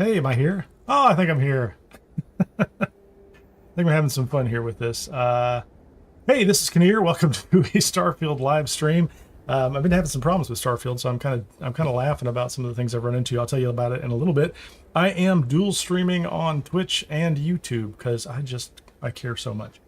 Hey, am I here? Oh, I think I'm here. I think we're having some fun here with this. Hey, this is Kineer. Welcome to a Starfield live stream. I've been having some problems with Starfield, so I'm kind of laughing about some of the things I've run into. I'll tell you about it in a little bit. I am dual streaming on Twitch and YouTube because I care so much.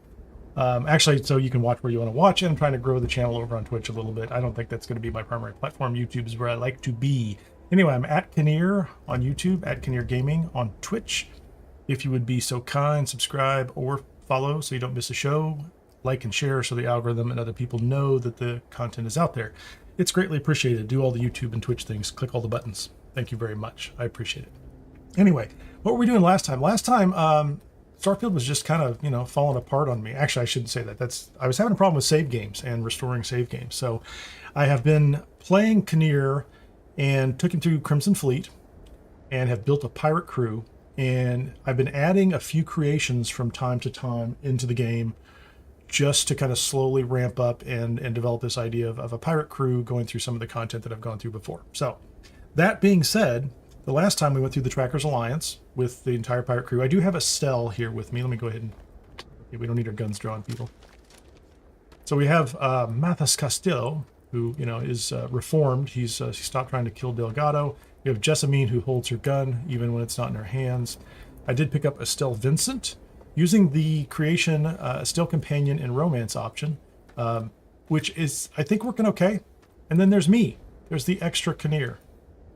Actually, so you can watch where you want to watch it. I'm trying to grow the channel over on Twitch a little bit. I don't think that's going to be my primary platform. YouTube is where I like to be. Anyway, I'm at Kineer on YouTube, at Kineer Gaming on Twitch. If you would be so kind, subscribe or follow so you don't miss a show. Like and share so the algorithm and other people know that the content is out there. It's greatly appreciated. Do all the YouTube and Twitch things. Click all the buttons. Thank you very much. I appreciate it. Anyway, what were we doing last time? Last time, Starfield was just kind of, falling apart on me. Actually, I shouldn't say that. I was having a problem with save games and restoring save games. So I have been playing Kineer and took him through Crimson Fleet and have built a pirate crew. And I've been adding a few creations from time to time into the game just to kind of slowly ramp up and develop this idea of a pirate crew going through some of the content that I've gone through before. So that being said, the last time we went through the Trackers Alliance with the entire pirate crew, I do have Estelle here with me. Let me go ahead and... Okay, we don't need our guns drawn, people. So we have Mathis Castillo, who, is reformed. He's stopped trying to kill Delgado. We have Jessamine, who holds her gun even when it's not in her hands. I did pick up Estelle Vincent using the creation Estelle Companion and Romance option, which is, I think, working okay. And then there's me. There's the extra-Kineer.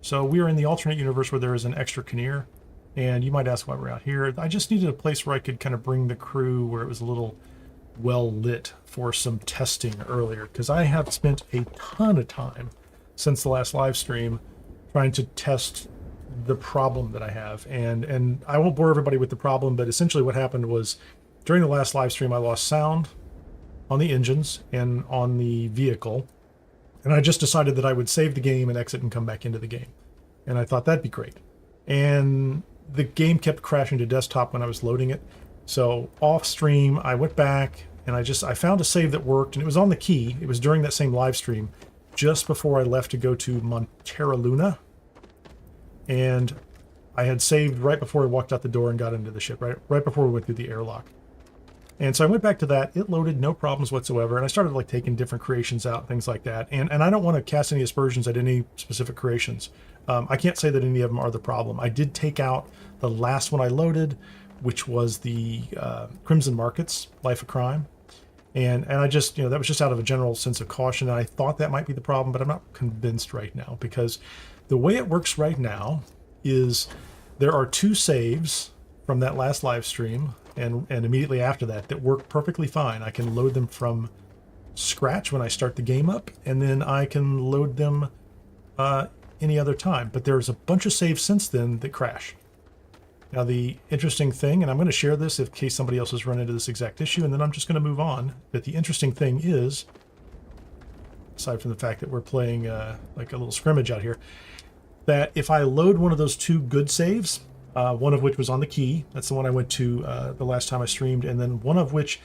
So we are in the alternate universe where there is an extra-Kineer. And you might ask why we're out here. I just needed a place where I could kind of bring the crew where it was a little well lit for some testing earlier, because I have spent a ton of time since the last live stream trying to test the problem that I have, and I won't bore everybody with the problem, but essentially what happened was during the last live stream I lost sound on the engines and on the vehicle, and I just decided that I would save the game and exit and come back into the game, and I thought that'd be great. And the game kept crashing to desktop when I was loading it. So off stream, I went back and I found a save that worked, and it was on the key. It was during that same live stream, just before I left to go to Montera Luna. And I had saved right before I walked out the door and got into the ship, right before we went through the airlock. And so I went back to that. It loaded, no problems whatsoever. And I started taking different creations out, things like that. And I don't want to cast any aspersions at any specific creations. I can't say that any of them are the problem. I did take out the last one I loaded, which was the Crimson Markets, Life of Crime. And I just, that was just out of a general sense of caution. And I thought that might be the problem, but I'm not convinced right now, because the way it works right now is there are 2 saves from that last live stream and immediately after that work perfectly fine. I can load them from scratch when I start the game up, and then I can load them any other time. But there's a bunch of saves since then that crash. Now, the interesting thing, and I'm going to share this in case somebody else has run into this exact issue, and then I'm just going to move on. But the interesting thing is, aside from the fact that we're playing like a little scrimmage out here, that if I load one of those 2 good saves, one of which was on the key, that's the one I went to the last time I streamed, and then one of which,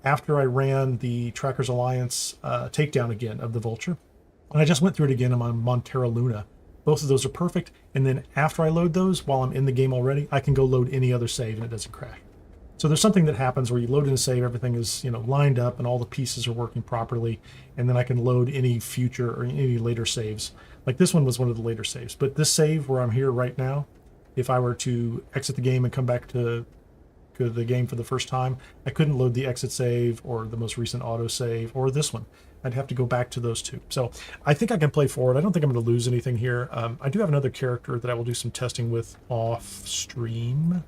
after I ran the Trackers Alliance takedown again of the Vulture, and I just went through it again on Montera Luna. Both of those are perfect, and then after I load those, while I'm in the game already, I can go load any other save and it doesn't crash. So there's something that happens where you load in a save, everything is lined up and all the pieces are working properly, and then I can load any future or any later saves. Like this one was one of the later saves, but this save where I'm here right now, if I were to exit the game and come back to the game for the first time, I couldn't load the exit save or the most recent auto save or this one. I'd have to go back to those 2. So I think I can play forward. I don't think I'm going to lose anything here. I do have another character that I will do some testing with off stream.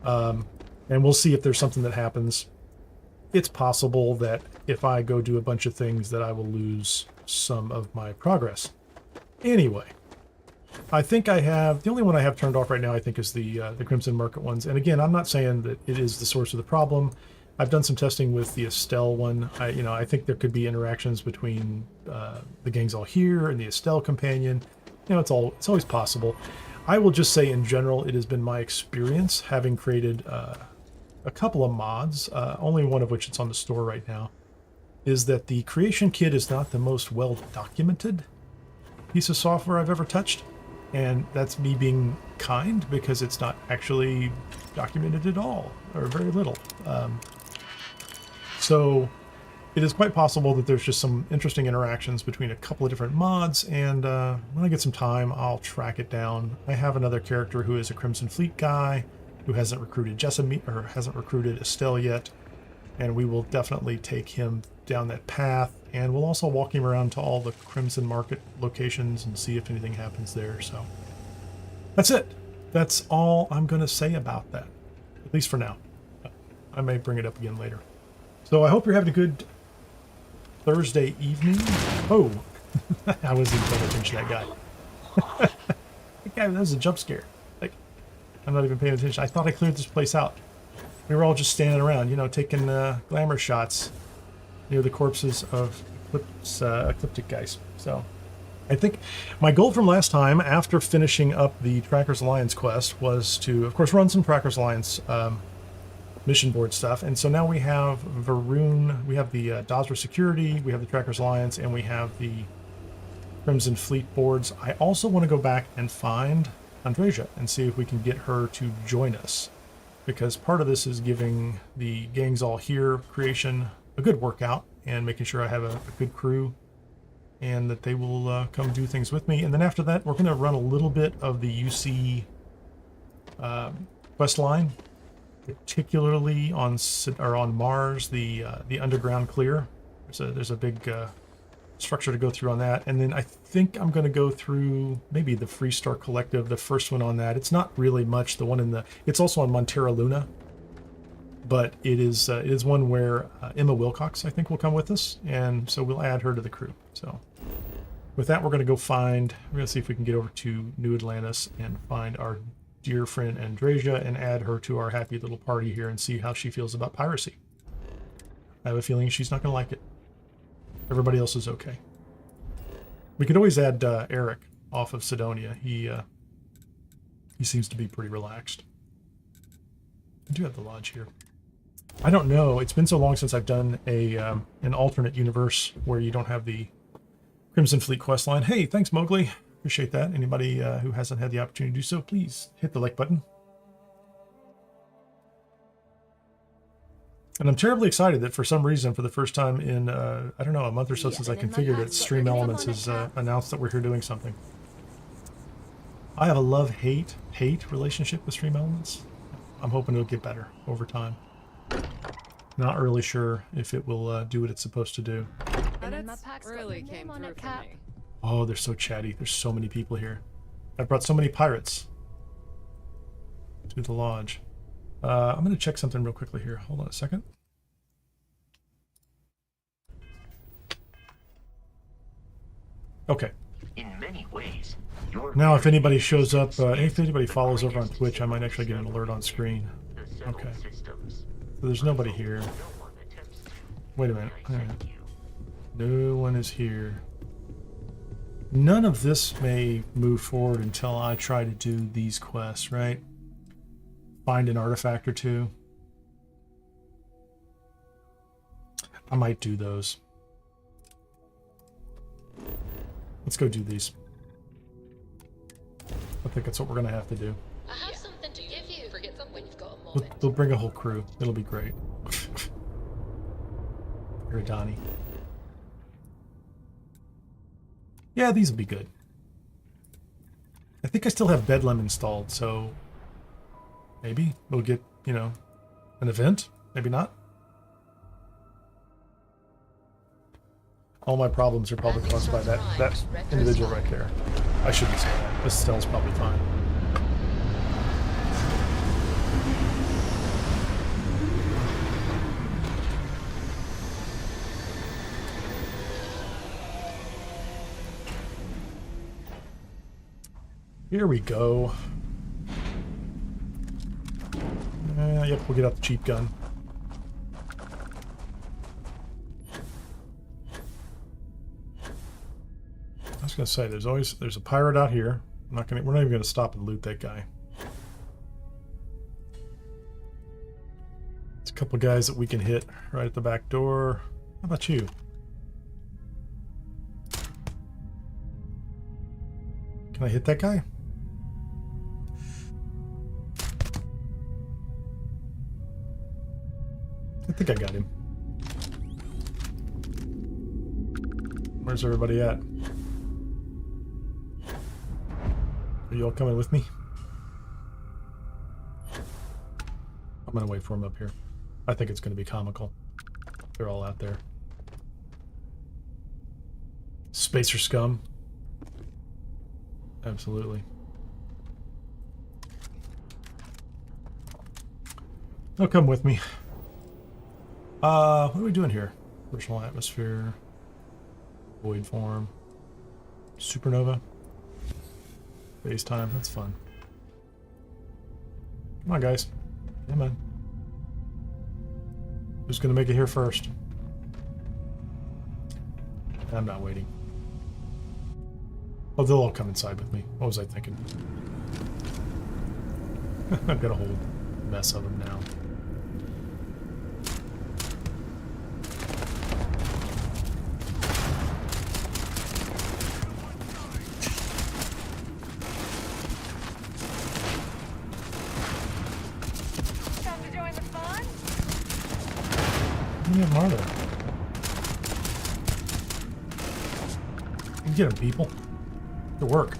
And we'll see if there's something that happens. It's possible that if I go do a bunch of things that I will lose some of my progress. Anyway, I think I have, the only one I have turned off right now, I think, is the Crimson Market ones. And again, I'm not saying that it is the source of the problem. I've done some testing with the Estelle one. I think there could be interactions between the gangs all here and the Estelle companion. It's always possible. I will just say in general, it has been my experience, having created a couple of mods, only one of which it's on the store right now, is that the creation kit is not the most well documented piece of software I've ever touched. And that's me being kind because it's not actually documented at all, or very little. So it is quite possible that there's just some interesting interactions between a couple of different mods, and when I get some time, I'll track it down. I have another character who is a Crimson Fleet guy who hasn't recruited Jessamine, or hasn't recruited Estelle yet, and we will definitely take him down that path, and we'll also walk him around to all the Crimson Market locations and see if anything happens there. So that's it. That's all I'm going to say about that, at least for now. I may bring it up again later. So I hope you're having a good Thursday evening. Oh, I wasn't even paying attention to that guy. That guy, that was a jump scare. Like, I'm not even paying attention. I thought I cleared this place out. We were all just standing around, you know, taking glamour shots near the corpses of ecliptic guys. So I think my goal from last time, after finishing up the Trackers Alliance quest, was to, of course, run some Trackers Alliance mission board stuff. And so now we have Varun, we have the Dosra Security, we have the Trackers Alliance, and we have the Crimson Fleet boards. I also want to go back and find Andreja and see if we can get her to join us, because part of this is giving the Gangs All Here creation a good workout and making sure I have a good crew and that they will come do things with me. And then after that, we're going to run a little bit of the UC quest line, particularly on Mars, the underground clear. There's a big structure to go through on that. And then I think I'm going to go through maybe the Freestar Collective, the first one on that. It's not really much. The one in the, it's also on Montera Luna, but it is one where Emma Wilcox, I think, will come with us, and so we'll add her to the crew. So with that, we're going to see if we can get over to New Atlantis and find our dear friend Andreja and add her to our happy little party here and see how she feels about piracy. I have a feeling she's not going to like it. Everybody else is okay. We could always add Eric off of Cydonia. He seems to be pretty relaxed. I do have the lodge here. I don't know. It's been so long since I've done an alternate universe where you don't have the Crimson Fleet quest line. Hey, thanks, Mowgli. Appreciate that. Anybody who hasn't had the opportunity to do so, please hit the like button. And I'm terribly excited that for some reason, for the first time in, I don't know, a month or so since I configured it, Stream Elements has announced that we're here doing something. I have a love-hate relationship with Stream Elements. I'm hoping it'll get better over time. Not really sure if it will do what it's supposed to do. Really came through for me. Oh, they're so chatty. There's so many people here. I brought so many pirates to the lodge. I'm going to check something real quickly here. Hold on a second. Okay. In many ways, now if anybody shows up, if anybody follows over on Twitch, I might actually get an alert on screen. Okay. So there's nobody here. Wait a minute. No one is here. None of this may move forward until I try to do these quests, right? Find an artifact or two. I might do those. Let's go do these. I think that's what we're going to have to do. I have something to give you. Forget them when you've got a moment. They'll bring a whole crew. It'll be great. Here, Donnie. Yeah, these will be good. I think I still have Bedlam installed, so maybe we'll get, you know, an event. Maybe not. All my problems are probably caused by that individual right there. I shouldn't say that. Estelle's probably fine. Here we go. Yep, we'll get out the cheap gun. I was gonna say there's a pirate out here. We're not even gonna stop and loot that guy. There's a couple guys that we can hit right at the back door. How about you? Can I hit that guy? think I got him. Where's everybody at? Are you all coming with me? I'm gonna wait for him up here. I think it's gonna be comical. They're all out there. Spacer scum. Absolutely. Oh, come with me. What are we doing here? Personal atmosphere. Void form. Supernova. Base time. That's fun. Come on, guys. Come on. Who's gonna make it here first? I'm not waiting. Oh, they'll all come inside with me. What was I thinking? I've got a whole mess of them now. Time to join the fun? How many of them are there? Get them, people. Good work.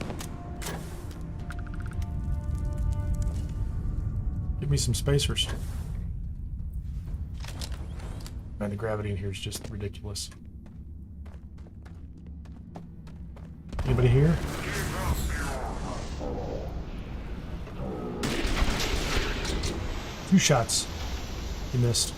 Give me some spacers. Man, the gravity in here is just ridiculous. Anybody here? Two shots. You missed.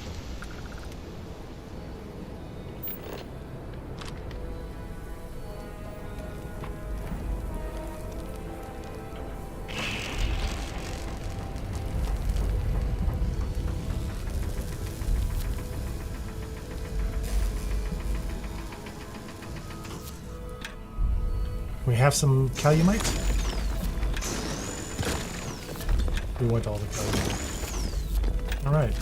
We have some calumites? We want all the calumites. Alright.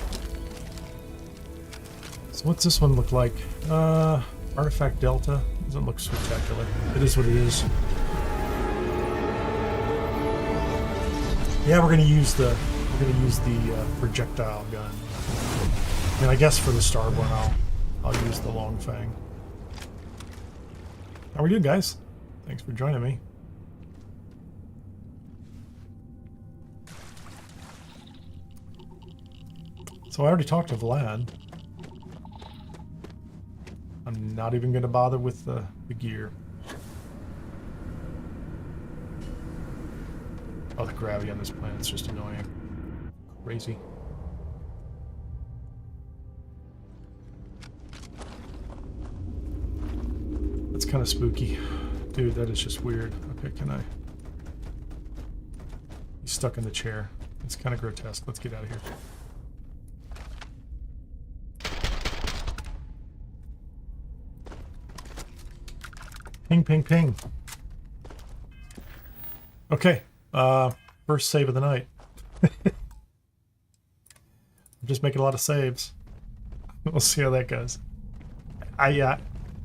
So what's this one look like? Artifact Delta. Doesn't look spectacular. It is what it is. Yeah, we're gonna use the projectile gun. And I guess for the Starborn I'll use the Long Fang. How we doing, guys? Thanks for joining me. So I already talked to Vlad. I'm not even going to bother with the gear. Oh, the gravity on this planet's just annoying. Crazy. That's kind of spooky. Dude, that is just weird. Okay, can I... He's stuck in the chair. It's kind of grotesque. Let's get out of here. Ping, ping, ping. Okay. First save of the night. I'm just making a lot of saves. We'll see how that goes.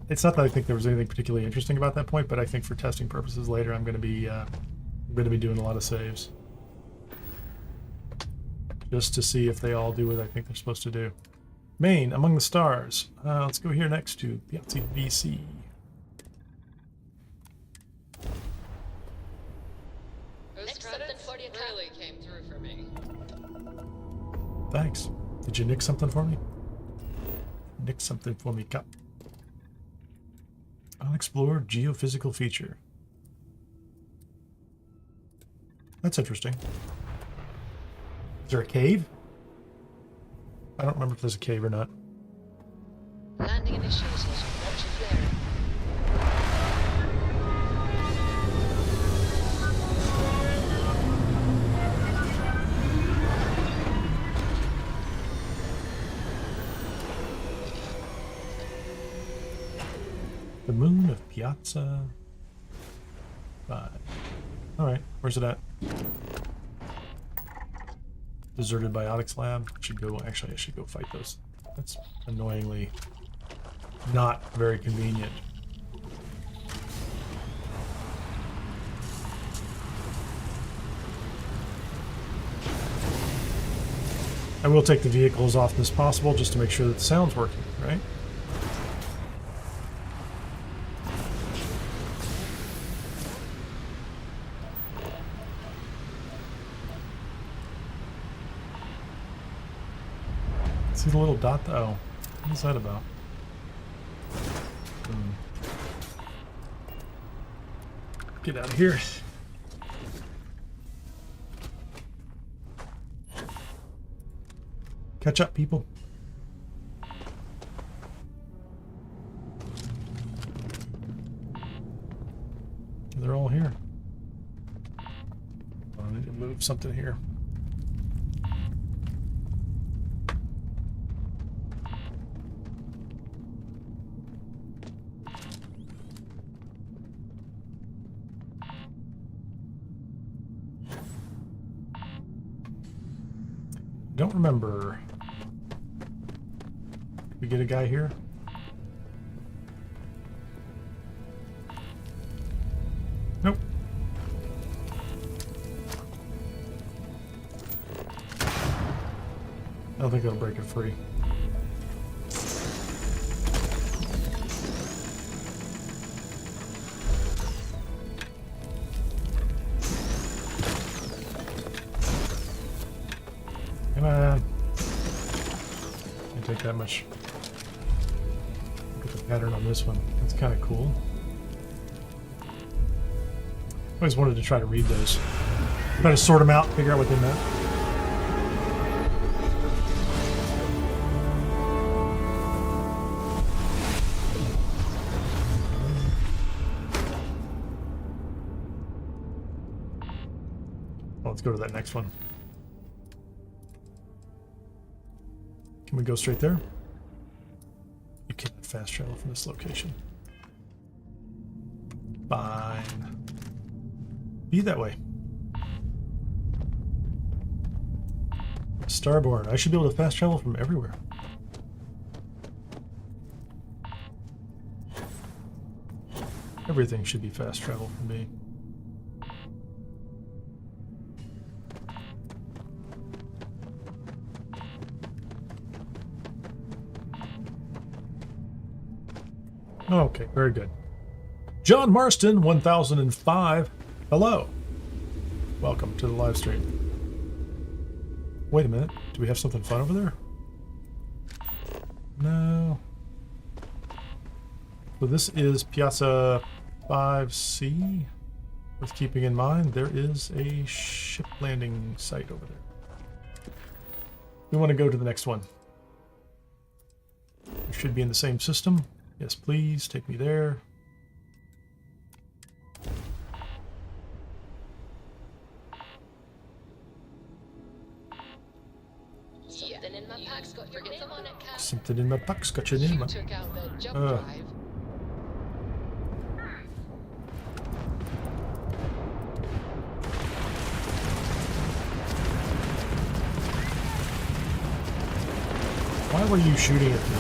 It's not that I think there was anything particularly interesting about that point, but I think for testing purposes later, I'm going to be doing a lot of saves, just to see if they all do what I think they're supposed to do. Maine, Among the Stars. Let's go here next to Piazzi VC. Those credits really came through for me. Thanks. Did you nick something for me? Nick something for me, Cap. Unexplored geophysical feature. That's interesting. Is there a cave? I don't remember if there's a cave or not. Landing initiated. Watch your flare. The moon of Piazza 5. Alright, where's it at? Deserted Biotics Lab. Actually, I should go fight those. That's annoyingly not very convenient. I will take the vehicle as often as possible just to make sure that the sound's working, right? See the little dot? Oh, what's that about? Get out of here. Catch up, people. They're all here. I need to move something here. Don't remember. Did we get a guy here? Nope. I don't think that'll break it free. Come on. Can't take that much. Look at the pattern on this one. That's kind of cool. Always wanted to try to read those. Try to sort them out, figure out what they meant. Well, let's go to that next one. Can we go straight there? You can't fast travel from this location. Fine. Be that way. Starboard. I should be able to fast travel from everywhere. Everything should be fast travel for me. Okay, very good. John Marston, 1005. Hello. Welcome to the live stream. Wait a minute. Do we have something fun over there? No. So this is Piazza 5C. Worth keeping in mind, there is a ship landing site over there. We want to go to the next one. We should be in the same system. Yes, please, take me there. Something in my pack's got your name on it, Cap. Something in my pack's got your name on it. You took out the jump drive. Why were you shooting at me?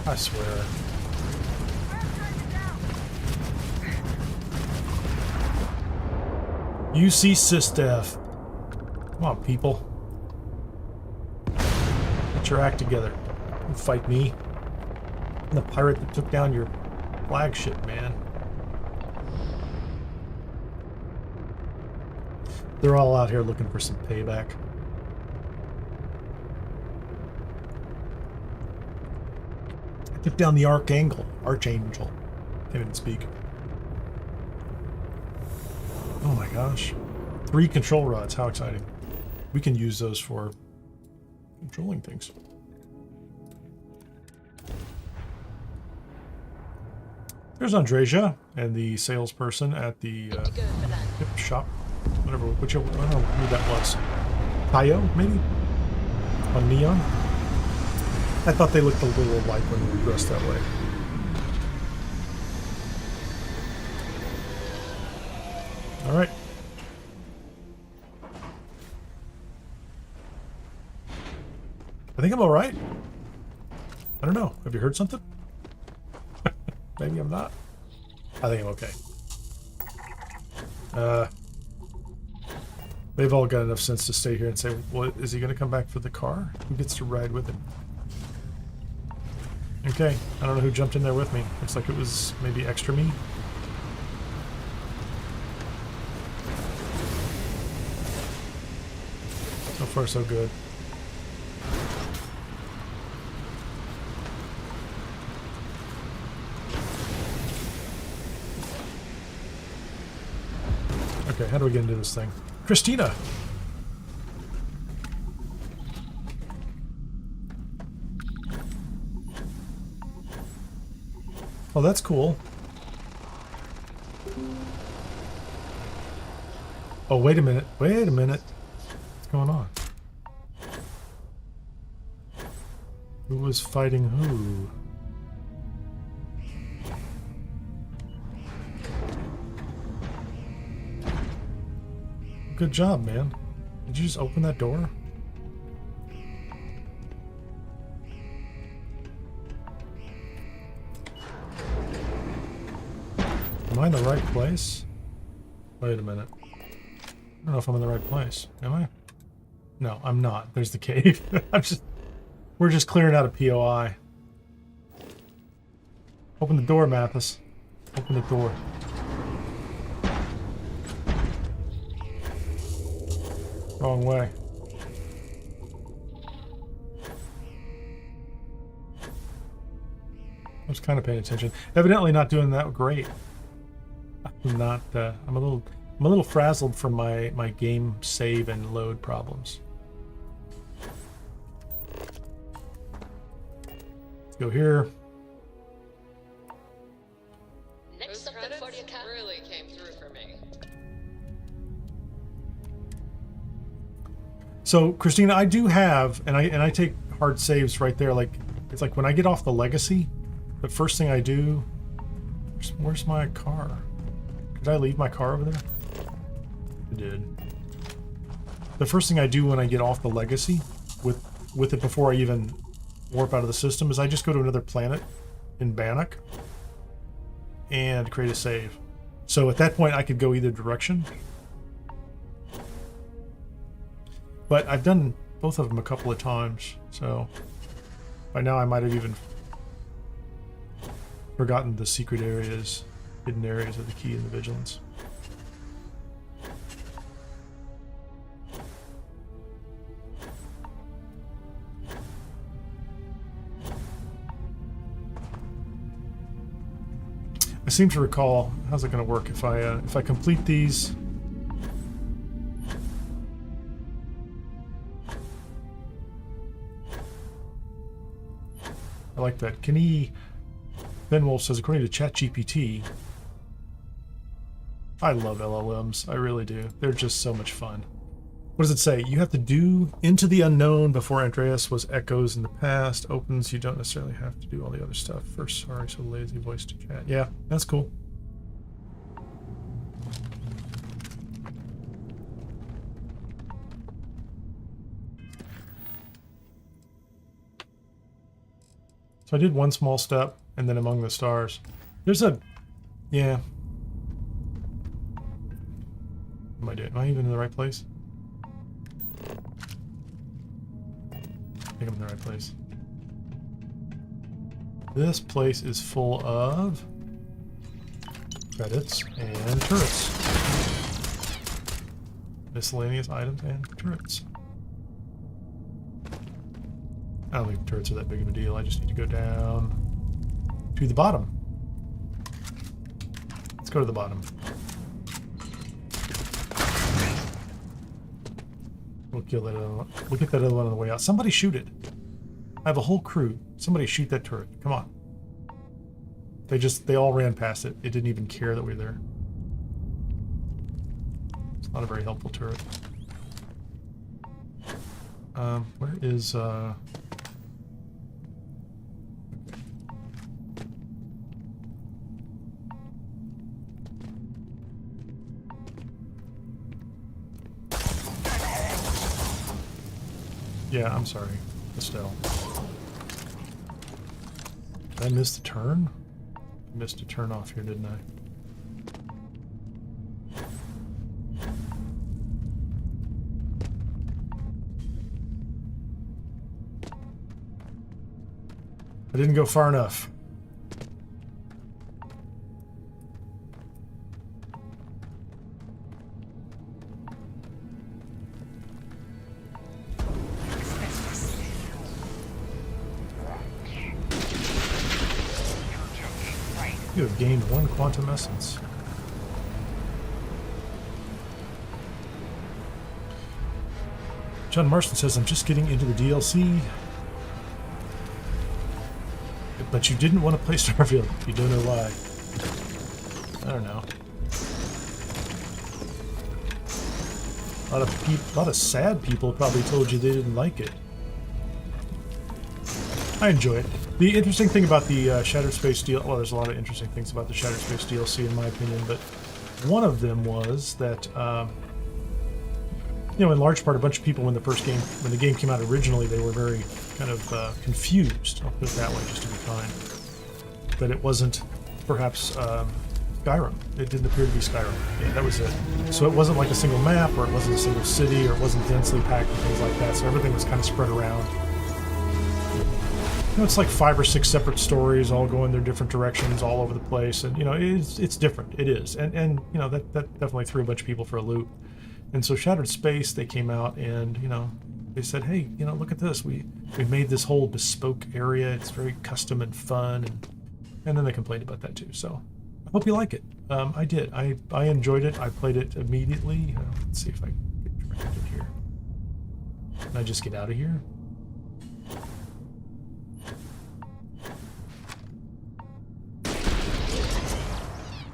I swear. UC Sysdef. Come on, people. Get your act together. Don't fight me. I'm the pirate that took down your flagship, man. They're all out here looking for some payback. I took down the Archangel. Can't even speak. Oh my gosh. 3 control rods. How exciting. We can use those for controlling things. There's Andreja and the salesperson at the hip shop. Whichever, I don't know who that was. Cryo, maybe? On Neon? I thought they looked a little alike when they were dressed that way. Alright. I think I'm alright. I don't know. Have you heard something? Maybe I'm not. I think I'm okay. They've all got enough sense to stay here and say, well, is he going to come back for the car? Who gets to ride with him? Okay, I don't know who jumped in there with me. Looks like it was maybe extra me. So far, so good. Okay, how do we get into this thing? Christina! Oh, that's cool. Oh, wait a minute. Wait a minute. What's going on? Who was fighting who? Good job, man. Did you just open that door? Am I in the right place? Wait a minute. I don't know if I'm in the right place. Am I? No, I'm not. There's the cave. We're just clearing out a POI. Open the door, Mathis. Open the door. Wrong way. I was kind of paying attention. Evidently not doing that great. I'm not. I'm a little frazzled from my game save and load problems. Let's go here. Next something for your cat really came through for me. So, Christina, I do have, and I take hard saves right there. Like, it's like when I get off the legacy, the first thing I do. Where's my car? Did I leave my car over there? I did. The first thing I do when I get off the legacy, with it before I even warp out of the system, is I just go to another planet in Bannock and create a save. So at that point, I could go either direction. But I've done both of them a couple of times, so by now I might have even forgotten the secret areas, hidden areas of the key and the vigilance. I seem to recall, how's it going to work if I complete these? I like that. Ben Wolf says, according to ChatGPT, I love LLMs. I really do. They're just so much fun. What does it say? You have to do into the unknown before Andreas was echoes in the past. Opens, you don't necessarily have to do all the other stuff. First, sorry, so lazy voice to chat. Yeah, that's cool. So I did one small step, and then among the stars. There's a... Yeah. What am I doing? Am I even in the right place? I think I'm in the right place. This place is full of credits and turrets. Miscellaneous items and turrets. I don't think turrets are that big of a deal. I just need to go down to the bottom. Let's go to the bottom. We'll kill that other one. We'll get that other one on the way out. Somebody shoot it. I have a whole crew. Somebody shoot that turret. Come on. They all ran past it. It didn't even care that we were there. It's not a very helpful turret. Where is Yeah, I'm sorry, Estelle. Did I miss the turn? I missed a turn off here, didn't I? I didn't go far enough. You have gained 1 quantum essence. John Marston says, I'm just getting into the DLC. But you didn't want to play Starfield. You don't know why. I don't know. A lot of sad people probably told you they didn't like it. I enjoy it. The interesting thing about the Shattered Space DLC, well, there's a lot of interesting things about the Shattered Space DLC in my opinion, but one of them was that, you know, in large part, a bunch of people when the game came out originally, they were very kind of confused. I'll put it that way, just to be kind. That it wasn't perhaps Skyrim. It didn't appear to be Skyrim. Yeah, that was it. So it wasn't like a single map, or it wasn't a single city, or it wasn't densely packed and things like that. So everything was kind of spread around. You know, it's like 5 or 6 separate stories, all going their different directions, all over the place, and you know, it's different. It is, and you know that definitely threw a bunch of people for a loop. And so Shattered Space, they came out and you know they said, hey, you know, look at this. We made this whole bespoke area. It's very custom and fun, and then they complained about that too. So I hope you like it. I did. I enjoyed it. I played it immediately. Let's see if I can get directed here. Can I just get out of here?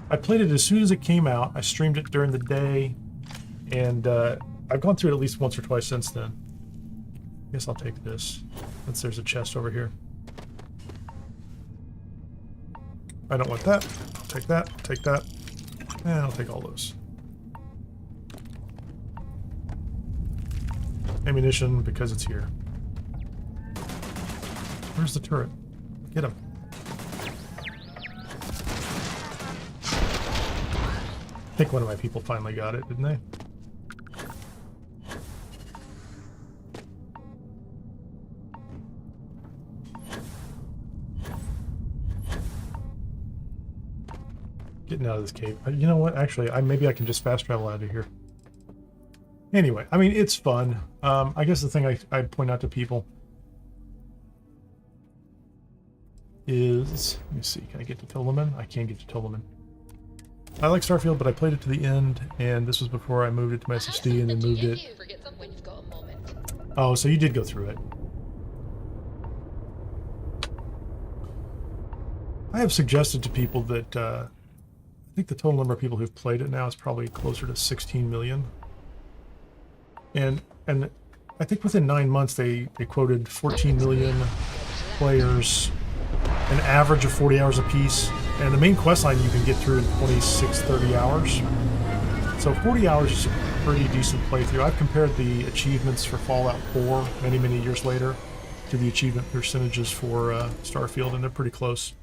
I played it as soon as it came out. I streamed it during the day, and I've gone through it at least once or twice since then. I guess I'll take this, since there's a chest over here. I don't want that. I'll take that. Take that. And I'll take all those. Ammunition, because it's here. Where's the turret? Get him. I think one of my people finally got it, didn't they? Getting out of this cave. You know what? Actually, maybe I can just fast travel out of here. Anyway, I mean, it's fun. I guess the thing I'd point out to people is... Let me see. Can I get to Tolaman? I can't get to Tolaman. I like Starfield, but I played it to the end, and this was before I moved it to my SSD and then moved it. Oh, so you did go through it. I have suggested to people that I think the total number of people who've played it now is probably closer to 16 million. And I think within 9 months they quoted 14 million players, an average of 40 hours apiece. And the main quest line you can get through in 26, 30 hours. So 40 hours is a pretty decent playthrough. I've compared the achievements for Fallout 4 many, many years later to the achievement percentages for Starfield, and they're pretty close.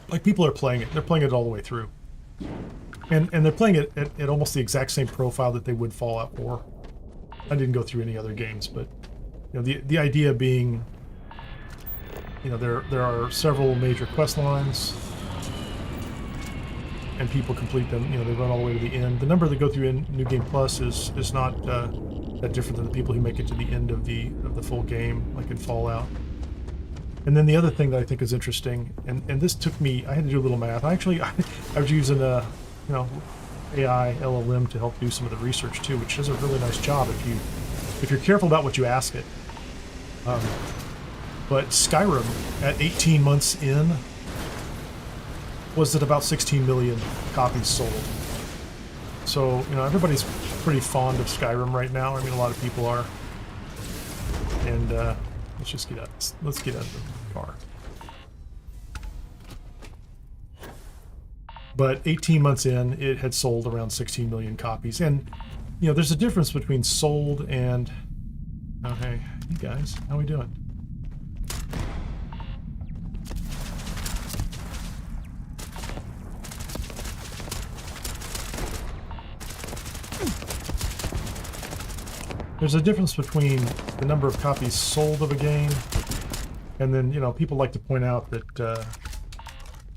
Like, people are playing it. They're playing it all the way through. And they're playing it at almost the exact same profile that they would Fallout 4. I didn't go through any other games, but you know, the idea being... You know, there are several major quest lines, and people complete them. You know, they run all the way to the end. The number that go through in New Game Plus is not that different than the people who make it to the end of the full game, like in Fallout. And then the other thing that I think is interesting, and this took me, I had to do a little math. I was using a you know, AI LLM to help do some of the research too, which does a really nice job if you're careful about what you ask it. But Skyrim, at 18 months in, was at about 16 million copies sold. So, you know, everybody's pretty fond of Skyrim right now. I mean, a lot of people are. And let's just get out. Let's get out of the car. But 18 months in, it had sold around 16 million copies. And, you know, there's a difference between sold and... Oh, hey, you guys, how we doing? There's a difference between the number of copies sold of a game And then, you know, people like to point out that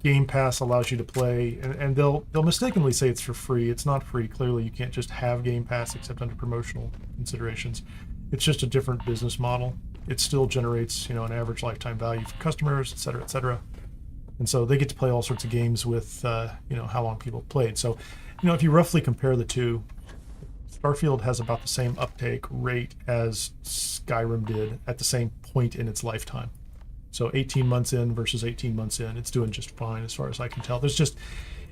Game Pass allows you to play, and they'll mistakenly say it's for free. It's not free. Clearly, you can't just have Game Pass except under promotional considerations. It's just a different business model. It still generates, you know, an average lifetime value for customers, et cetera, et cetera. And so they get to play all sorts of games with, you know, how long people have played. So, you know, if you roughly compare the two, Starfield has about the same uptake rate as Skyrim did at the same point in its lifetime. So 18 months in versus 18 months in, it's doing just fine as far as I can tell. There's just,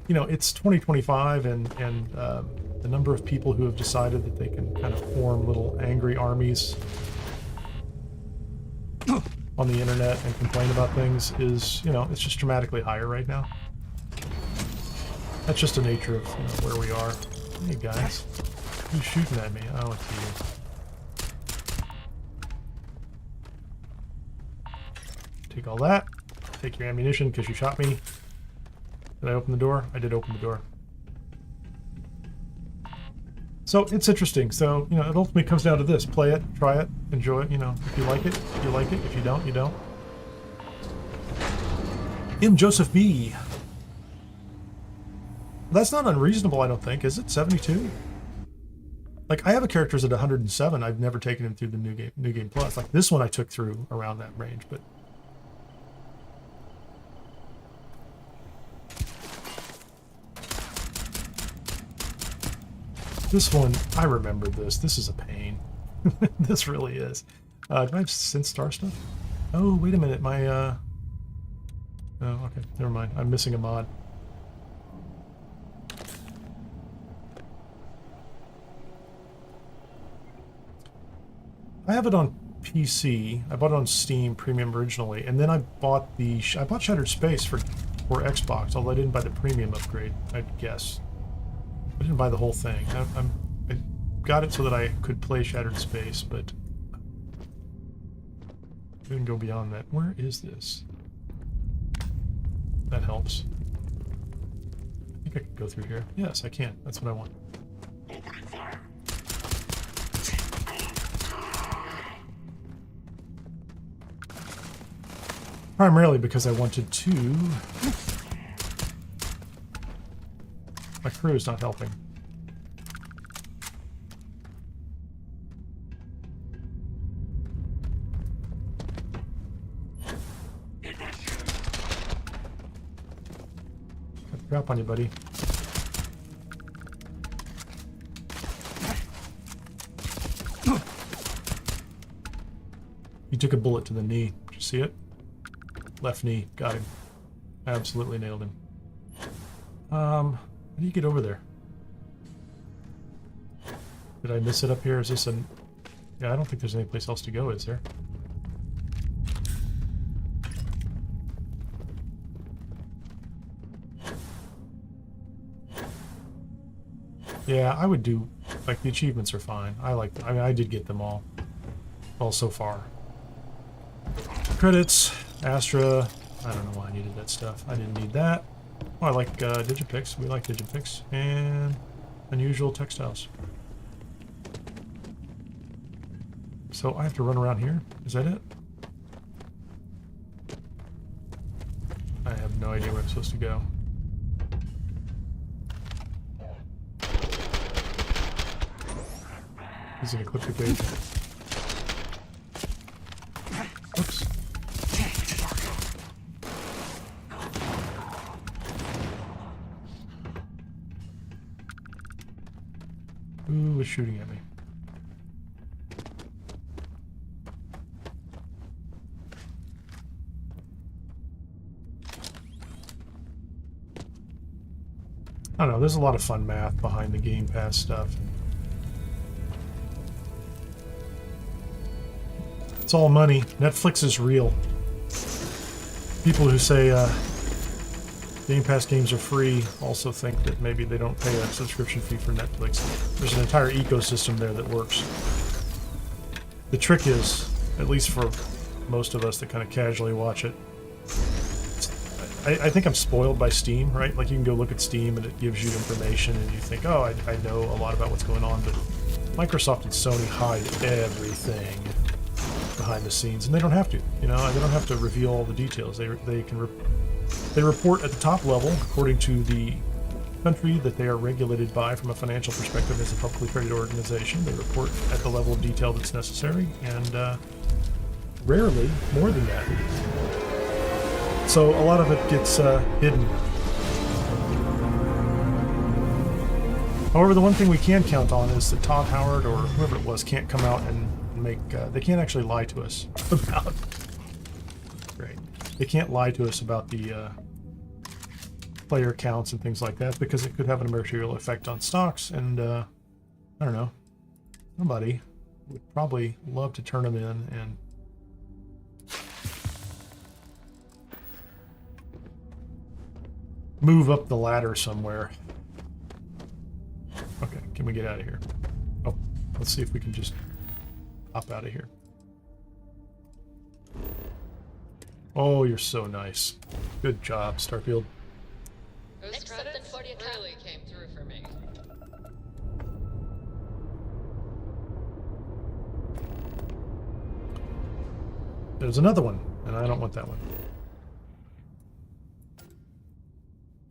you know, it's 2025, and the number of people who have decided that they can kind of form little angry armies on the internet and complain about things is, you know, it's just dramatically higher right now. That's just the nature of, you know, where we are. Hey guys, who's shooting at me? Oh, it's you. Take all that. Take your ammunition because you shot me. Did I open the door? I did open the door. So it's interesting. So, you know, it ultimately comes down to this. Play it, try it, enjoy it. You know, if you like it, you like it. If you don't, you don't. M. Joseph B. That's not unreasonable, I don't think. Is it 72? Like, I have a character's at 107. I've never taken him through the New Game Plus. Like, this one I took through around that range, but... This one, I remember this. This is a pain. This really is. Do I have Synth Star stuff? Oh, wait a minute. My, Oh, okay. Never mind. I'm missing a mod. I have it on PC. I bought it on Steam Premium originally, and then I bought I bought Shattered Space for Xbox, although I didn't buy the Premium upgrade, I'd guess. I didn't buy the whole thing. I got it so that I could play Shattered Space, but I didn't go beyond that. Where is this? That helps. I think I can go through here. Yes, I can. That's what I want. Primarily because I wanted to... My crew is not helping. Got the drop on you, buddy. You took a bullet to the knee. Did you see it? Left knee. Got him. Absolutely nailed him. How do you get over there? Did I miss it up here? Is this an... Yeah, I don't think there's any place else to go, is there? Yeah, I would do... Like, the achievements are fine. I like them. I mean, I did get them all. Well, so far. Credits. Astra. I don't know why I needed that stuff. I didn't need that. Oh, I like Digipix. We like Digipix. And unusual textiles. So I have to run around here? Is that it? I have no idea where I'm supposed to go. He's gonna clip the gate. Oops. Who was shooting at me? I don't know, there's a lot of fun math behind the Game Pass stuff. It's all money. Netflix is real. People who say Game Pass games are free also think that maybe they don't pay a subscription fee for Netflix. There's an entire ecosystem there that works. The trick is, at least for most of us that kind of casually watch it, I think I'm spoiled by Steam, right? Like, you can go look at Steam and it gives you information and you think, oh, I know a lot about what's going on, but Microsoft and Sony hide everything. behind the scenes, and they don't have to. You know, they don't have to reveal all the details. They can they report at the top level according to the country that they are regulated by from a financial perspective as a publicly traded organization. They report at the level of detail that's necessary, and rarely more than that. So a lot of it gets hidden. However, the one thing we can count on is that Todd Howard or whoever it was can't come out and make. They can't actually lie to us about. Great. They can't lie to us about the player counts and things like that because it could have a material effect on stocks. And I don't know. Somebody would probably love to turn them in and. Move up the ladder somewhere. Okay, can we get out of here? Oh, let's see if we can just hop out of here. Oh, you're so nice. Good job, Starfield. Something really came through for me. There's another one, and I don't want that one.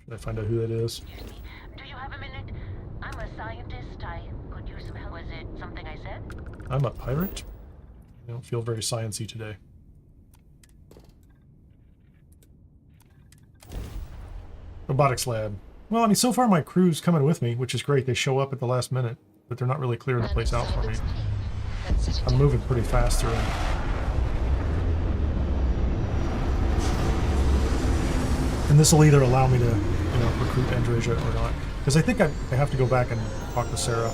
Should I find out who that is? Do you have a minute? I'm a scientist. I could use some help. Was it something I said? I'm a pirate? I don't feel very science-y today. Robotics lab. Well, I mean, so far my crew's coming with me, which is great. They show up at the last minute, but they're not really clearing the place out for me. I'm moving pretty fast through it. And this will either allow me to, you know, recruit Andreja or not. Because I think I have to go back and talk to Sarah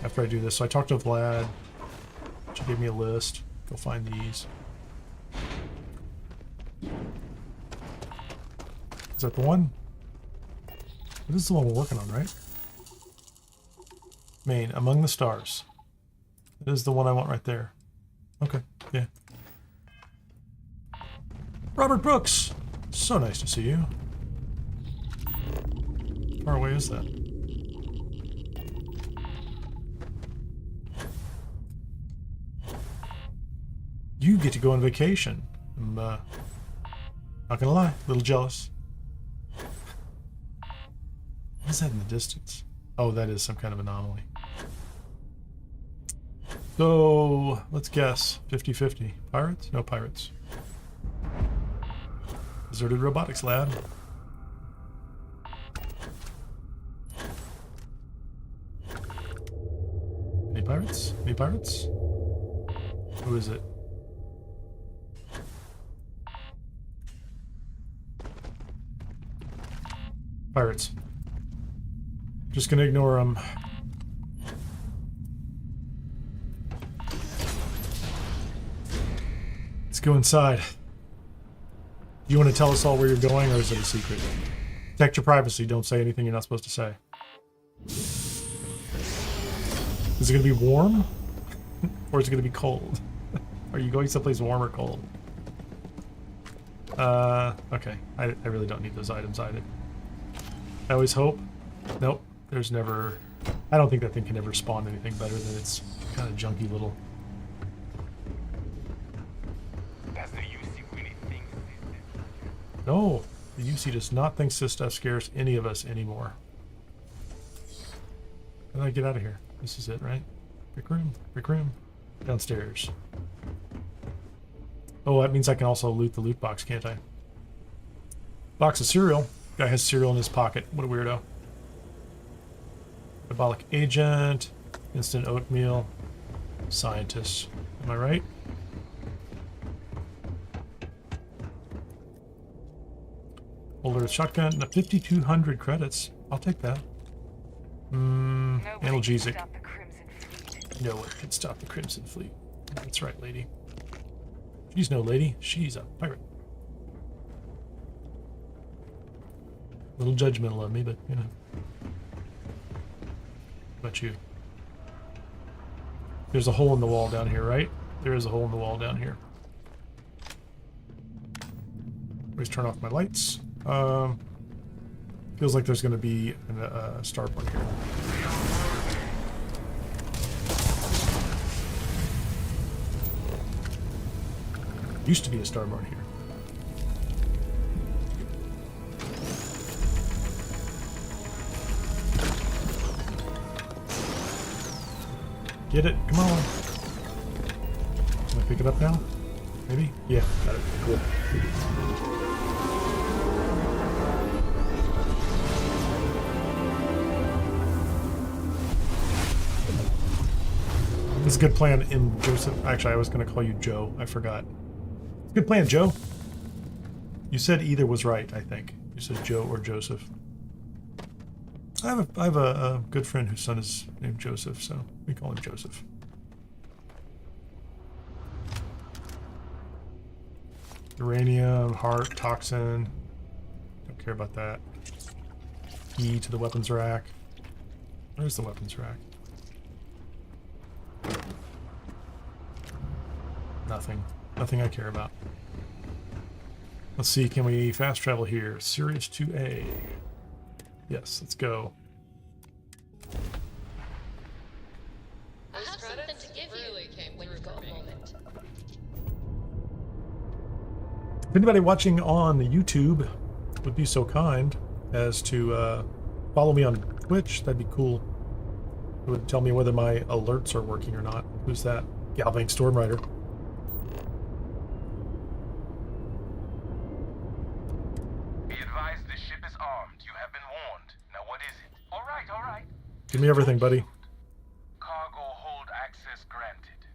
after I do this. So I talked to Vlad. She gave me a list. Go find these. Is that the one? This is the one we're working on, right? Main, Among the Stars. That is the one I want right there. Okay, yeah. Robert Brooks! So nice to see you. How far away is that? You get to go on vacation. I'm not gonna lie, a little jealous. What is that in the distance? Oh, that is some kind of anomaly. So, let's guess. 50-50. Pirates? No pirates. Deserted robotics lab. Any pirates? Any pirates? Who is it? Pirates. Just gonna ignore them. Let's go inside. Do you want to tell us all where you're going, or is it a secret? Protect your privacy. Don't say anything you're not supposed to say. Is it going to be warm? Or is it going to be cold? Are you going someplace warm or cold? Okay. I really don't need those items either. I always hope. Nope. There's never... I don't think that thing can ever spawn anything better than its kind of junky little... No, the UC does not think this stuff scares any of us anymore. How do I get out of here? This is it, right? Brick room, brick room. Downstairs. Oh, that means I can also loot the loot box, can't I? Box of cereal. Guy has cereal in his pocket. What a weirdo. Diabolic agent. Instant oatmeal. Scientist. Am I right? Holder shotgun. 5,200 credits. I'll take that. Analgesic. No one can stop the Crimson Fleet. That's right, lady. She's no lady. She's a pirate. A little judgmental of me, but, you know. What about you? There's a hole in the wall down here, right? There is a hole in the wall down here. Always turn off my lights. Feels like there's going to be a starport here. Used to be a starboard here. Get it, come on. Can I pick it up now? Maybe? Yeah, got it. Cool. This is a good plan in Joseph. Actually, I was going to call you Joe. I forgot. Good plan, Joe. You said either was right, I think. You said Joe or Joseph. I have a good friend whose son is named Joseph, so we call him Joseph. Uranium, heart, toxin. Don't care about that. Key to the weapons rack. Where's the weapons rack? Nothing. Nothing I care about. Let's see, can we fast travel here? Sirius 2A. Yes, let's go. I have something to give you when you've got a moment. If anybody watching on YouTube would be so kind as to follow me on Twitch, that'd be cool. It would tell me whether my alerts are working or not. Who's that? Galbank Stormrider. Be advised the ship is armed. You have been warned. Now what is it? All right. Give me everything, buddy. Cargo hold access granted.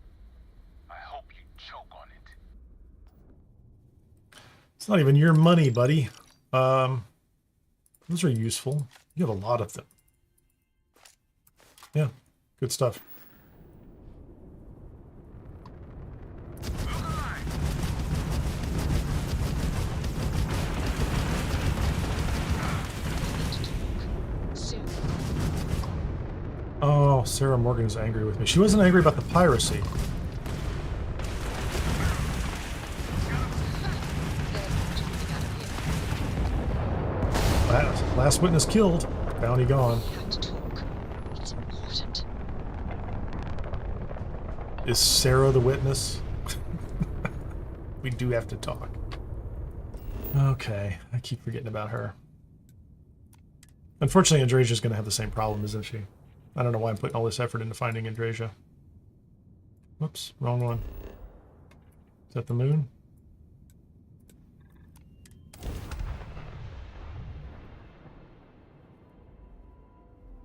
I hope you choke on it. It's not even your money, buddy. Those are useful. You have a lot of them. Yeah, good stuff. Oh, Sarah Morgan is angry with me. She wasn't angry about the piracy. Last witness killed. Bounty gone. It's important. Is Sarah the witness? We do have to talk. Okay, I keep forgetting about her. Unfortunately, Andreja's going to have the same problem, isn't she? I don't know why I'm putting all this effort into finding Andreja. Whoops, wrong one. Is that the moon?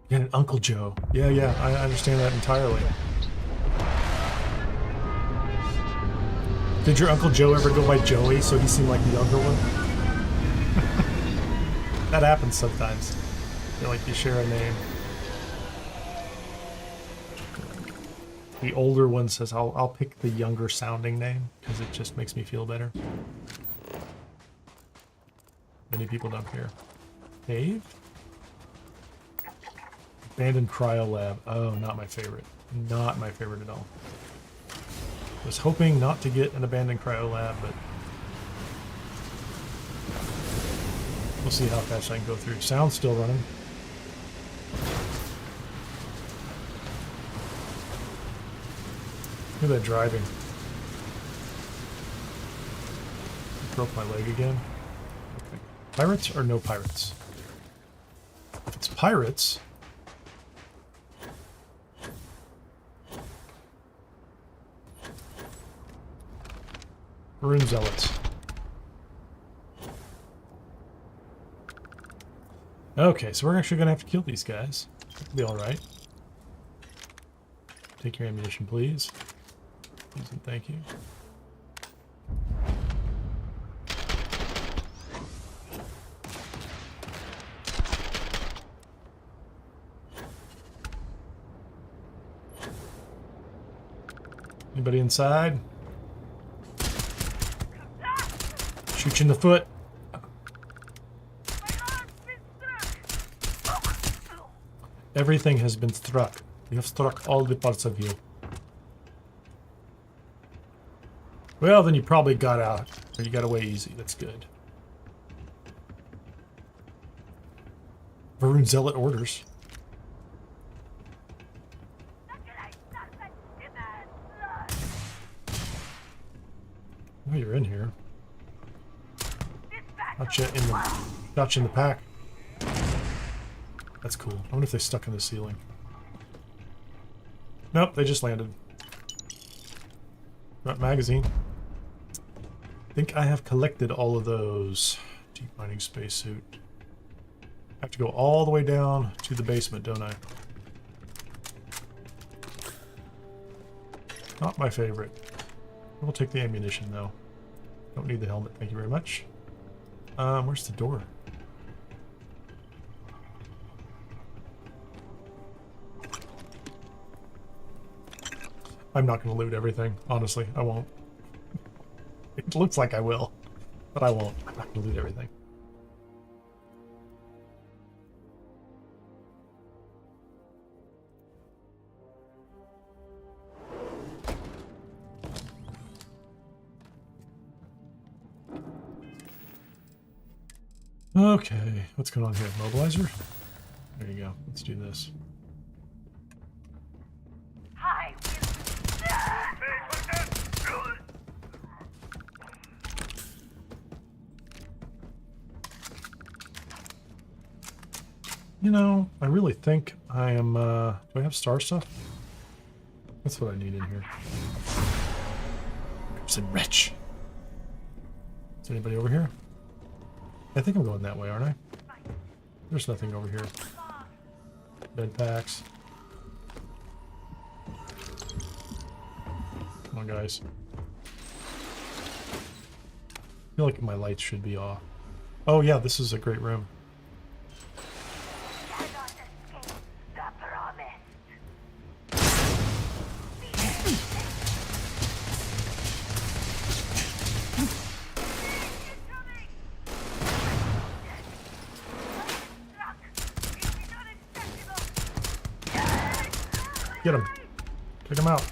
Yeah, Uncle Joe. Yeah, I understand that entirely. Did your Uncle Joe ever go by Joey so he seemed like the younger one? That happens sometimes. Feel like you share a name. The older one says, I'll pick the younger sounding name because it just makes me feel better. Many people don't care. Cave? Abandoned cryo lab. Oh, not my favorite. Not my favorite at all. Was hoping not to get an abandoned cryo lab, but we'll see how fast I can go through. Sound's still running. Look at that driving. Broke my leg again. Okay. Pirates or no pirates? If it's pirates... Rune zealots. Okay, so we're actually gonna have to kill these guys. That'll be alright. Take your ammunition, please. Please and thank you. Anybody inside? Shoot you in the foot. Everything has been struck. We have struck all the parts of you. Well, then you probably got out. Or you got away easy. That's good. Varun Zealot orders. Oh, you're in here. Gotcha in the pack. That's cool. I wonder if they stuck in the ceiling. Nope, they just landed. Got magazine. I think I have collected all of those. Deep mining spacesuit. I have to go all the way down to the basement, don't I? Not my favorite. We'll take the ammunition though. Don't need the helmet, thank you very much. Where's the door? I'm not going to loot everything, honestly. I won't. It looks like I will, but I won't. I'm not going to loot everything. Okay, what's going on here? Mobilizer? There you go. Let's do this. Hi. You know, I really think I am, do I have star stuff? That's what I need in here. Some wretch. Is anybody over here? I think I'm going that way, aren't I? There's nothing over here. Bed packs. Come on, guys. I feel like my lights should be off. Oh yeah, this is a great room. Get him. Take him out.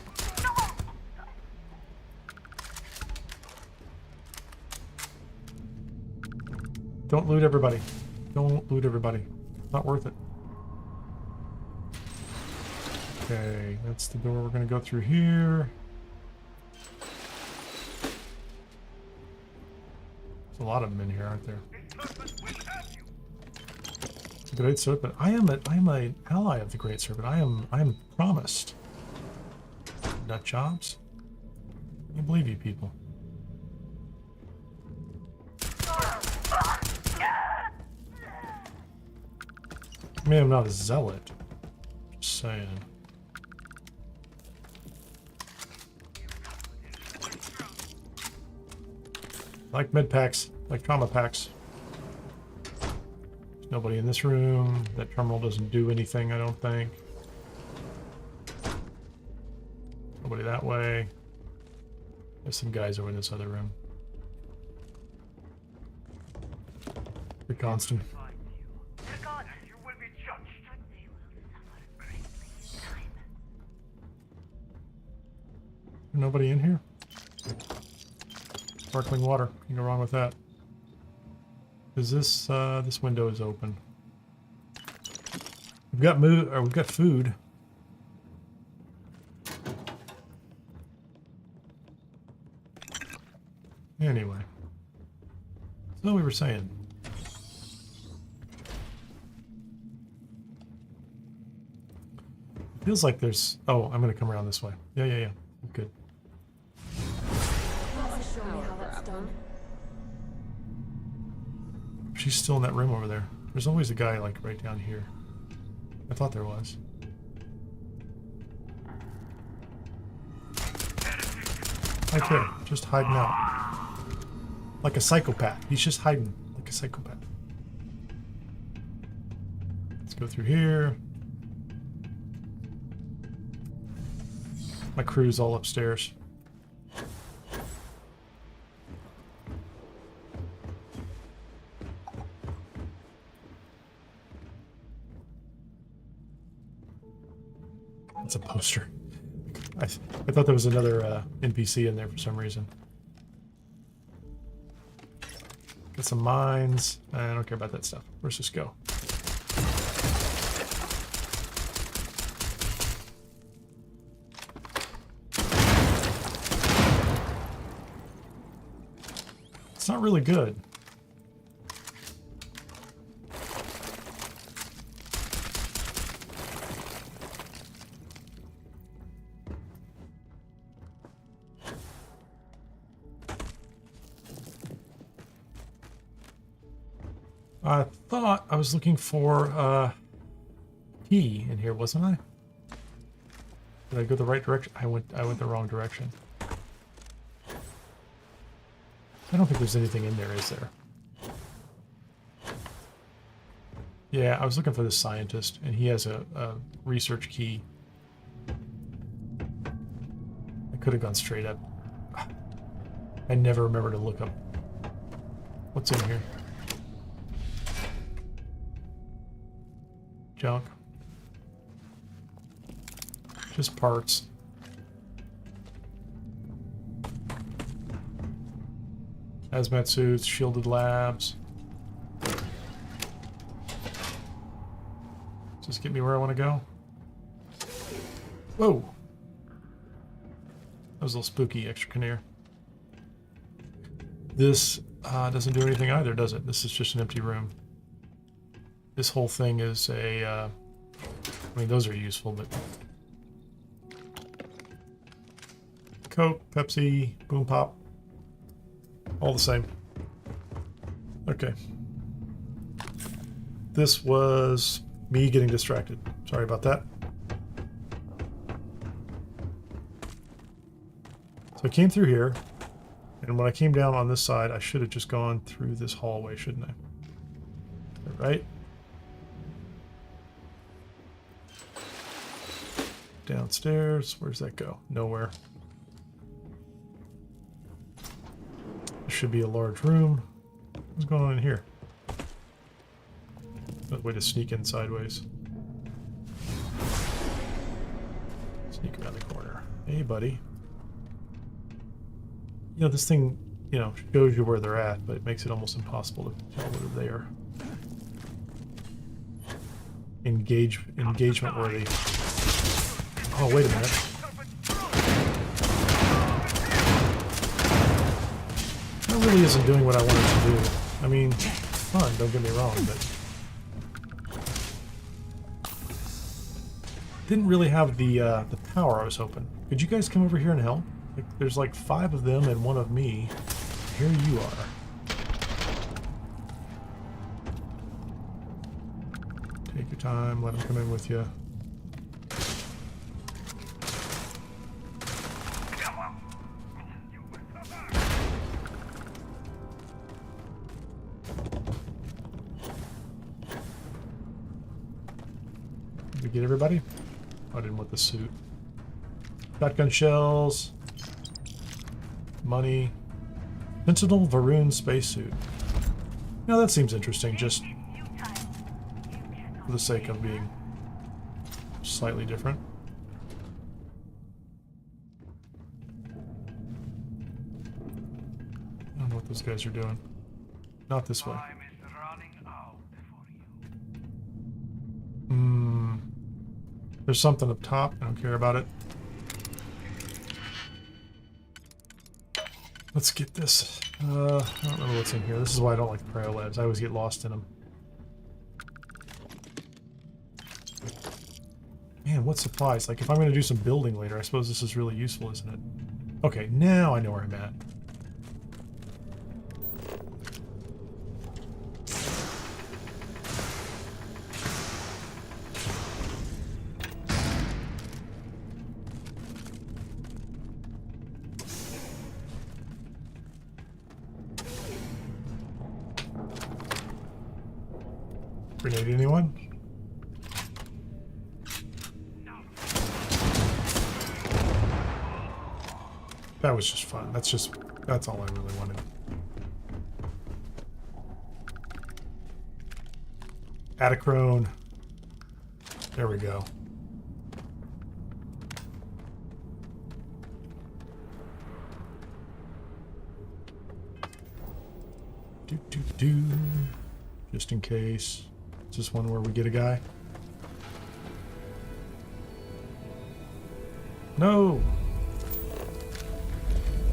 Don't loot everybody. Don't loot everybody. Not worth it. Okay, that's the door we're going to go through here. There's a lot of them in here, aren't there? Great Serpent. I am an ally of the Great Serpent. I am promised. Nut jobs. I believe you people. I mean, I'm not a zealot. Just saying. Like med packs, like trauma packs. Nobody in this room. That terminal doesn't do anything, I don't think. Nobody that way. There's some guys over in this other room. Good constant. Nobody in here? Sparkling water. Can't go wrong with that. Is this this window is open? We've got we've got food. Anyway, so we were saying. It feels like there's. Oh, I'm gonna come around this way. Yeah. Good. Show me how that's done. She's still in that room over there. There's always a guy like right down here. I thought there was. Right there, just hiding out. Like a psychopath. He's just hiding like a psychopath. Let's go through here. My crew's all upstairs. It's a poster. I thought there was another NPC in there for some reason. Got some mines. I don't care about that stuff. Where's this go? not really good. I thought I was looking for key in here, wasn't I? Did I go the right direction? I went the wrong direction. I don't think there's anything in there, is there? Yeah, I was looking for the scientist, and he has a research key. I could have gone straight up. I never remember to look up. What's in here? Junk. Just parts. Hazmat suits, shielded labs. Just get me where I want to go. Whoa! That was a little spooky, extra-Kineer. This doesn't do anything either, does it? This is just an empty room. This whole thing is a... I mean, those are useful, but... Coke, Pepsi, Boom Pop. All the same. Okay. This was me getting distracted. Sorry about that. So I came through here, and when I came down on this side, I should have just gone through this hallway, shouldn't I? Right? Downstairs. Where's that go? Nowhere. There should be a large room. What's going on in here? No way to sneak in sideways. Sneak around the corner. Hey, buddy. You know, this thing, you know, shows you where they're at, but it makes it almost impossible to tell whether they are engagement worthy. Oh, wait a minute. That really isn't doing what I wanted to do. I mean, fun, don't get me wrong, but... didn't really have the power I was hoping. Could you guys come over here and help? Like, there's like 5 of them and 1 of me. Here you are. Take your time, let them come in with you. Did we get everybody? Oh, I didn't want the suit. Shotgun shells. Money. Sentinel Varoon spacesuit. Now that seems interesting, just for the sake of being slightly different. I don't know what those guys are doing. Not this way. There's something up top. I don't care about it. Let's get this. I don't remember what's in here. This is why I don't like cryo labs. I always get lost in them. Man, what supplies? Like, if I'm going to do some building later, I suppose this is really useful, isn't it? Okay, now I know where I'm at. Grenade anyone? That was just fun. That's all I really wanted. Atachrone. There we go. Do. Just in case. Is this one where we get a guy? No!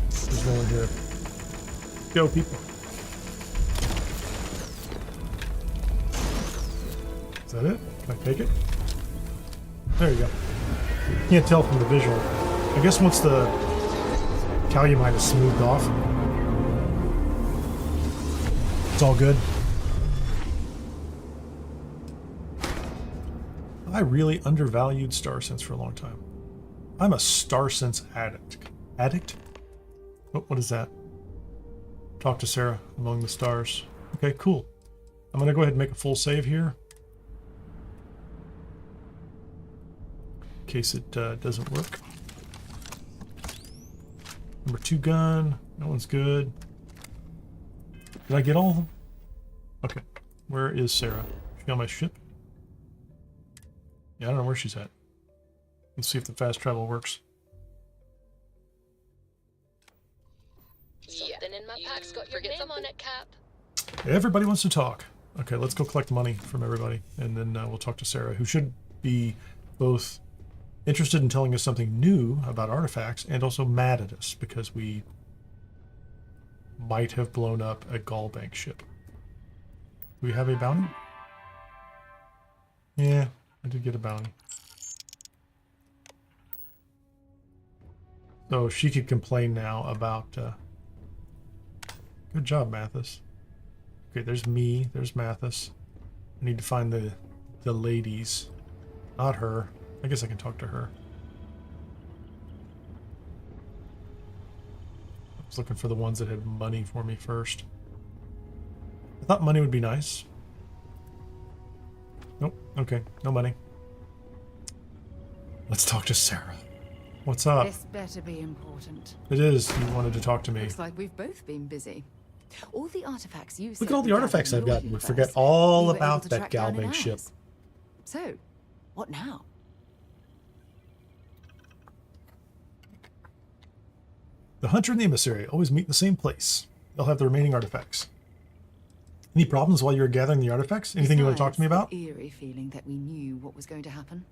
There's no one here. Go, people. Is that it? Can I take it? There you go. Can't tell from the visual. I guess once the calamite is smoothed off, it's all good. I really undervalued StarSense for a long time. I'm a StarSense addict. Addict? What is that? Talk to Sarah among the stars. Okay, cool. I'm going to go ahead and make a full save here. In case it doesn't work. Number 2 gun. That one's good. Did I get all of them? Okay. Where is Sarah? Is she on my ship? Yeah, I don't know where she's at. Let's see if the fast travel works. Something in my pack's got your name on it, Cap. Everybody wants to talk. Okay, let's go collect money from everybody, and then we'll talk to Sarah, who should be both interested in telling us something new about artifacts and also mad at us because we might have blown up a Gallbank ship. Do we have a bounty? Yeah, I did get a bounty. So she could complain now about... Good job, Mathis. Okay, there's me. There's Mathis. I need to find the ladies. Not her. I guess I can talk to her. I was looking for the ones that had money for me first. I thought money would be nice. Nope. Okay, no money. Let's talk to Sarah. What's up? This better be important. It is. You wanted to talk to me. Looks like we've both been busy. All the artifacts you Look at all the artifacts I've got. We forget all about that Gallbank ship. So, what now? The Hunter and the Emissary always meet in the same place. They'll have the remaining artifacts. Any problems while you were gathering the artifacts? Anything you want to talk to me about? The eerie feeling that we knew what was going to happen.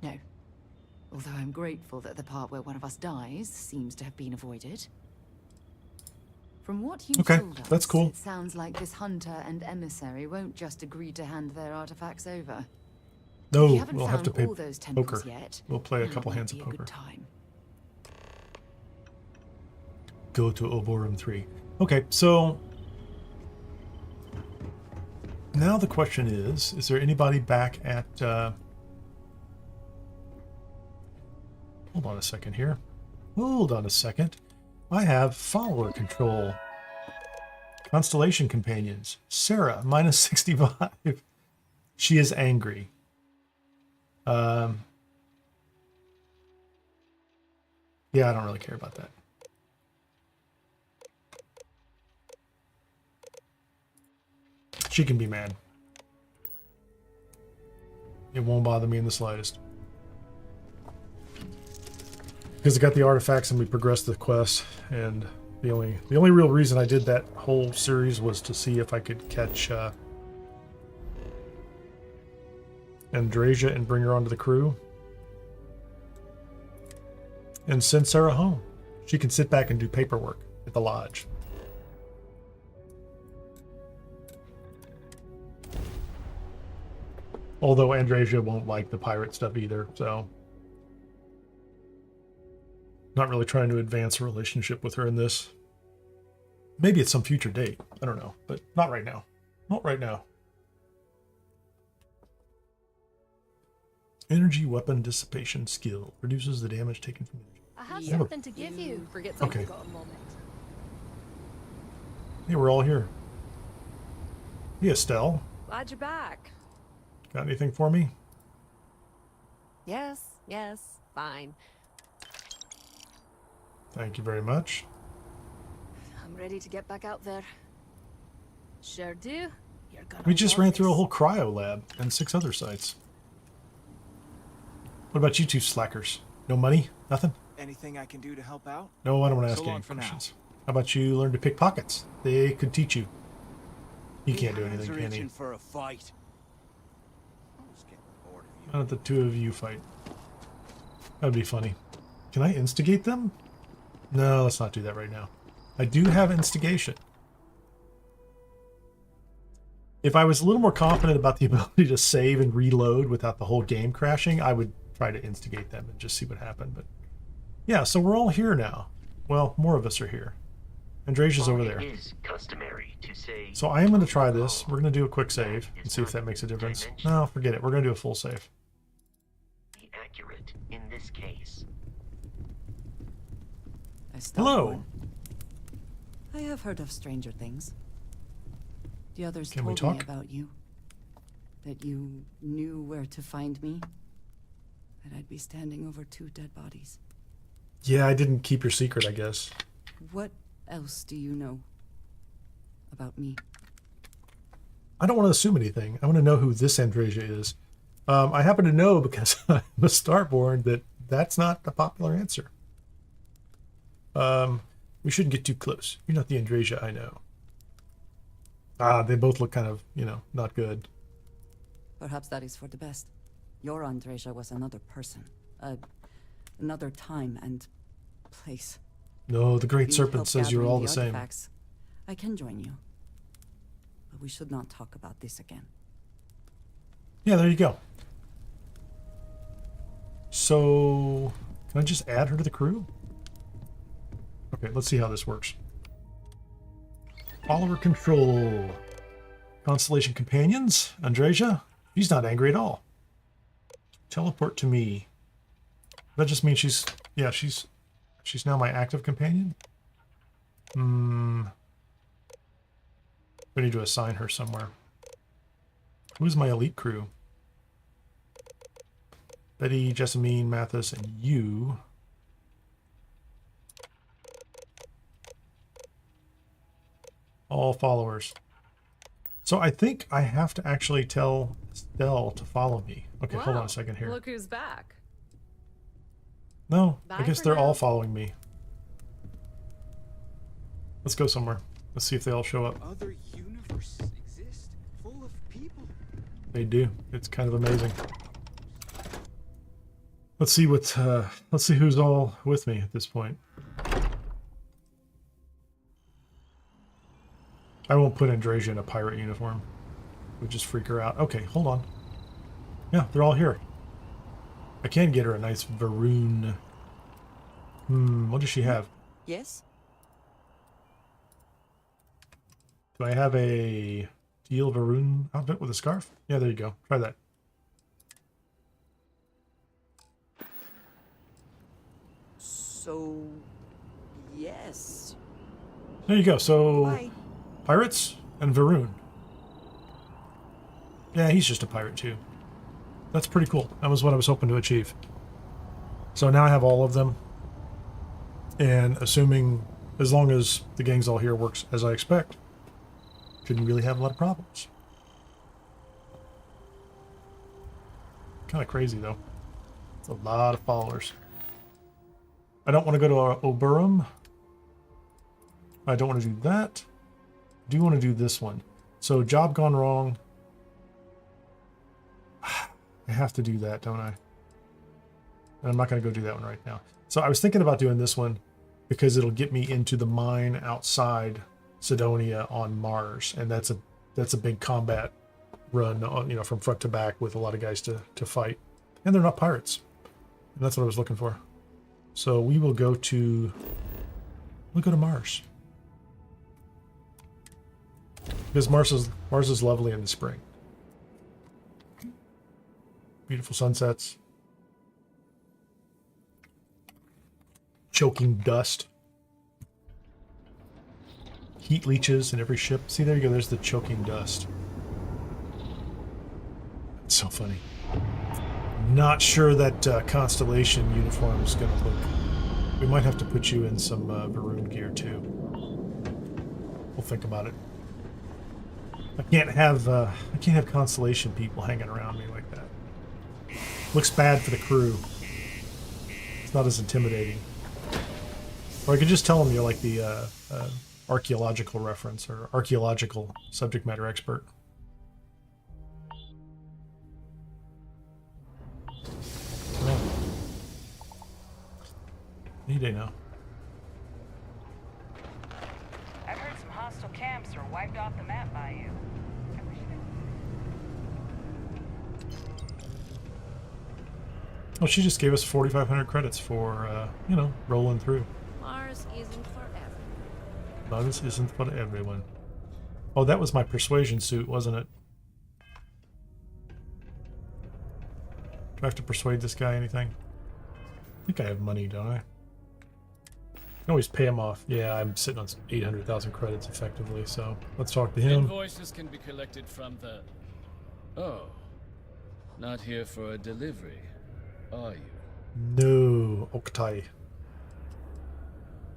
No. Although I'm grateful that the part where one of us dies seems to have been avoided. From what you told us, that's cool. It sounds like this Hunter and Emissary won't just agree to hand their artifacts over. No, we'll have to pay all those poker. Yet, we'll play a couple hands of a poker. good time. Go to Oborum 3. Okay, so now the question is there anybody back at hold on a second here. Hold on a second. I have follower control. Constellation companions. Sarah, minus 65. She is angry. Yeah, I don't really care about that. She can be mad. It won't bother me in the slightest. Because I got the artifacts and we progressed the quest, and the only real reason I did that whole series was to see if I could catch Andreja and bring her onto the crew. And send Sarah home. She can sit back and do paperwork at the lodge. Although Andreja won't like the pirate stuff either, so... Not really trying to advance a relationship with her in this. Maybe at some future date. I don't know, but not right now. Not right now. Energy weapon dissipation skill. Reduces the damage taken from energy. I have Yeah. something to give you. Forget Okay. something. Got a moment. Hey, we're all here. Hey, Estelle. Glad you're back. Got anything for me? Yes, fine. Thank you very much. I'm ready to get back out there. Sure do. You're gonna We just love ran through a this. whole cryo lab and 6 other sites. What about you two slackers? No money? Nothing? Anything I can do to help out? No, I don't want to ask So any long for now. questions. How about you learn to pick pockets? They could teach you. You can't do anything, Hands are can you? itching for a fight. I'm just getting bored of you. Why don't the two of you fight? That'd be funny. Can I instigate them? No, let's not do that right now. I do have instigation. If I was a little more confident about the ability to save and reload without the whole game crashing, I would try to instigate them and just see what happened. But yeah, so we're all here now. Well, more of us are here. Andreja's over there. It is customary to say, So I am going to try this. We're going to do a quick save and see if that makes a difference. No, forget it. We're going to do a full save. be accurate in this case. Hello. I have heard of stranger things. The others Can we told me talk? about you. That you knew where to find me. That I'd be standing over 2 dead bodies. Yeah, I didn't keep your secret, I guess. What else do you know about me? I don't want to assume anything. I want to know who this Andreja is. I happen to know because I'm a Starborn that that's not a popular answer. We shouldn't get too close. You're not the Andreja I know. They both look kind of, you know, not good. Perhaps that is for the best. Your Andreja was another person. Another time and place. No, the Great You Serpent helped says you're gathering all the same. artifacts. I can join you. But we should not talk about this again. Yeah, there you go. So, can I just add her to the crew? Okay, let's see how this works. Follower control. Constellation companions. Andreja. She's not angry at all. Teleport to me. That just means she's now my active companion. We need to assign her somewhere. Who's my elite crew? Betty, Jessamine, Mathis, and you. All followers. So I think I have to actually tell Estelle to follow me. Okay, hold on a second here. Look who's back. No, I Bye guess for they're all now. following me. Let's go somewhere. Let's see if they all show up. Other universes exist, full of people. They do. It's kind of amazing. Let's see let's see who's all with me at this point. I won't put Andreja in a pirate uniform. It would just freak her out. Okay, hold on. Yeah, they're all here. I can get her a nice Varoon. What does she have? Yes? Do I have a teal Varoon outfit with a scarf? Yeah, there you go. Try that. So, yes. There you go. So, Why? pirates and Varoon. Yeah, he's just a pirate too. That's pretty cool. That was what I was hoping to achieve. So now I have all of them. And assuming, as long as the gang's all here works as I expect, shouldn't really have a lot of problems. Kind of crazy though. It's a lot of followers. I don't want to go to Oberum. I don't want to do that. I do want to do this one. So job gone wrong. I have to do that, don't I? And I'm not going to go do that one right now. So I was thinking about doing this one because it'll get me into the mine outside Cydonia on Mars, and that's a big combat run, you know, from front to back with a lot of guys to fight, and they're not pirates, and that's what I was looking for. So we will go to Mars because Mars is lovely in the spring. Beautiful sunsets. Choking dust. Heat leeches in every ship. See, there you go. There's the choking dust. It's so funny. Not sure that Constellation uniform is going to look... We might have to put you in some Varoon gear, too. We'll think about it. I can't have Constellation people hanging around me like that. Looks bad for the crew. It's not as intimidating. Or I could just tell them you're like the archaeological reference or archaeological subject matter expert. Well, any day now. I've heard some hostile camps are wiped off the map by you. I wish you Well, she just gave us 4,500 credits for, you know, rolling through. Mars isn't for everyone. Mathis isn't for everyone. Oh, that was my persuasion suit, wasn't it? Do I have to persuade this guy anything? I think I have money, don't I? I can always pay him off. Yeah, I'm sitting on 800,000 credits effectively, so let's talk to him. Invoices can be collected from the... Oh. Not here for a delivery, are you? No, Oktai.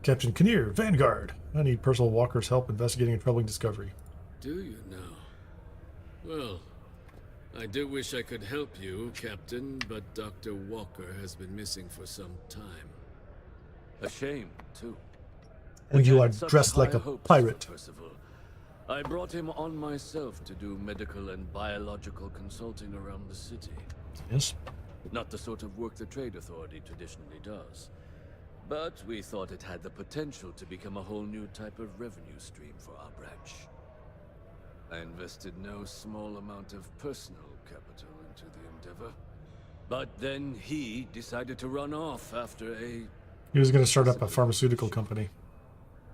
Captain Kineer, Vanguard. I need Percival Walker's help investigating a troubling discovery. Do you now? Well, I do wish I could help you, Captain, but Dr. Walker has been missing for some time. A shame, too. And you are Such dressed like high a hopes pirate. for Percival. I brought him on myself to do medical and biological consulting around the city. Yes. Not the sort of work the Trade Authority traditionally does. But we thought it had the potential to become a whole new type of revenue stream for our branch. I invested no small amount of personal capital into the endeavor. But then he decided to run off after a... He was going to start up a pharmaceutical company.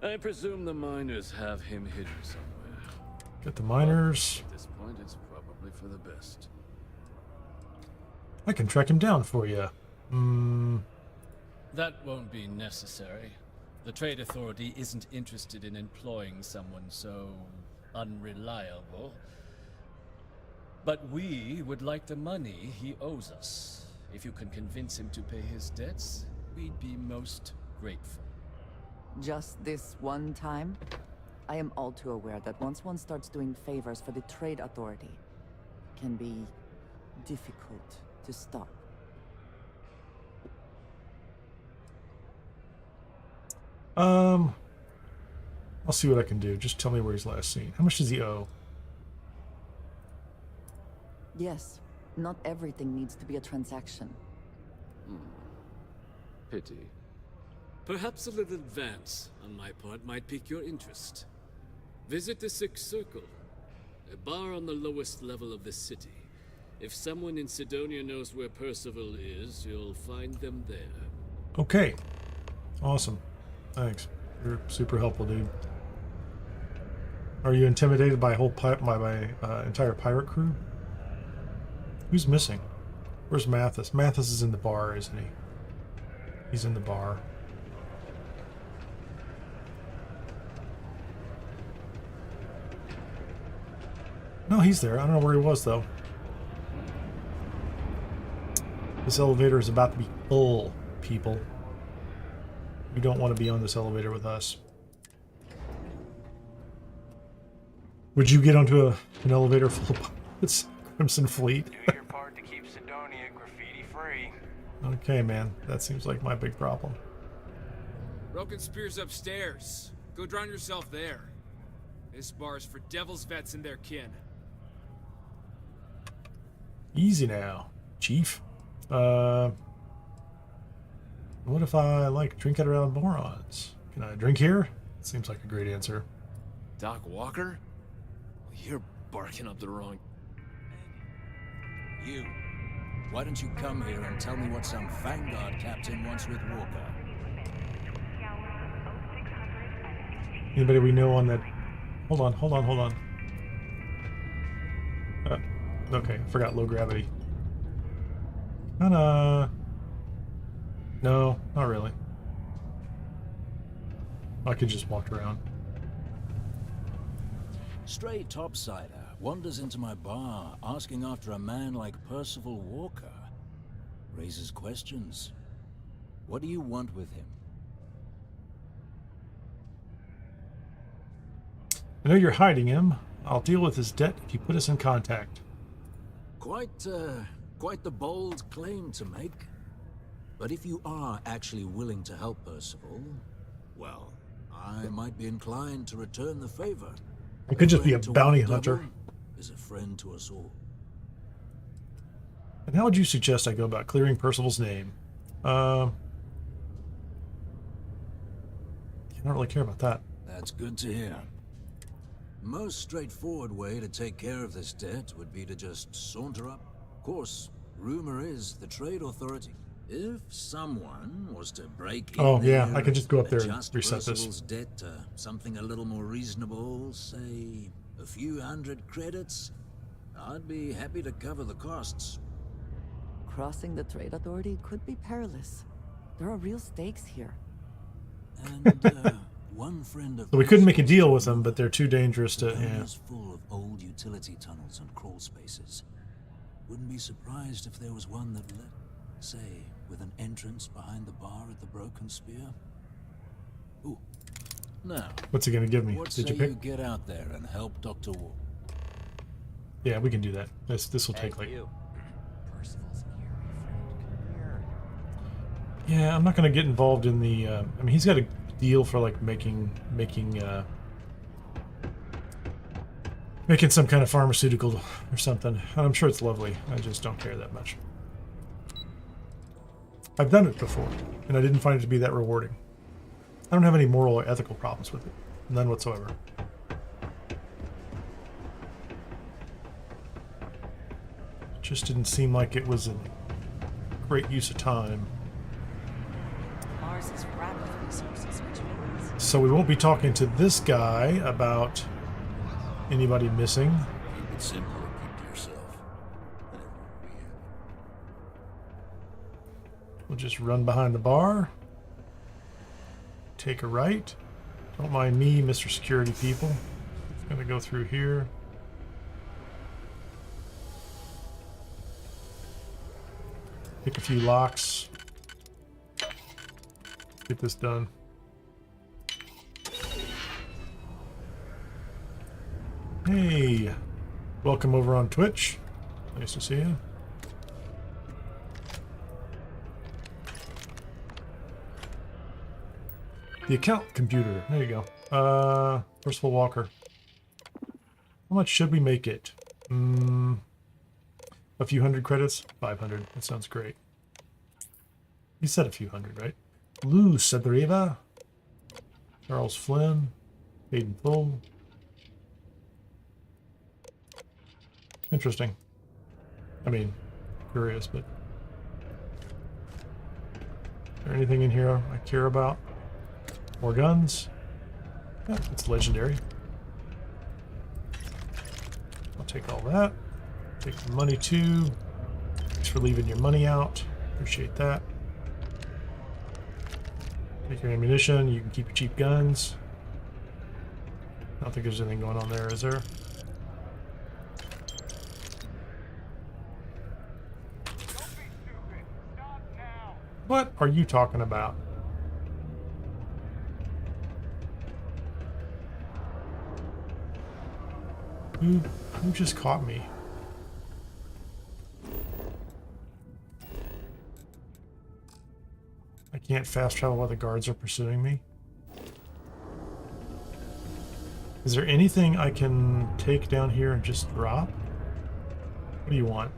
I presume the miners have him hidden somewhere. Get the miners. At this point, it's probably for the best. I can track him down for you. That won't be necessary. The Trade Authority isn't interested in employing someone so unreliable. But we would like the money he owes us. If you can convince him to pay his debts, we'd be most grateful. Just this one time? I am all too aware that once one starts doing favors for the Trade Authority, it can be difficult to stop. I'll see what I can do. Just tell me where he's last seen. How much does he owe? Yes, not everything needs to be a transaction. Pity. Perhaps a little advance on my part might pique your interest. Visit the Sixth Circle, a bar on the lowest level of the city. If someone in Cydonia knows where Percival is, you'll find them there. Okay. Awesome. Thanks. You're super helpful, dude. Are you intimidated by my entire pirate crew? Who's missing? Where's Mathis? Mathis is in the bar, isn't he? He's in the bar. No, he's there. I don't know where he was, though. This elevator is about to be full, people. You don't want to be on this elevator with us. Would you get onto an elevator full of pilots? Crimson Fleet? Do your part to keep Cydonia graffiti-free. Okay, man. That seems like my big problem. Broken Spear's upstairs. Go drown yourself there. This bar's for Devil's Vets and their kin. Easy now, Chief. What if I, like, drink it around morons? Can I drink here? Seems like a great answer. Doc Walker? You're barking up the wrong... You. Why don't you come here and tell me what some Vanguard captain wants with Walker? Anybody we know on that... Hold on. Okay, forgot low gravity. No, not really. I could just walk around. Stray topsider wanders into my bar asking after a man like Percival Walker. Raises questions. What do you want with him? I know you're hiding him. I'll deal with his debt if you put us in contact. Quite the bold claim to make. But if you are actually willing to help Percival, well, I might be inclined to return the favor. I could just be a bounty hunter. Is a friend to us all. And how would you suggest I go about clearing Percival's name? I don't really care about that. That's good to hear. Most straightforward way to take care of this debt would be to just saunter up. Of course, rumor is the Trade Authority. If someone was to break in Oh, yeah, there I could just go up there and adjust reset this. Percival's debt to something a little more reasonable, say a few hundred credits, I'd be happy to cover the costs. Crossing the trade authority could be perilous. There are real stakes here. And one friend of So we couldn't make a deal with them, but they're too dangerous to. The town Yeah. is full of old utility tunnels and crawl spaces. Wouldn't be surprised if there was one that led, say, with an entrance behind the bar at the Broken Spear. Ooh. Now, What's he gonna give me? what Did say you pick? you get out there and help Dr. Wolf? Yeah, we can do that. This will take like. Percival's here, my friend. Yeah, I'm not gonna get involved in the. I mean, he's got a deal for like making some kind of pharmaceutical or something. And I'm sure it's lovely. I just don't care that much. I've done it before, and I didn't find it to be that rewarding. I don't have any moral or ethical problems with it. None whatsoever. It just didn't seem like it was a great use of time. Mars is wrapped with resources, which means So we won't be talking to this guy about anybody missing. Keep it simple and keep to yourself. We'll just run behind the bar. Take a right. Don't mind me, Mr. Security people. It's gonna go through here. Pick a few locks. Get this done. Hey, welcome over on Twitch. Nice to see you. The account computer. There you go. Percival Walker. How much should we make it? A few hundred credits? 500. That sounds great. You said a few hundred, right? Lou Cedreva. Charles Flynn. Paid in full. Interesting. I mean, curious, but... Is there anything in here I care about? More guns. Yeah, it's legendary. I'll take all that. Take the money too. Thanks for leaving your money out. Appreciate that. Take your ammunition. You can keep your cheap guns. I don't think there's anything going on there, is there? What are you talking about? Who just caught me? I can't fast travel while the guards are pursuing me. Is there anything I can take down here and just drop? What do you want?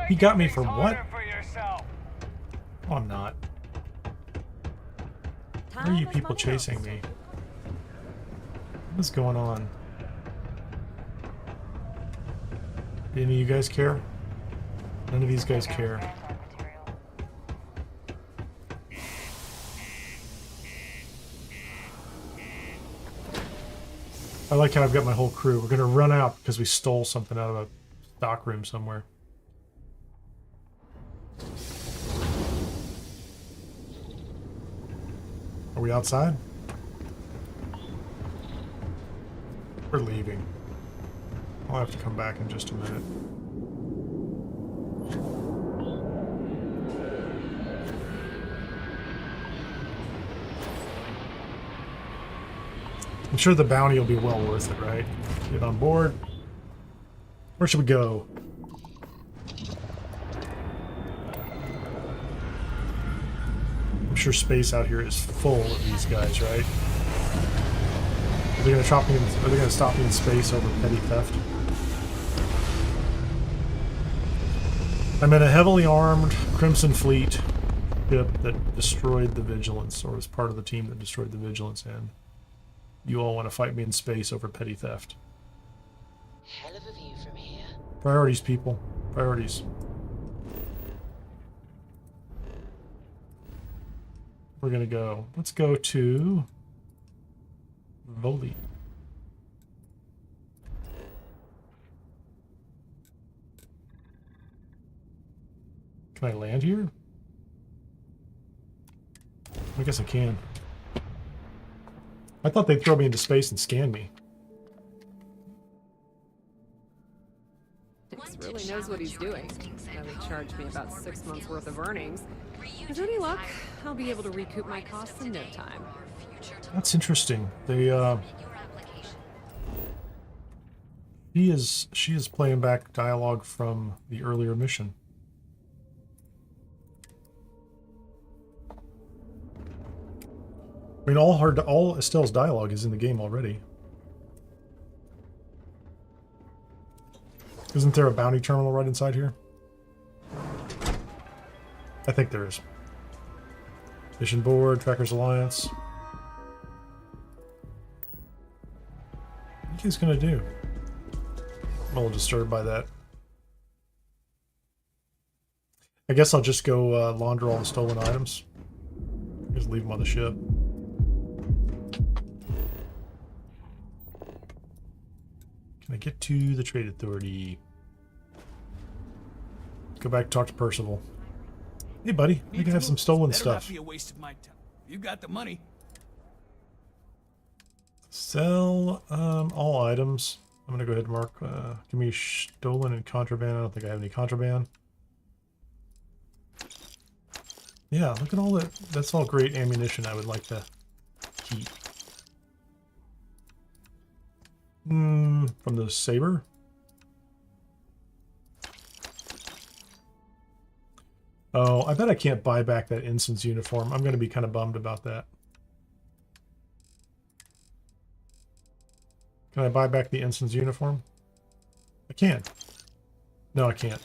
He got me for what? Oh, I'm not. Why are you people chasing me? What's going on? Do any of you guys care? None of these guys care. I like how I've got my whole crew. We're gonna run out because we stole something out of a stock room somewhere. Are we outside? We're leaving. I'll have to come back in just a minute. I'm sure the bounty will be well worth it, right? Get on board. Where should we go? I'm sure space out here is full of these guys, right? Are they gonna stop me in space over petty theft? I'm in a heavily armed Crimson Fleet ship that destroyed the Vigilance, or was part of the team that destroyed the Vigilance, and you all want to fight me in space over petty theft. Hell of a view from here. Priorities, people. Priorities. We're gonna go. Let's go to Voli. Can I land here? I guess I can. I thought they'd throw me into space and scan me. He really knows what he's doing. Now they charged me about 6 months worth of earnings. With any luck, I'll be able to recoup my costs in no time. That's interesting. They she is playing back dialogue from the earlier mission. I mean, all Estelle's dialogue is in the game already. Isn't there a bounty terminal right inside here? I think there is. Mission board, Trackers Alliance. What are you guys gonna do? I'm a little disturbed by that. I guess I'll just go launder all the stolen items. Just leave them on the ship. Can I get to the Trade Authority? Go back and talk to Percival. Hey, buddy. We can have some stolen stuff. Be a waste of my time. You got the money. Sell all items. I'm gonna go ahead and mark. Give me stolen and contraband. I don't think I have any contraband. Yeah, look at all that. That's all great ammunition. I would like to keep. From the saber. Oh, I bet I can't buy back that ensign's uniform. I'm going to be kind of bummed about that. Can I buy back the ensign's uniform? I can. No, I can't.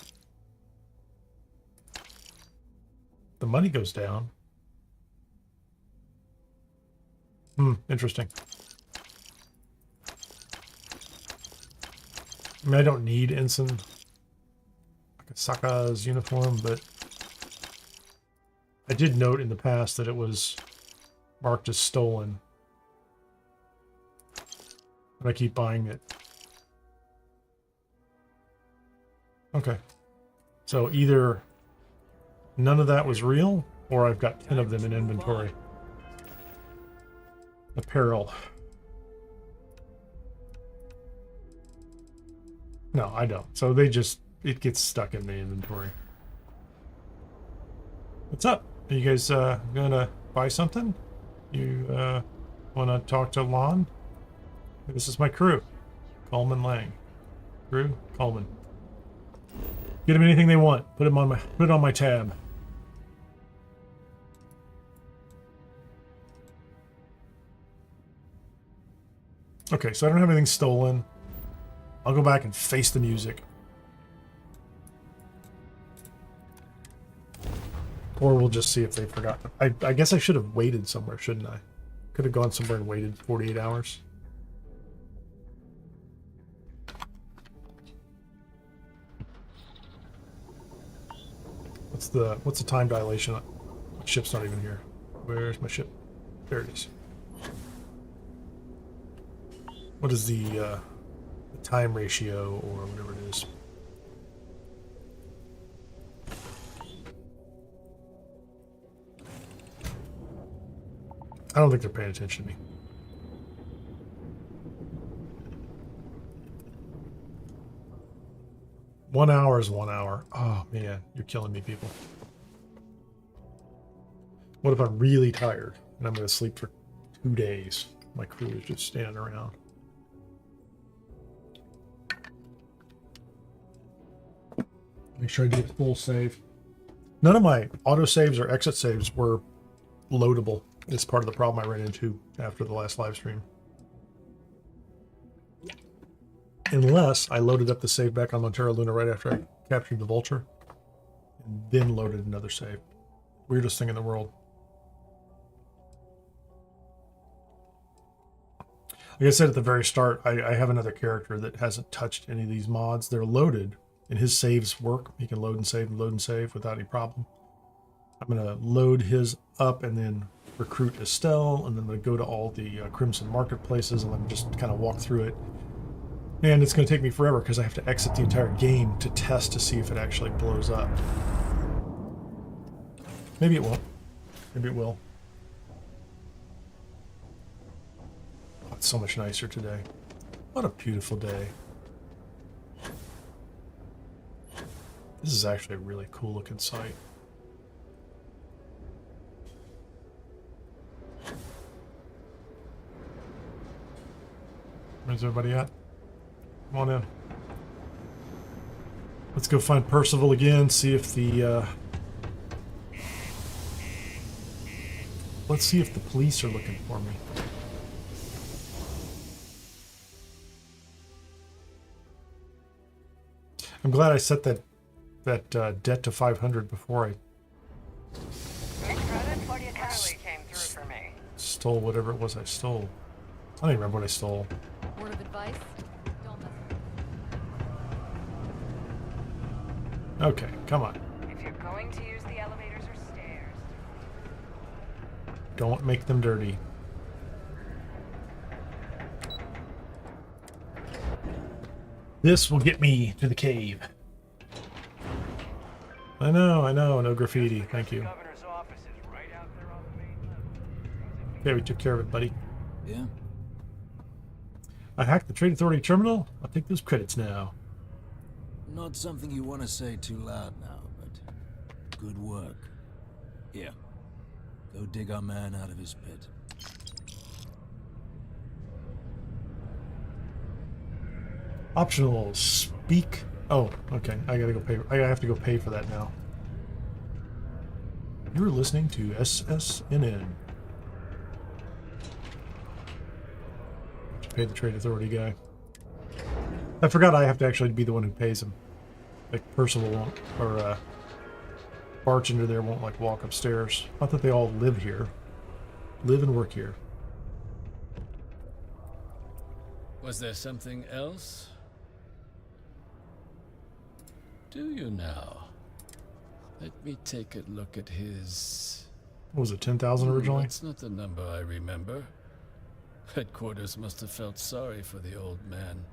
The money goes down. Interesting. I mean, I don't need Ensign Akasaka's uniform, but I did note in the past that it was marked as stolen. And I keep buying it. Okay. So either none of that was real, or I've got 10 of them in inventory. Apparel. No, I don't. So they just, it gets stuck in the inventory. What's up? Are you guys gonna buy something? You wanna talk to Lon? This is my crew. Coleman Lang. Crew, Coleman. Get them anything they want. Put it on my tab. Okay, so I don't have anything stolen. I'll go back and face the music. Or we'll just see if they forgot. I guess I should have waited somewhere, shouldn't I? Could have gone somewhere and waited 48 hours. What's the time dilation? My ship's not even here. Where's my ship? There it is. What is the time ratio or whatever it is? I don't think they're paying attention to me. One hour is 1 hour. Oh man, you're killing me, people. What if I'm really tired and I'm going to sleep for 2 days? My crew is just standing around. Make sure I do a full save. None of my autosaves or exit saves were loadable. It's part of the problem I ran into after the last live stream. Unless I loaded up the save back on Montero Luna right after I captured the Vulture, and then loaded another save. Weirdest thing in the world. Like I said at the very start, I have another character that hasn't touched any of these mods. They're loaded, and his saves work. He can load and save without any problem. I'm going to load his up and then recruit Estelle, and then I'm going to go to all the Crimson marketplaces and then just kind of walk through it. And it's going to take me forever because I have to exit the entire game to test to see if it actually blows up. Maybe it won't. Maybe it will. Oh, it's so much nicer today. What a beautiful day. This is actually a really cool looking site. Where's everybody at? Come on in. Let's go find Percival again, see if the let's see if the police are looking for me. I'm glad I set that debt to 500 before I stole whatever it was I stole. I don't even remember what I stole. Word of advice: don't mess with Okay, come on. If you're going to use the elevators or stairs, Don't make them dirty. This will get me to the cave. I know, no graffiti. Thank you. Okay, we took care of it, buddy. Yeah? I hacked the Trade Authority terminal. I'll take those credits now. Not something you want to say too loud now, but good work. Here, go dig our man out of his pit. Optional speak. Oh, okay. I gotta go pay. I have to go pay for that now. You're listening to SSNN. Pay the Trade Authority guy. I forgot I have to actually be the one who pays him. Like Percival won't, or bartender there won't like walk upstairs. Not that they all live here, live and work here. Was there something else? Do you now? Let me take a look at his... What was it, 10,000 originally? That's not the number I remember. Headquarters must have felt sorry for the old man.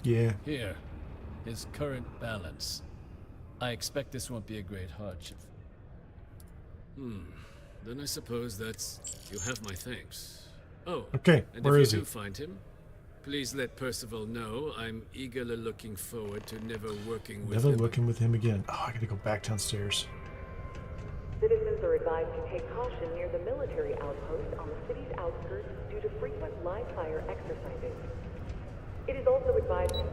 Yeah. Here, his current balance. I expect this won't be a great hardship. Then I suppose that's... You have my thanks. Oh, okay, and where if is you he? do find him, please let Percival know I'm eagerly looking forward to never working with him. Never working with him again. Oh, I gotta go back downstairs. Citizens are advised to take caution near the military outpost on the city's outskirts due to frequent live-fire exercises. It is also advised to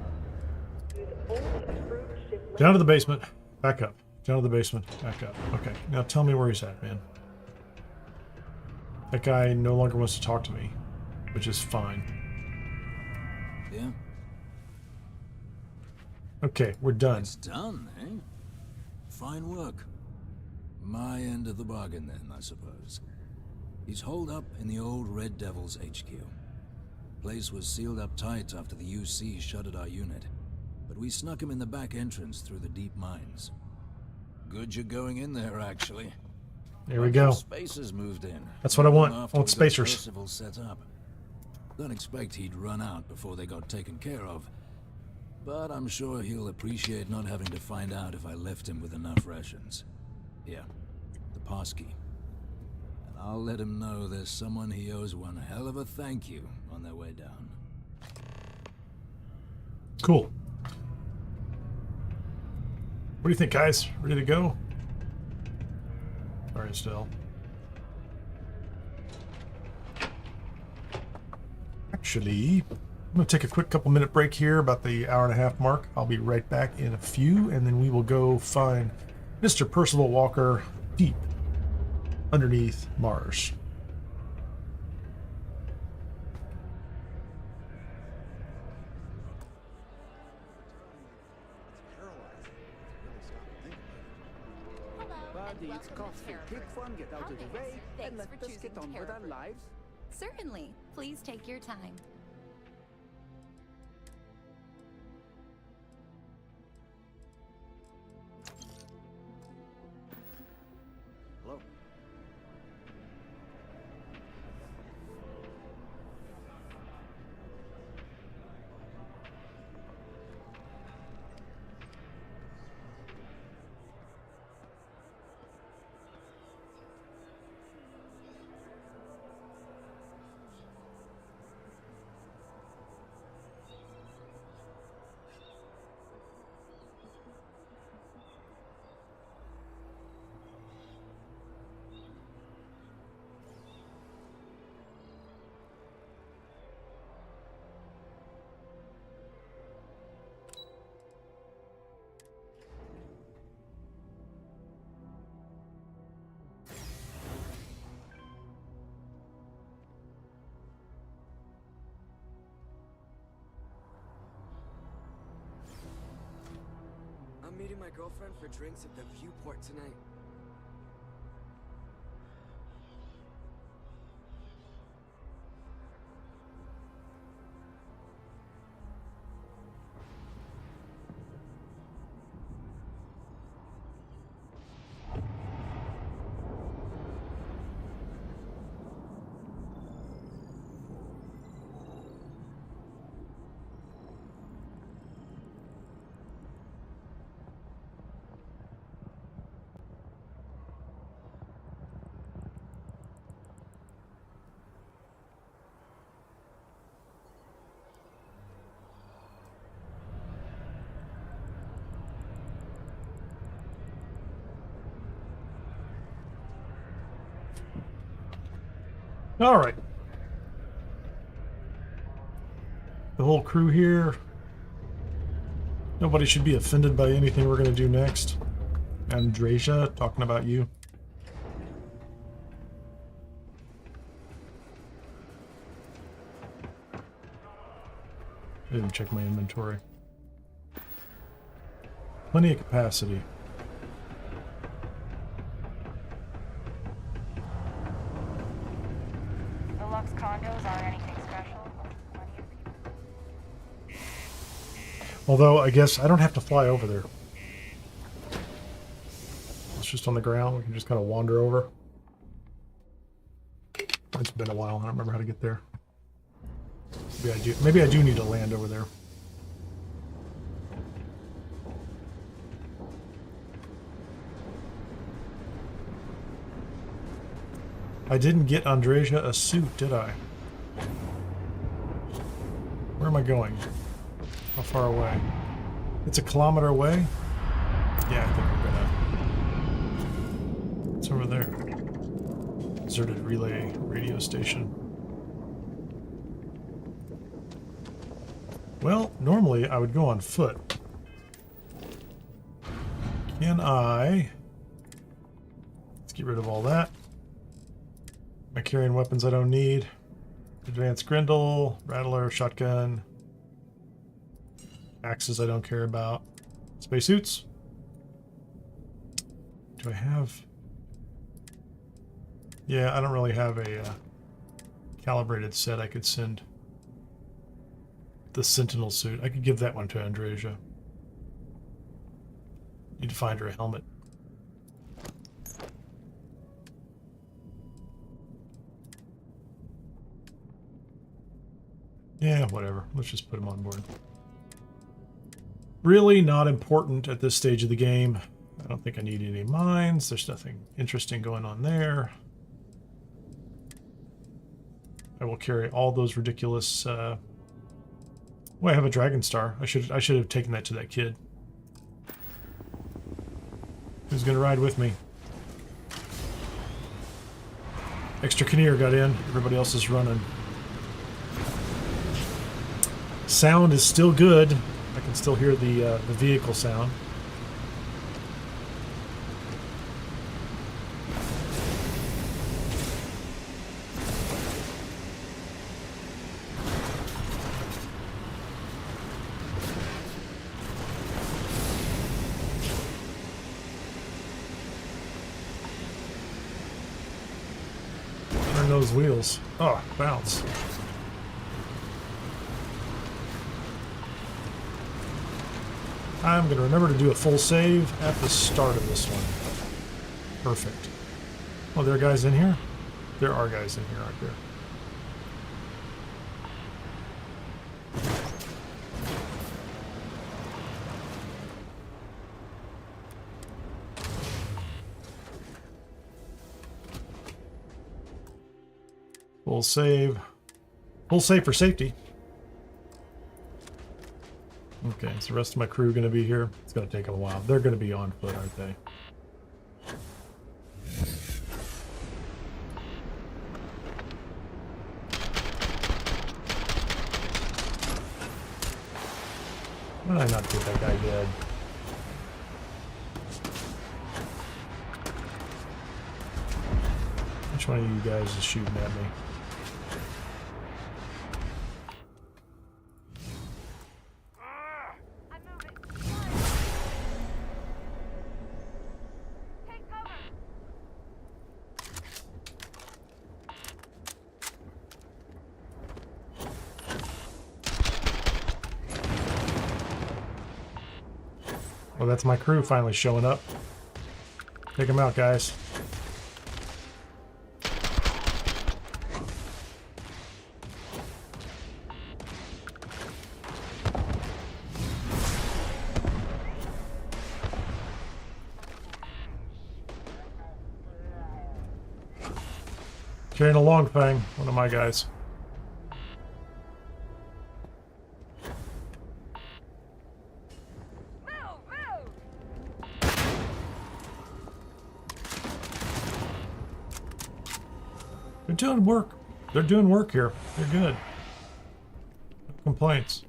use only approved ship... Down to the basement. Back up. Down to the basement. Back up. Okay, now tell me where he's at, man. That guy no longer wants to talk to me, which is fine. Yeah? Okay, we're done. It's done, eh? Fine work. My end of the bargain, then, I suppose. He's holed up in the old Red Devil's HQ. Place was sealed up tight after the UC shuttered our unit, but we snuck him in the back entrance through the deep mines. Good you're going in there, actually. There we go. Spacers moved in. That's what I want. I After want we got spacers. Percival set up. Don't expect he'd run out before they got taken care of, but I'm sure he'll appreciate not having to find out if I left him with enough rations. Yeah, the passkey. And I'll let him know there's someone he owes one hell of a thank you on their way down. Cool. What do you think, guys? Ready to go? Sorry, Estelle. Actually, I'm going to take a quick couple minute break here, about the hour-and-a-half mark. I'll be right back in a few, and then we will go find Mr. Percival Walker deep underneath Mars. Buddy, it's coffee. Pick one, get out of the way, and let us get on with our lives. Certainly. Please take your time. meeting my girlfriend for drinks at the Viewport tonight. All right. The whole crew here. Nobody should be offended by anything we're going to do next. Andreja, talking about you. I didn't check my inventory. Plenty of capacity. Condos aren't anything special. Although, I guess I don't have to fly over there. It's just on the ground. We can just kind of wander over. It's been a while. I don't remember how to get there. Maybe I do need to land over there. I didn't get Andreja a suit, did I? Where am I going? How far away? It's a kilometer away? Yeah, I think we're gonna... It's over there. Deserted relay radio station. Well, normally I would go on foot. Can I... Let's get rid of all that. Am I carrying weapons I don't need? Advanced grindle, rattler, shotgun, axes I don't care about. Spacesuits. Do I have... Yeah, I don't really have a calibrated set I could send. The Sentinel suit. I could give that one to Andreja. Need to find her a helmet. Yeah, whatever. Let's just put him on board. Really not important at this stage of the game. I don't think I need any mines. There's nothing interesting going on there. I will carry all those ridiculous... Well, I have a Dragon Star. I should have taken that to that kid. Who's gonna ride with me? Extra-Kineer got in. Everybody else is running. Sound is still good. I can still hear the vehicle sound. Turn those wheels. Oh, bounce. I'm going to remember to do a full save at the start of this one. Perfect. Oh, there are guys in here? There are guys in here, aren't there? Full save. Full save for safety. Okay, is the rest of my crew going to be here? It's going to take them a while. They're going to be on foot, aren't they? Why did I not get that guy dead? Which one of you guys is shooting at me? Well, that's my crew finally showing up. Take them out, guys. Carrying a long thing, one of my guys. They're doing work. They're doing work here. They're good. No complaints.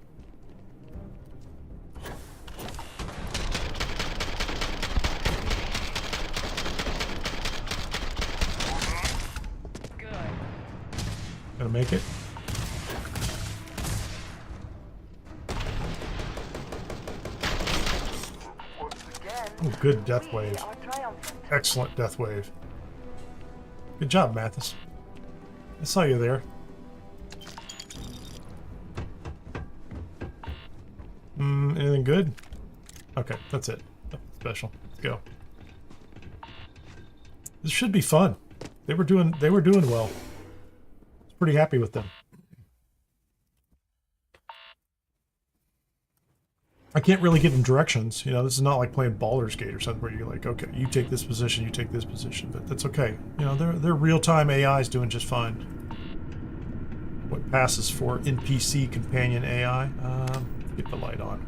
Gonna make it. Oh, good death wave. Excellent death wave. Good job, Mathis. I saw you there. Anything good? Okay, that's it. Nothing special. Let's go. This should be fun. They were doing well. Pretty happy with them. I can't really give them directions. You know, this is not like playing Baldur's Gate or something where you're like, okay, you take this position, you take this position, but that's okay. You know, they're real-time AIs doing just fine. What passes for NPC companion AI? Get the light on.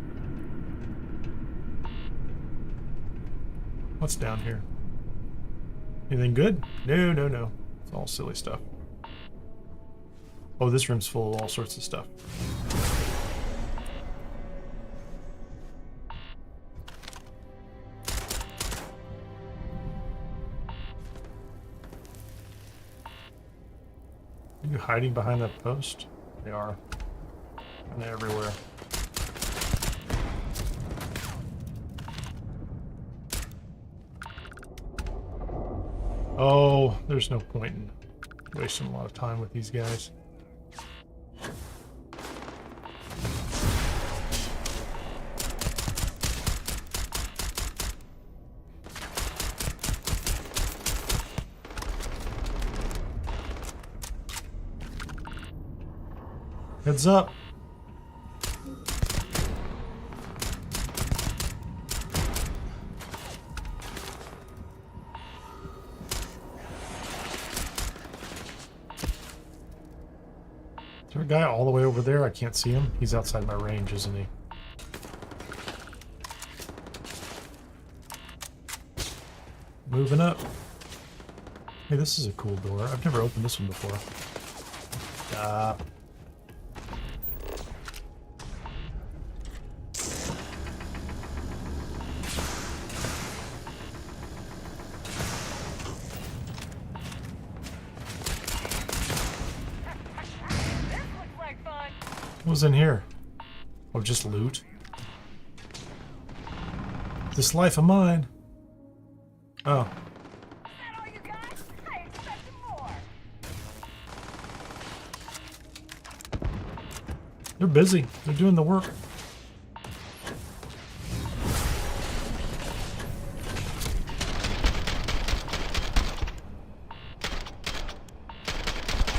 What's down here? Anything good? No, no, no. It's all silly stuff. Oh, this room's full of all sorts of stuff. Are you hiding behind that post? They are. And they're everywhere. Oh, there's no point in wasting a lot of time with these guys. Heads up. Is there a guy all the way over there? I can't see him. He's outside my range, isn't he? Moving up. Hey, this is a cool door. I've never opened this one before. What was in here? Oh, just loot. This life of mine. Oh. They're busy. They're doing the work.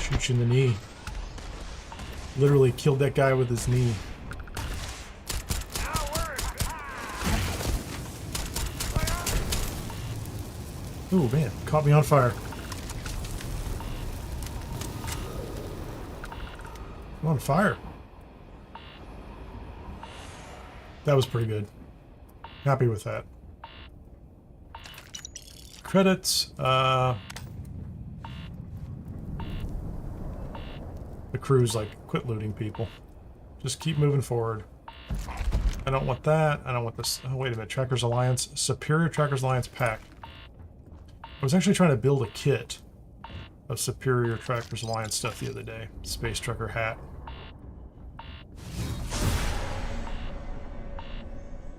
Shoot you in the knee. Literally killed that guy with his knee. Oh man, caught me on fire. I'm on fire. That was pretty good. Happy with that. Credits. The crew's like, quit looting people. Just keep moving forward. I don't want that. I don't want this. Oh, wait a minute. Trackers Alliance. Superior Trackers Alliance pack. I was actually trying to build a kit of Superior Trackers Alliance stuff the other day. Space Trucker hat.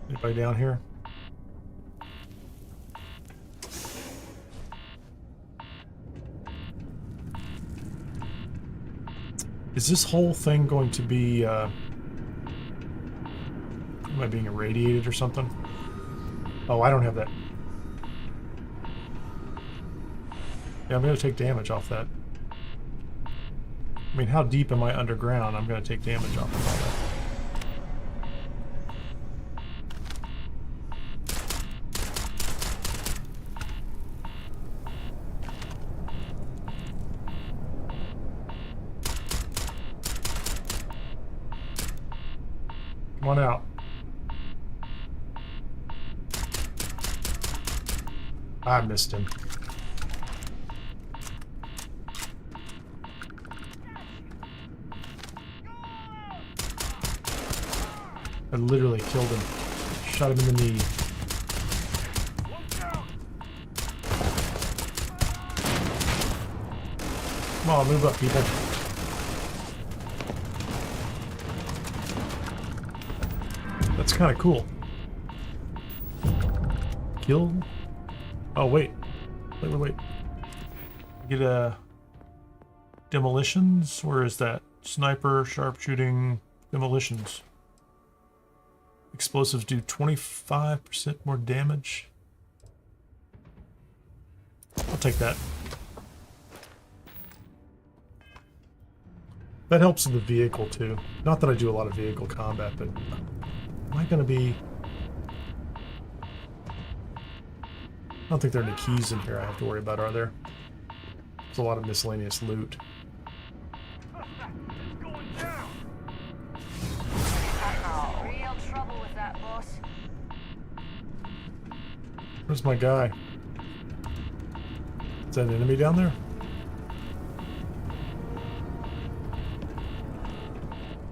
Anybody down here? Is this whole thing going to be, am I being irradiated or something? Oh, I don't have that. Yeah, I'm going to take damage off that. I mean, how deep am I underground? I'm going to take damage off of all that. Come on out. I missed him. I literally killed him. Shot him in the knee. Come on, move up, people. That's kind of cool. Kill. Oh, wait. Wait. Get a demolitions? Where is that? Sniper, sharpshooting, demolitions. Explosives do 25% more damage. I'll take that. That helps in the vehicle too. Not that I do a lot of vehicle combat, but am I gonna be... I don't think there are any keys in here I have to worry about, are there? There's a lot of miscellaneous loot. Real trouble with that, boss. Where's my guy? Is that an enemy down there?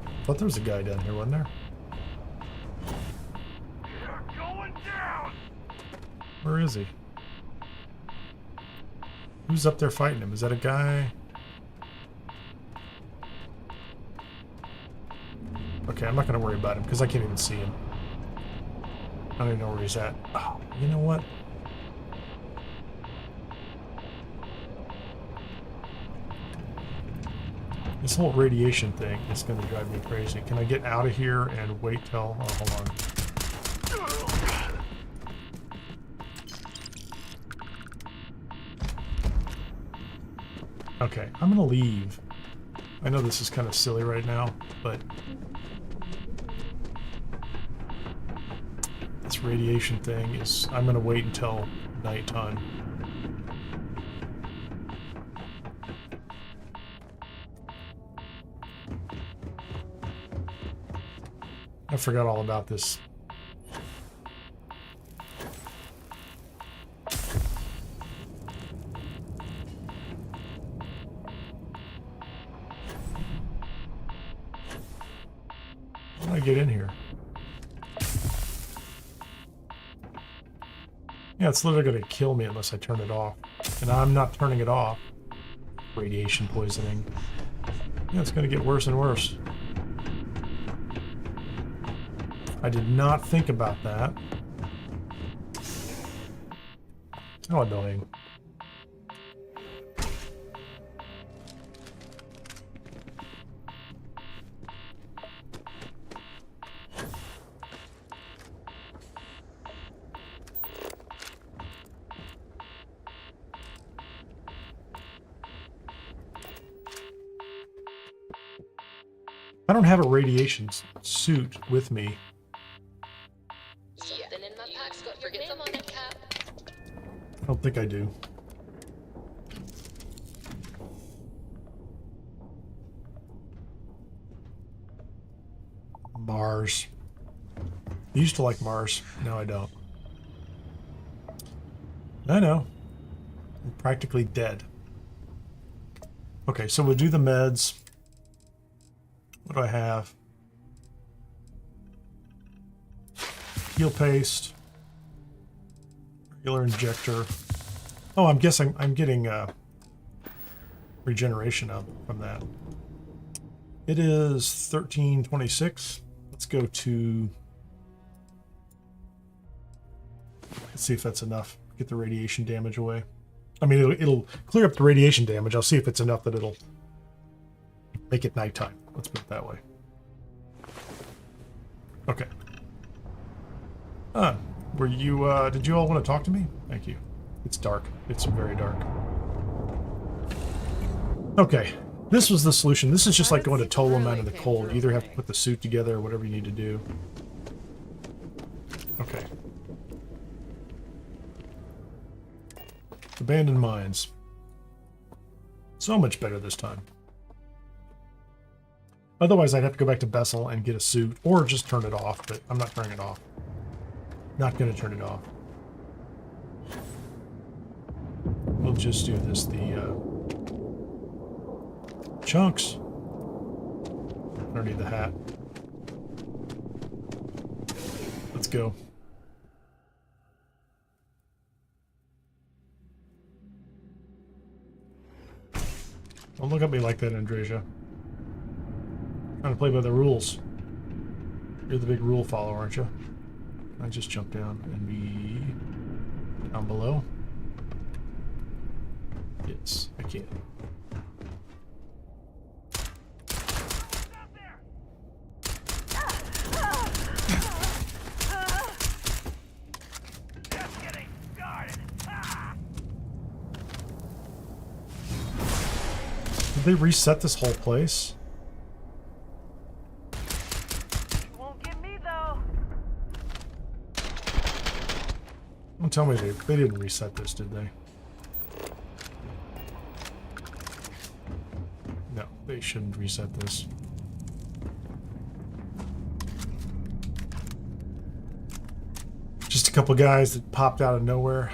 I thought there was a guy down here, wasn't there? Where is he? Who's up there fighting him? Is that a guy? Okay, I'm not going to worry about him because I can't even see him. I don't even know where he's at. Oh, you know what? This whole radiation thing is going to drive me crazy. Can I get out of here and wait till... Oh, hold on. Okay, I'm going to leave. I know this is kind of silly right now, but... this radiation thing is... I'm going to wait until nighttime. I forgot all about this. How do I get in here? Yeah, it's literally going to kill me unless I turn it off. And I'm not turning it off. Radiation poisoning. Yeah, it's going to get worse and worse. I did not think about that. How annoying. I don't have a radiation suit with me. Something in my pack's got your name on it, Cap. I don't think I do. Mars. I used to like Mars. No, I don't. I know. I'm practically dead. Okay, so we'll do the meds. What do I have? Heal paste. Regular injector. Oh, I'm guessing I'm getting regeneration up from that. It is 1326. Let's go to... Let's see if that's enough. Get the radiation damage away. I mean, it'll clear up the radiation damage. I'll see if it's enough that it'll make it nighttime. Let's put it that way. Okay. Were you, did you all want to talk to me? Thank you. It's dark. It's very dark. Okay. This was the solution. This is just like going to Tolam out in the cold. You either have to put the suit together or whatever you need to do. Okay. Abandoned mines. So much better this time. Otherwise, I'd have to go back to Bessel and get a suit, or just turn it off, but I'm not turning it off. Not going to turn it off. We'll just do this, the chunks. I don't need the hat. Let's go. Don't look at me like that, Andreja. Trying to play by the rules. You're the big rule follower, aren't you? I just jump down and be down below. Yes, I can. Did they reset this whole place? Don't tell me they didn't reset this, did they? No, they shouldn't reset this. Just a couple guys that popped out of nowhere.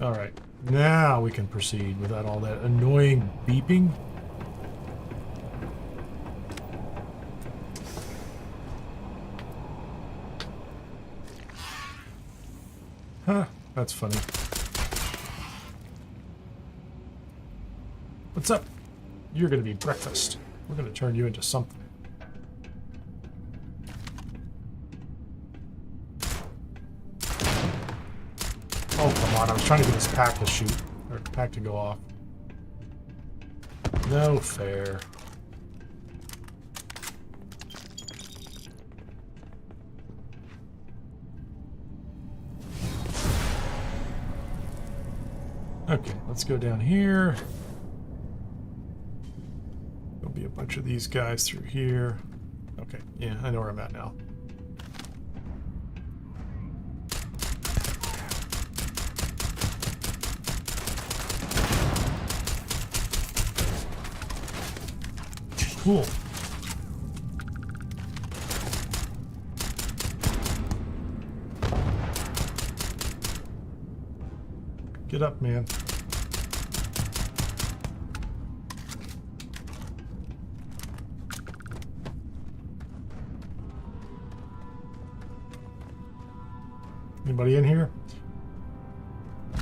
Alright, now we can proceed without all that annoying beeping. Huh, that's funny. What's up? You're gonna be breakfast. We're gonna turn you into something. Oh, come on. I was trying to get this pack to shoot. Or pack to go off. No fair. Okay, let's go down here. There'll be a bunch of these guys through here. Okay, yeah, I know where I'm at now. Cool. Get up, man. Anybody in here?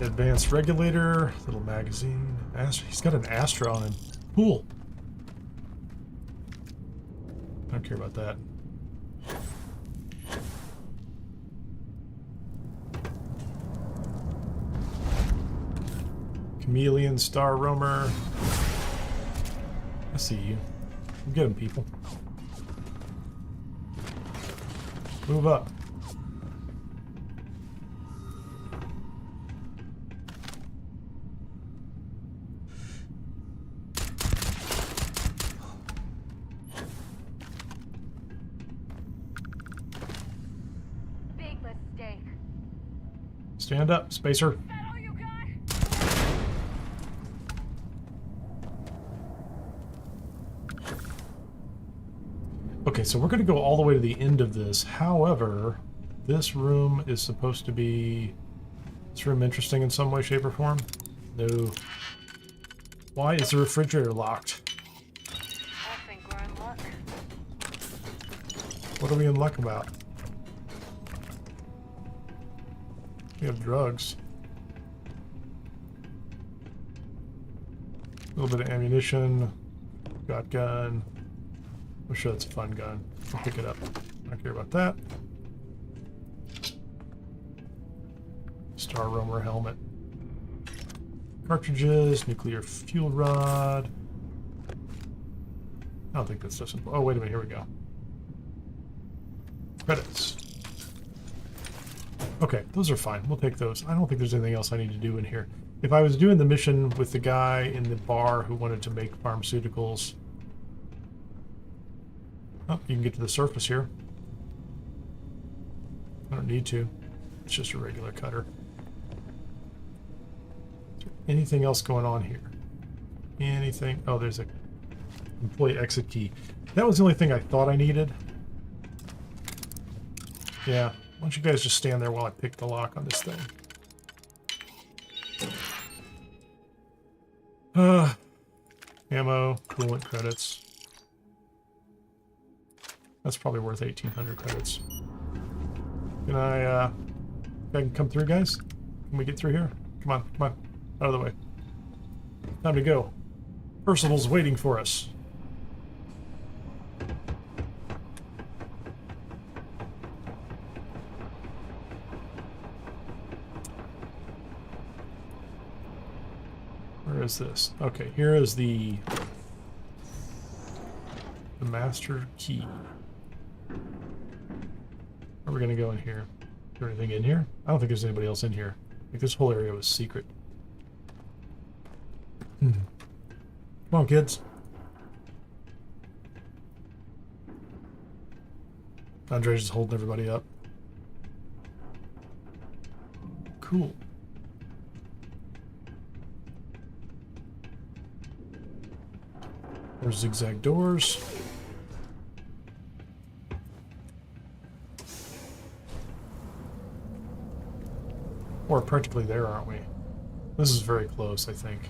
Advanced regulator, little magazine. He's got an Astra on him. Cool. I don't care about that. Chameleon, Star Roamer. I see you. Get him, people. Move up. Stand up, Spacer. Okay, so we're going to go all the way to the end of this. However, this room is supposed to be... Is this room interesting in some way, shape, or form? No. Why is the refrigerator locked? I think we're in luck. What are we in luck about? We have drugs. A little bit of ammunition. Got gun. I'm sure that's a fun gun. I'll pick it up. I don't care about that. Star Roamer helmet. Cartridges, nuclear fuel rod. I don't think that stuff's important. Oh, wait a minute, here we go. Credits. Okay, those are fine. We'll take those. I don't think there's anything else I need to do in here. If I was doing the mission with the guy in the bar who wanted to make pharmaceuticals... Oh, you can get to the surface here. I don't need to. It's just a regular cutter. Is there anything else going on here? Anything? Oh, there's a employee exit key. That was the only thing I thought I needed. Yeah. Why don't you guys just stand there while I pick the lock on this thing? Ammo, coolant credits. That's probably worth 1,800 credits. Can I can come through, guys? Can we get through here? Come on, come on. Out of the way. Time to go. Percival's waiting for us. Where is this? Okay, here is the master key. Where are we going to go in here? Is there anything in here? I don't think there's anybody else in here. I think this whole area was secret. Come on, kids. Andreja's just holding everybody up. Cool. There's zigzag doors. We're practically there, aren't we? This is very close, I think.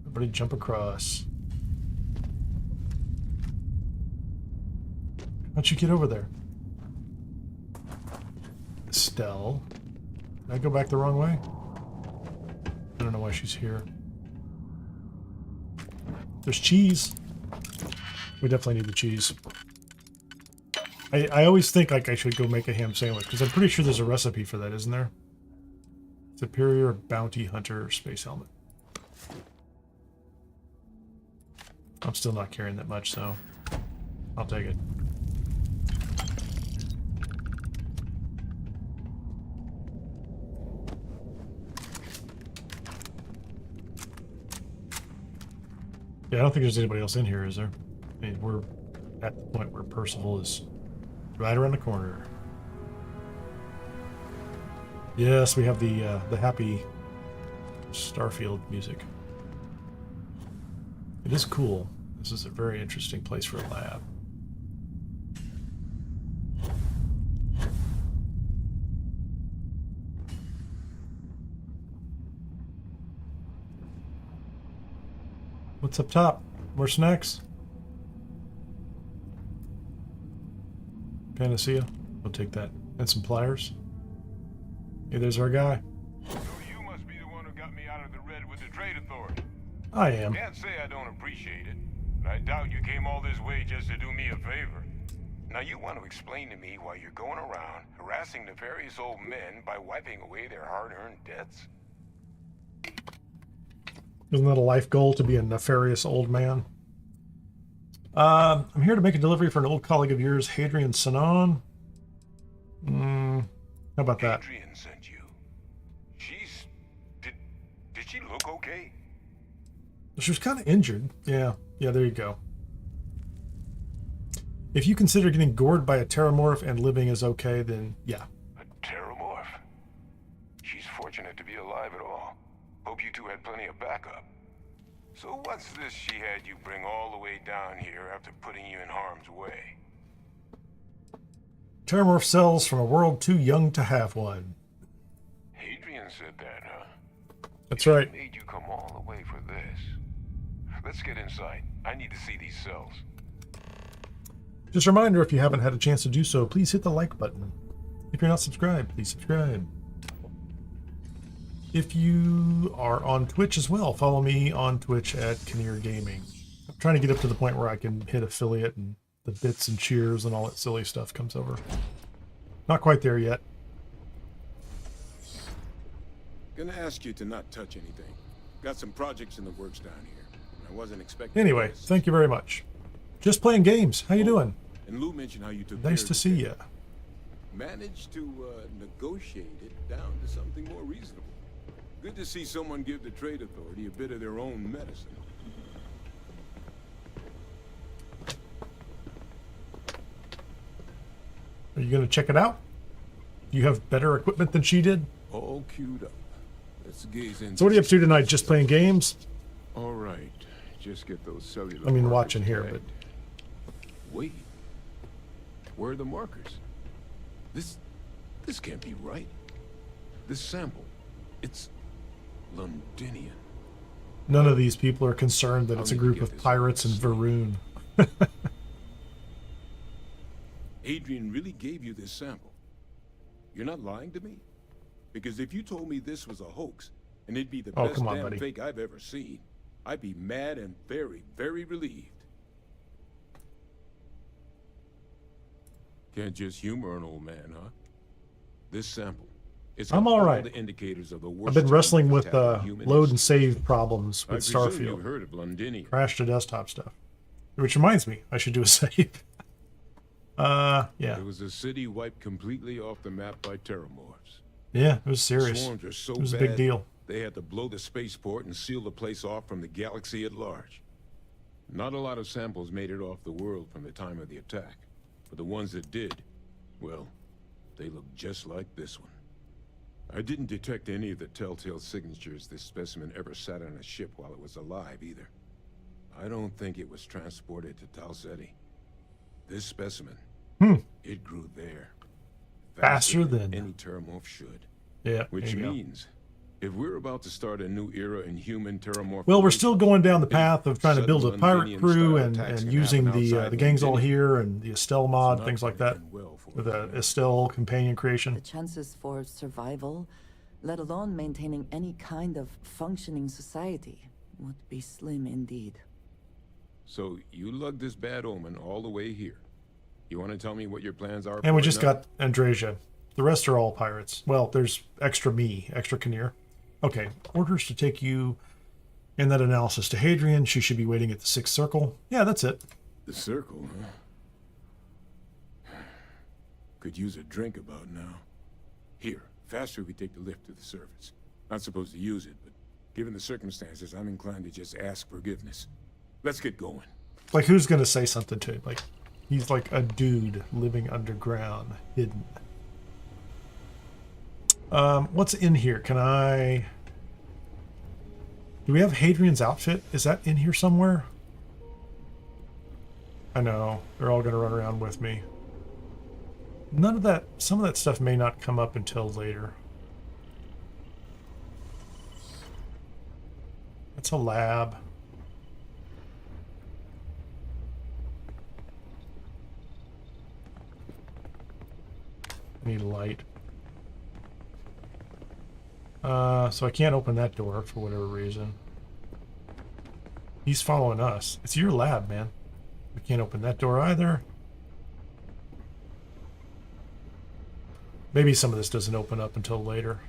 Everybody jump across. How'd you get over there? Estelle. Did I go back the wrong way? I don't know why she's here. There's cheese. We definitely need the cheese. I always think like I should go make a ham sandwich because I'm pretty sure there's a recipe for that, isn't there? Superior Bounty Hunter Space Helmet. I'm still not carrying that much, so I'll take it. Yeah, I don't think there's anybody else in here, is there? I mean, we're at the point where Percival is right around the corner. Yes, we have the happy Starfield music. It is cool. This is a very interesting place for a lab. What's up top? More snacks? Panacea? We'll take that. And some pliers. Hey, there's our guy. So you must be the one who got me out of the red with the trade authority. I am. Can't say I don't appreciate it. And I doubt you came all this way just to do me a favor. Now you want to explain to me why you're going around harassing nefarious old men by wiping away their hard-earned debts? Isn't that a life goal to be a nefarious old man? I'm here to make a delivery for an old colleague of yours, Hadrian Sinon. How about that? Hadrian sent you. She's... Did she look okay? She was kind of injured. Yeah, there you go. If you consider getting gored by a terramorph and living is okay, then yeah. A terramorph? She's fortunate to be alive at all. Hope you two had plenty of backup. So what's this she had you bring all the way down here after putting you in harm's way? Terramorph cells from a world too young to have one. Hadrian said that, huh? That's right. Made you come all the way for this. Let's get inside. I need to see these cells. Just a reminder, if you haven't had a chance to do so, please hit the like button. If you're not subscribed, please subscribe. If you are on Twitch as well, follow me on Twitch at Kineer Gaming. I'm trying to get up to the point where I can hit affiliate and the bits and cheers and all that silly stuff comes over. Not quite there yet. Gonna ask you to not touch anything. Got some projects in the works down here. I wasn't expecting. Anyway, thank you very much. Just playing games. How you doing? And Lou mentioned how you took Nice to see you. Managed to negotiate it down to something more reasonable. Good to see someone give the Trade Authority a bit of their own medicine. Are you going to check it out? You have better equipment than she did? All queued up. Let's gaze in. So what are you up to tonight? Just playing games? All right. Just get those cellular. I mean, markers watching here, tagged. but... Wait. Where are the markers? This can't be right. This sample, it's Londinian. None of these people are concerned that it's a group of pirates in Varoon. Adrian really gave you this sample. You're not lying to me? Because if you told me this was a hoax, and it'd be the best come on, damn buddy. fake I've ever seen, I'd be mad and very, very relieved. Can't just humor an old man, huh? This sample. It's I'm got all all right. the indicators of the I've worst been wrestling type of with attack on humans. load and save problems I with presume Starfield. you've heard of Londinian. Crash to desktop stuff. Which reminds me, I should do a save. Yeah. It was a city wiped completely off the map by terramorphs. Yeah, it was serious. Swarms are so It was a bad, big deal. They had to blow the spaceport and seal the place off from the galaxy at large. Not a lot of samples made it off the world from the time of the attack, but the ones that did, well, they look just like this one. I didn't detect any of the telltale signatures this specimen ever sat on a ship while it was alive either. I don't think it was transported to Talsetti. This specimen, it grew there. Faster than any terramorph should. Yeah, Which there you go. means, if we're about to start a new era in human terramorph... Well, we're still going down the path of trying to build a pirate crew and using the gangs all here and the Estelle mod, things like that. With the Estelle companion creation. The chances for survival, let alone maintaining any kind of functioning society, would be slim indeed. So, you lugged this bad omen all the way here. You want to tell me what your plans are? And we for it just now? got Andreja. The rest are all pirates. Well, there's extra-Kineer. Okay, orders to take you in that analysis to Hadrian. She should be waiting at the 6th circle. Yeah, that's it. The circle, huh? Could use a drink about now. Here, faster we take the lift to the surface. Not supposed to use it, but given the circumstances, I'm inclined to just ask forgiveness. Let's get going. Like, who's going to say something to him? Like, he's like a dude living underground, hidden. What's in here? Can I... Do we have Hadrian's outfit? Is that in here somewhere? I know. They're all going to run around with me. None of that... Some of that stuff may not come up until later. It's a lab. I need a light. So I can't open that door for whatever reason. He's following us. It's your lab, man. We can't open that door either. Maybe some of this doesn't open up until later.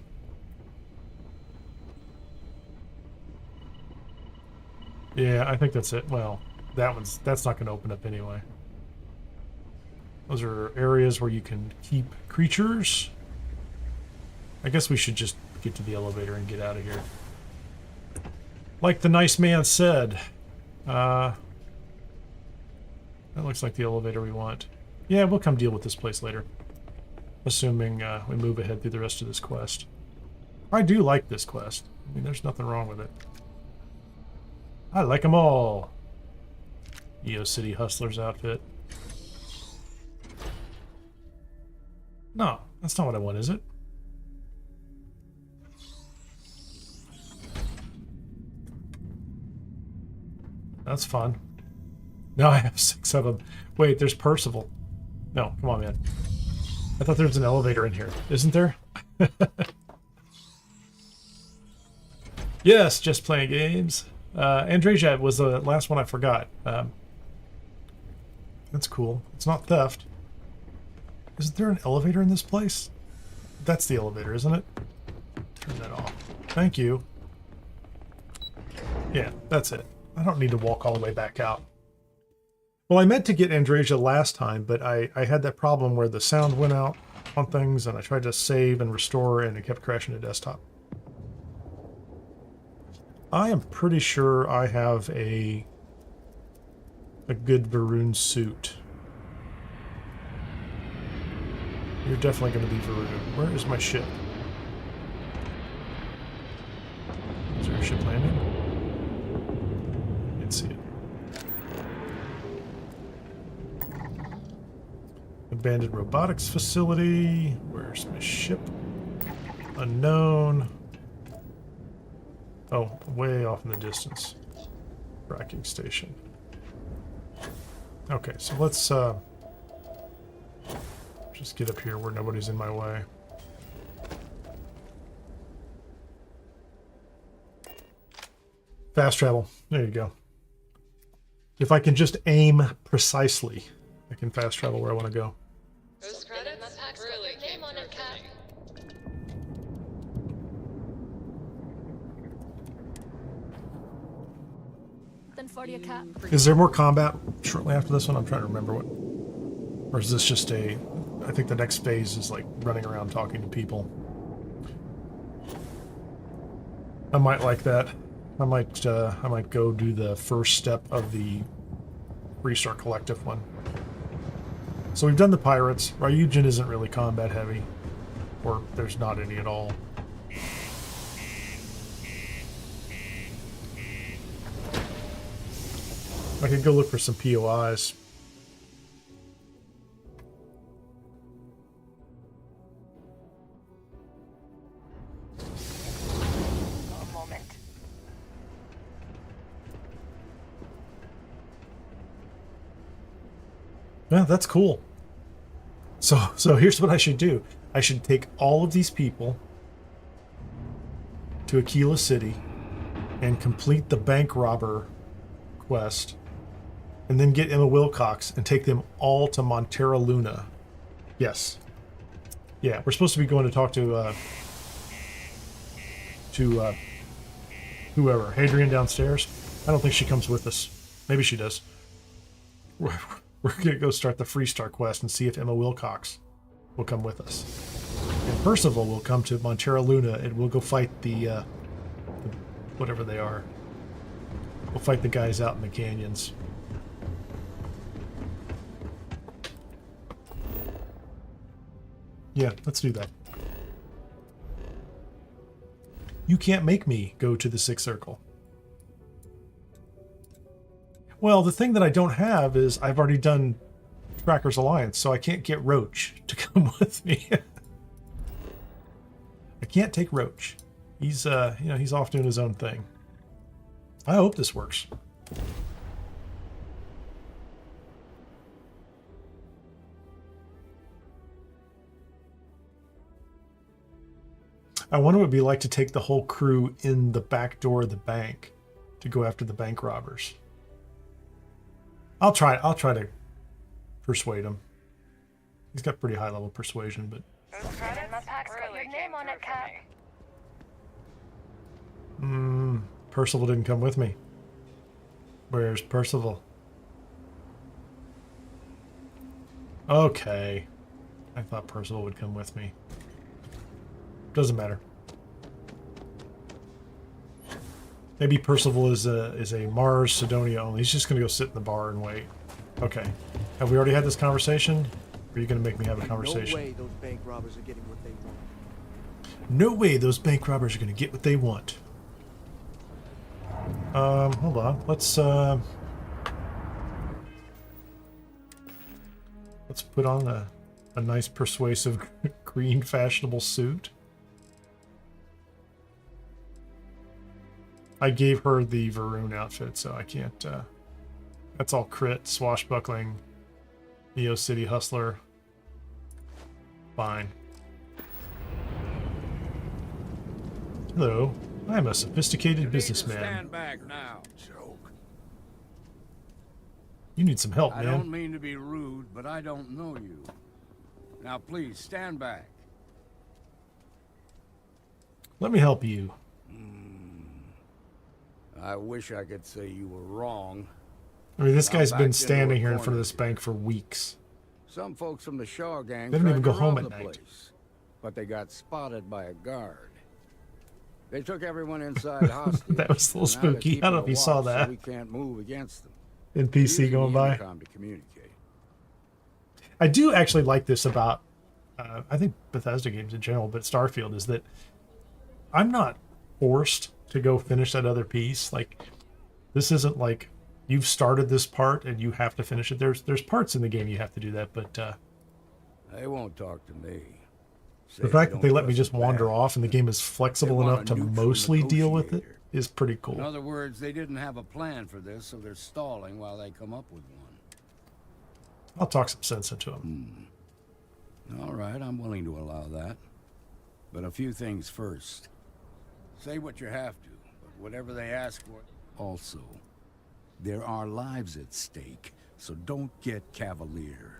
Yeah, I think that's it. Well, that's not going to open up anyway. Those are areas where you can keep creatures. I guess we should just get to the elevator and get out of here. Like the nice man said. That looks like the elevator we want. Yeah, we'll come deal with this place later. Assuming we move ahead through the rest of this quest. I do like this quest. I mean, there's nothing wrong with it. I like them all. EO City Hustler's outfit. No, that's not what I want, is it? That's fun. Now I have 6 of them. Wait, there's Percival. No, come on, man. I thought there was an elevator in here. Isn't there? Yes, just playing games. Andreja was the last one I forgot. That's cool. It's not theft. Isn't there an elevator in this place? That's the elevator, isn't it? Turn that off. Thank you. Yeah, that's it. I don't need to walk all the way back out. Well, I meant to get Andreja last time, but I had that problem where the sound went out on things, and I tried to save and restore, and it kept crashing the desktop. I am pretty sure I have a good Varun suit. You're definitely going to be Varun. Where is my ship? Is there a ship landing? I can't see it. Abandoned robotics facility. Where's my ship? Unknown. Oh, way off in the distance. Tracking station. Okay, so let's just get up here where nobody's in my way. Fast travel. There you go. If I can just aim precisely, I can fast travel where I want to go. Those credits really came on it, Cat. Then for your cat. Is there more combat shortly after this one? I'm trying to remember what. Or is this just a... I think the next phase is like running around talking to people. I might like that. I might go do the first step of the Restore Collective one. So we've done the pirates. Ryujin isn't really combat heavy. Or there's not any at all. I could go look for some POIs. A moment. Yeah, that's cool. So here's what I should do. I should take all of these people to Aquila City and complete the bank robber quest, and then get Emma Wilcox and take them all to Montera Luna. Yes. Yeah, we're supposed to be going to talk to whoever. Hadrian downstairs. I don't think she comes with us. Maybe she does. We're going to go start the Freestar quest and see if Emma Wilcox will come with us. And Percival will come to Montera Luna, and we'll go fight the whatever they are. We'll fight the guys out in the canyons. Yeah, let's do that. You can't make me go to the Sixth Circle. Well, the thing that I don't have is I've already done Trackers Alliance, so I can't get Roach to come with me. I can't take Roach. He's he's off doing his own thing. I hope this works. I wonder what it would be like to take the whole crew in the back door of the bank to go after the bank robbers. I'll try to persuade him. He's got pretty high level persuasion, but Those credits got your name on it, Cat. Percival didn't come with me. Where's Percival? Okay. I thought Percival would come with me. Doesn't matter. Maybe Percival is a Mars Cydonia only. He's just going to go sit in the bar and wait. Okay. Have we already had this conversation? Or are you going to make me have a conversation? No way those bank robbers are getting what they want. No way those bank robbers are going to get what they want. Hold on. Let's put on a nice persuasive green fashionable suit. I gave her the Varun outfit, so I can't, that's all crit, swashbuckling, Neo City Hustler. Fine. Hello, I'm a sophisticated businessman. Stand back now, joke. You need some help, I man. don't mean to be rude, but I don't know you. Now please, stand back. Let me help you. I wish I could say you were wrong. I mean, this Now guy's back been into a standing here in front corner of this bank for weeks. Some folks from the Shaw gang They don't even tried go to home rob at the night. place, but they got spotted by a guard. They took everyone inside hostage. That was a little and now they're spooky. I don't know if keeping you a saw watch so that. we can't move against them. NPC Using going the by. intercom to communicate. I do actually like this about, I think Bethesda games in general, but Starfield, is that I'm not forced to go finish that other piece. Like, this isn't like you've started this part and you have to finish it. There's parts in the game you have to do that, but They won't talk to me. the fact that they let me just wander off and the game is flexible enough to mostly deal with it is pretty In cool. other words, they didn't have a plan for this, so they're stalling while they come up with one. I'll talk some sense into them. All right, I'm willing to allow that. But a few things first. Say what you have to, but whatever they ask for. Also, there are lives at stake, so don't get cavalier.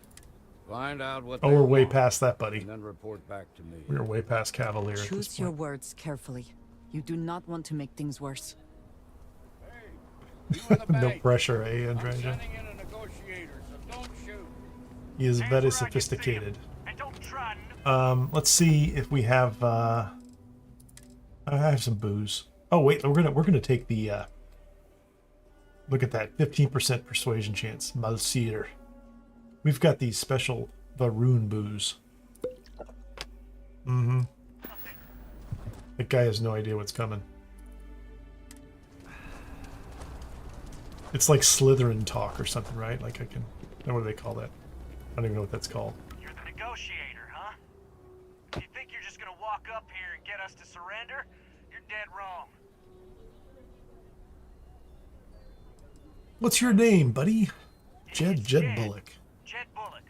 Find out what Oh, they we're way want, past that, buddy. and then report back to me. We're way past Cavalier at this Choose your point. words carefully. You do not want to make things worse. No pressure, eh, Andreja? He is very sophisticated. Let's see if we have. I have some booze. Oh wait, we're gonna take the. Look at that, 15% persuasion chance. Malsir. We've got these special Varun booze. Mm-hmm. That guy has no idea what's coming. It's like Slytherin talk or something, right? Like I can. What do they call that? I don't even know what that's called. You're the negotiator, huh? You think you're just gonna walk up here and get us to surrender? You're dead wrong. What's your name, buddy? Jed Bullock. Jed Bullock.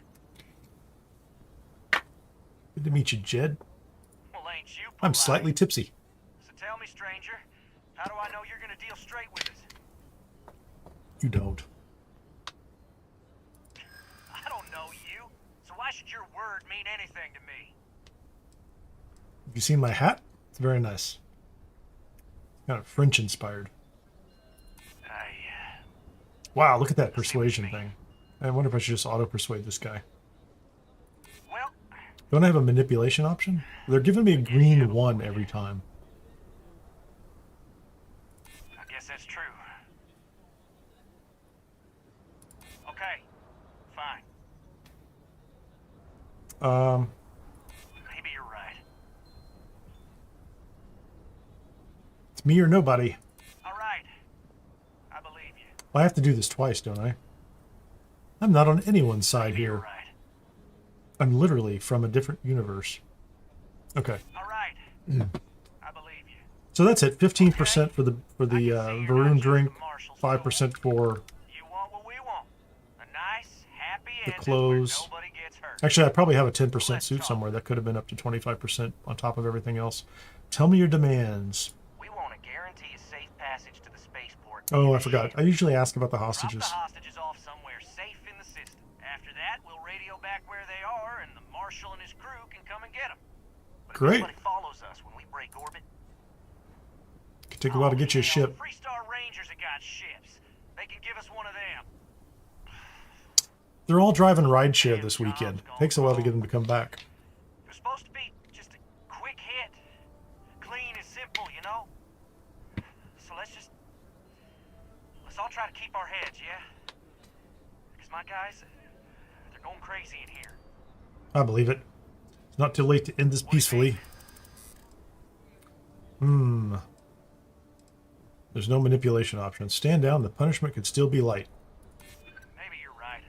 Good to meet you, Jed. Well, ain't you? I'm slightly tipsy. So tell me, stranger, how do I know you're gonna deal straight with us? You don't. I don't know you, so why should your word mean anything to me? Have you seen my hat? It's very nice. Kind of French inspired. Wow, look at that persuasion thing. I wonder if I should just auto-persuade this guy. Well, don't I have a manipulation option? They're giving me a green 1 every time. I guess that's true. Okay, fine. Maybe you're right. It's me or nobody. All right. I believe you. Well, I have to do this twice, don't I? I'm not on anyone's side here. I'm literally from a different universe. Okay. All right. I believe you. So that's it. 15% for the Varun drink, 5% for You want what we want. A nice, happy the ending clothes. where nobody gets hurt. Actually, I probably have a 10% suit somewhere. That could have been up to 25% on top of everything else. Tell me your demands. We want to guarantee a safe passage to the spaceport. Oh, I forgot. I usually ask about the hostages. Drop the hostages off somewhere safe in the system. After that, we'll radio back where they are, and the Marshal and his crew can come and get them. But if Great. nobody follows us when we break orbit. Could take a while to get you a ship. Freestar Rangers have got ships. They can give us one of them. They're all driving rideshare this weekend. Takes a while to get them to come back. It was supposed to be just a quick hit. Clean and simple, you know? So let's all try to keep our heads, yeah? Because my guys, they're going crazy in here. I believe it. It's not too late to end this peacefully. There's no manipulation option. Stand down. The punishment could still be light. Maybe you're right.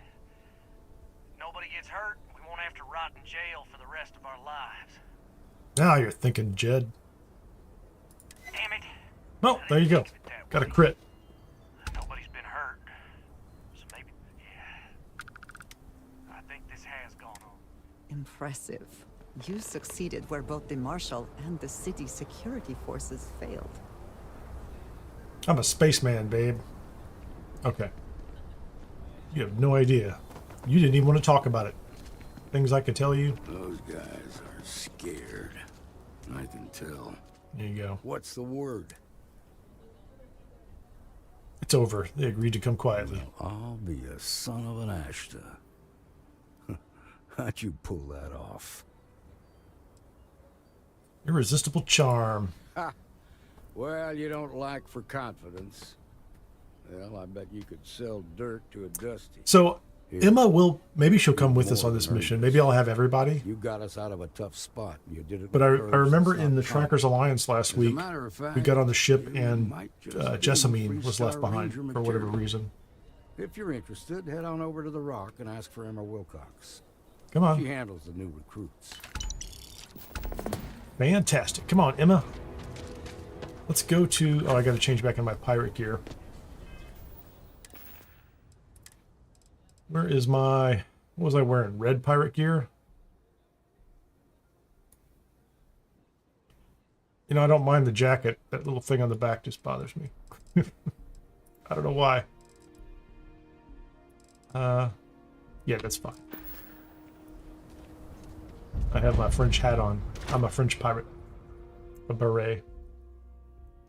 Nobody gets hurt. We won't have to rot in jail for the rest of our lives. Now you're thinking, Jed. Damn it. Oh, there you go. Got a crit. Nobody's been hurt. So maybe, yeah. I think this has gone on. Impressive. You succeeded where both the Marshal and the city security forces failed. I'm a spaceman, babe. Okay. You have no idea. You didn't even want to talk about it. Things I could tell you. Those guys are scared. I can tell. There you go. What's the word? It's over. They agreed to come quietly. I'll be a son of an Ashta. How'd you pull that off? Irresistible charm. Ha! Well, you don't lack for confidence. Well, I bet you could sell dirt to a dusty. So Here. Emma will, maybe she'll come with More us on this than mission. nervous. Maybe I'll have everybody. You got us out of a tough spot. You did it. But I with curves remember and in the soft Trackers confidence. Alliance last As a week, matter of fact, we got on the ship you and might just be Jessamine was left three-star behind ranger for whatever material. reason. If you're interested, head on over to the Rock and ask for Emma Wilcox. Come on. She handles the new recruits. Fantastic. Come on, Emma. Let's go to... Oh, I got to change back in my pirate gear. Where is my... What was I wearing? Red pirate gear? You know, I don't mind the jacket. That little thing on the back just bothers me. I don't know why. Yeah, that's fine. I have my French hat on. I'm a French pirate. A beret.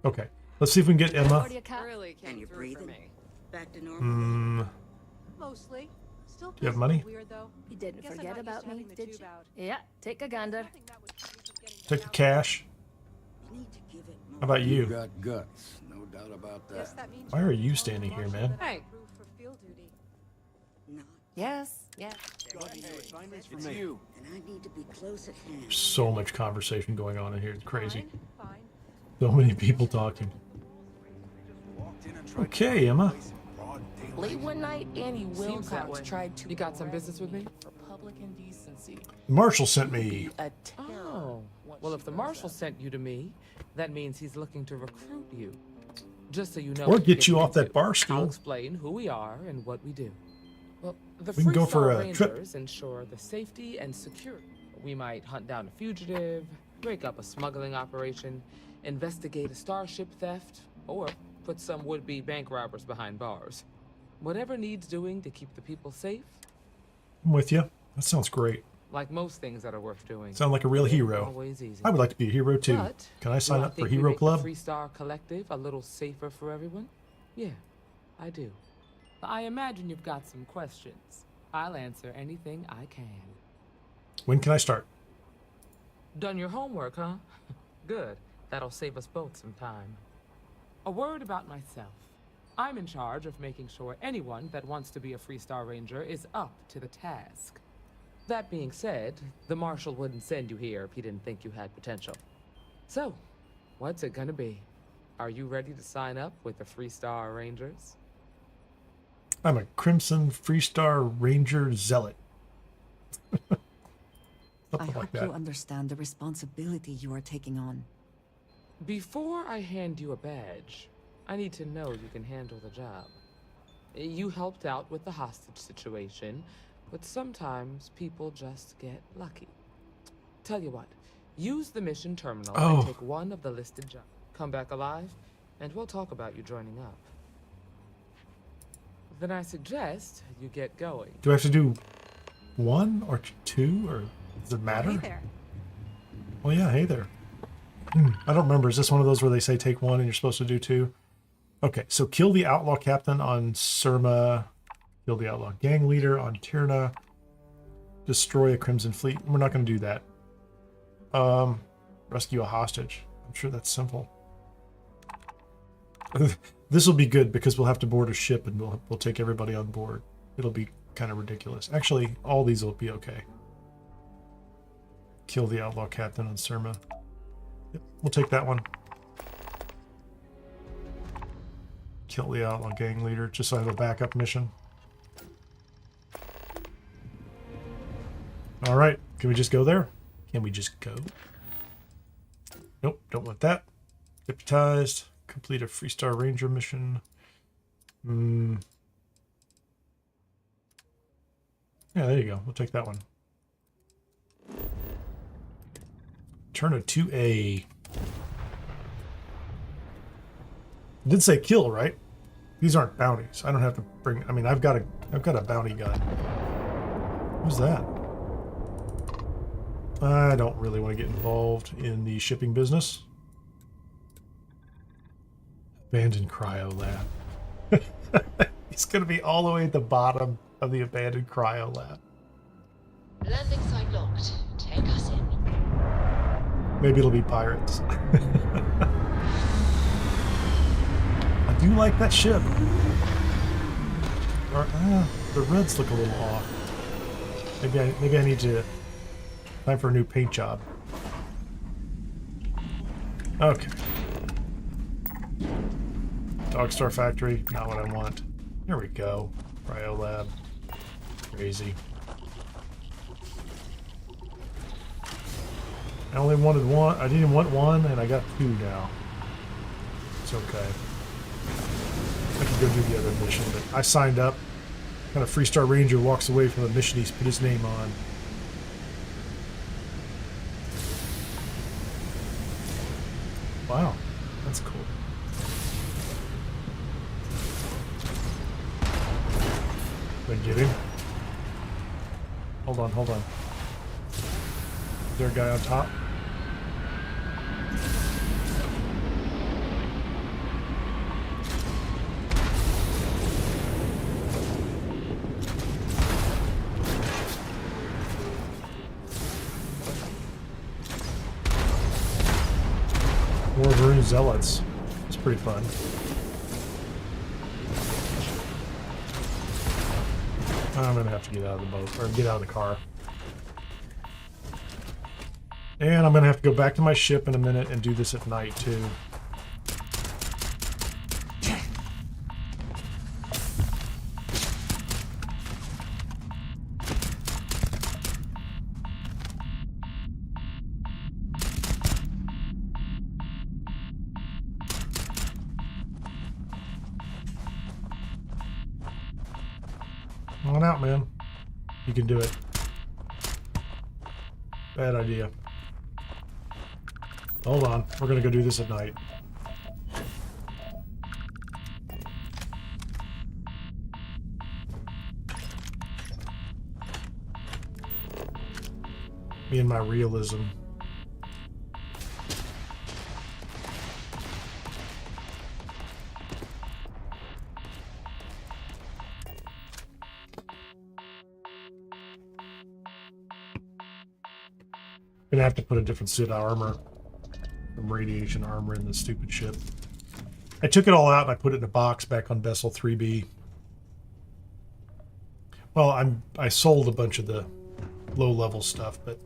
Okay. Let's see if we can get Emma. Really came And you're through breathing? for me. Back to normal? Mostly. Still Do you have money? weird though. You didn't Guess I'm forget not used about to me, having the did tube you? out. Yeah, take a gander. Take the cash. You need to give it more. How about You you? got guts, no doubt about Guess that. that means Why are you standing here, man? Hey. Not Yes, yes. it's you. And I need to be close at hand. So much conversation going on in here. It's crazy. Fine. So many people talking. Okay, Emma. Late one night, Annie Seems that way. Wilcox tried to. You got some business with me? For public indecency. Marshall sent me. A Oh. Well, if the marshal sent you to me, that means he's looking to recruit you. Just so you know. Or get if you we off that do. bar I'll stool. explain who we are and what we do. Well, the We can go for Freestar a trip. Rangers ensure the safety and security. We might hunt down a fugitive, break up a smuggling operation, investigate a starship theft, or put some would-be bank robbers behind bars. Whatever needs doing to keep the people safe, I'm with you. That sounds great. like most things that are worth doing. Sound like a real Ain't hero. always easy. I would like to be a hero too. But, Can I sign do up for think we Hero make Club? The Freestar Collective a little safer for everyone? Yeah, I do. I imagine you've got some questions. I'll answer anything I can. When can I start? Done your homework, huh? Good. That'll save us both some time. A word about myself. I'm in charge of making sure anyone that wants to be a Freestar Ranger is up to the task. That being said, the Marshal wouldn't send you here if he didn't think you had potential. So, what's it gonna be? Are you ready to sign up with the Freestar Rangers? I'm a Crimson Freestar Ranger Zealot. I Something hope like you that. understand the responsibility you are taking on. Before I hand you a badge, I need to know you can handle the job. You helped out with the hostage situation, but sometimes people just get lucky. Tell you what, use the mission terminal and take one of the listed jobs. Come back alive, and we'll talk about you joining up. Then I suggest you get going. Do I have to do one or two, or does it matter? Hey there. Well, yeah, hey there. I don't remember. Is this one of those where they say take one and you're supposed to do two? Okay, so kill the outlaw captain on Surma. Kill the outlaw gang leader on Tyrna. Destroy a Crimson Fleet. We're not going to do that. Rescue a hostage. I'm sure that's simple. This will be good because we'll have to board a ship and we'll take everybody on board. It'll be kind of ridiculous. Actually, all these will be okay. Kill the outlaw captain on Surma. Yep, we'll take that one. Kill the outlaw gang leader, just so I have a backup mission. All right, can we just go there? Can we just go? Nope, don't want that. Deputized. Complete a Freestar Ranger mission. Yeah, there you go. We'll take that one. Turn it to a. It did say kill, right? These aren't bounties. I don't have to bring. I mean, I've got a bounty gun. Who's that? I don't really want to get involved in the shipping business. Abandoned cryo lab. He's gonna be all the way at the bottom of the abandoned cryo lab. Landing site locked. Take us in. Maybe it'll be pirates. I do like that ship. Or, the reds look a little off. Maybe I need to time for a new paint job. Okay. Dogstar Factory, not what I want. Here we go. Cryo lab. Crazy. I only wanted one. I didn't want one, and I got two now. It's okay. I can go do the other mission, but I signed up. Kind of Freestar Ranger walks away from the mission he's put his name on. Wow, that's cool. Did I get him? Hold on, hold on. Is there a guy on top? More Maroon Zealots. It's pretty fun. I'm gonna have to get out of the boat, or get out of the car. And I'm gonna have to go back to my ship in a minute and do this at night too. Come on out, man. You can do it. Bad idea. Hold on. We're gonna go do this at night. Me and my realism. Gonna have to put a different suit of armor, some radiation armor in the stupid ship. I took it all out and I put it in a box back on vessel 3B. Well, I sold a bunch of the low-level stuff, but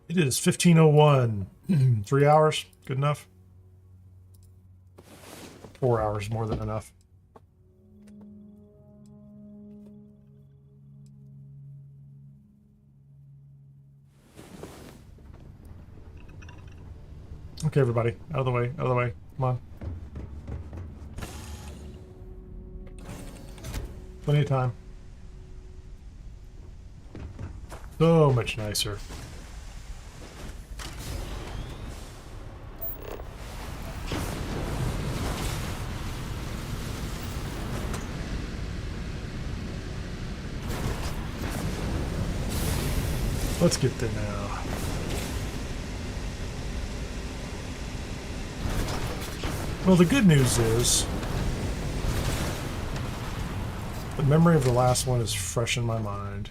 it is 15:01. 3 hours, good enough. 4 hours, more than enough. Okay, everybody, out of the way, out of the way. Come on. Plenty of time. So much nicer. Let's get there now. Well, the good news is the memory of the last one is fresh in my mind.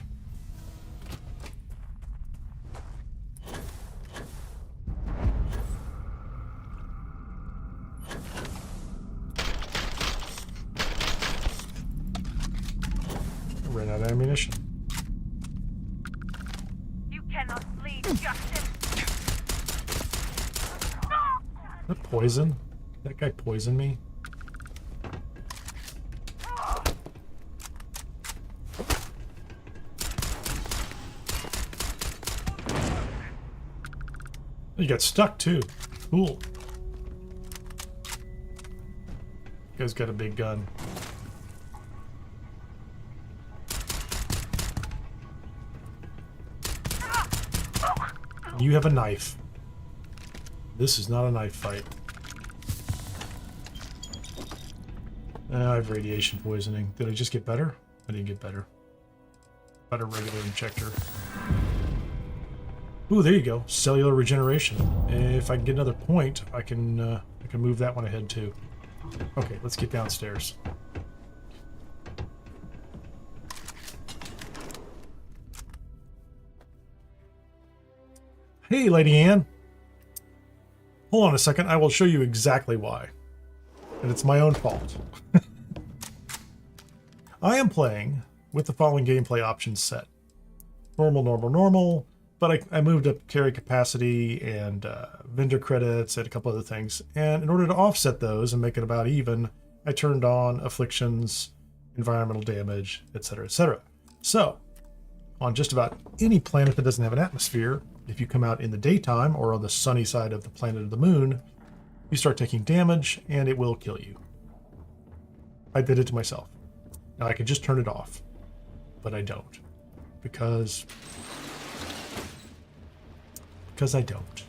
I ran out of ammunition. You cannot bleed justice. Is that poison? That guy poisoned me? You got stuck too. Cool. You guys got a big gun. You have a knife. This is not a knife fight. I have radiation poisoning. Did I just get better? I didn't get better. Better regular injector. Ooh, there you go. Cellular regeneration. If I can get another point, I can move that one ahead too. Okay, let's get downstairs. Hey, Lady Anne. Hold on a second. I will show you exactly why. And it's my own fault. I am playing with the following gameplay options set. Normal, normal, normal. But I moved up carry capacity and vendor credits and a couple other things. And in order to offset those and make it about even, I turned on afflictions, environmental damage, etc., etc. So, on just about any planet that doesn't have an atmosphere, if you come out in the daytime or on the sunny side of the planet or the moon, you start taking damage and it will kill you. I did it to myself. Now I could just turn it off, but I don't. Because I don't.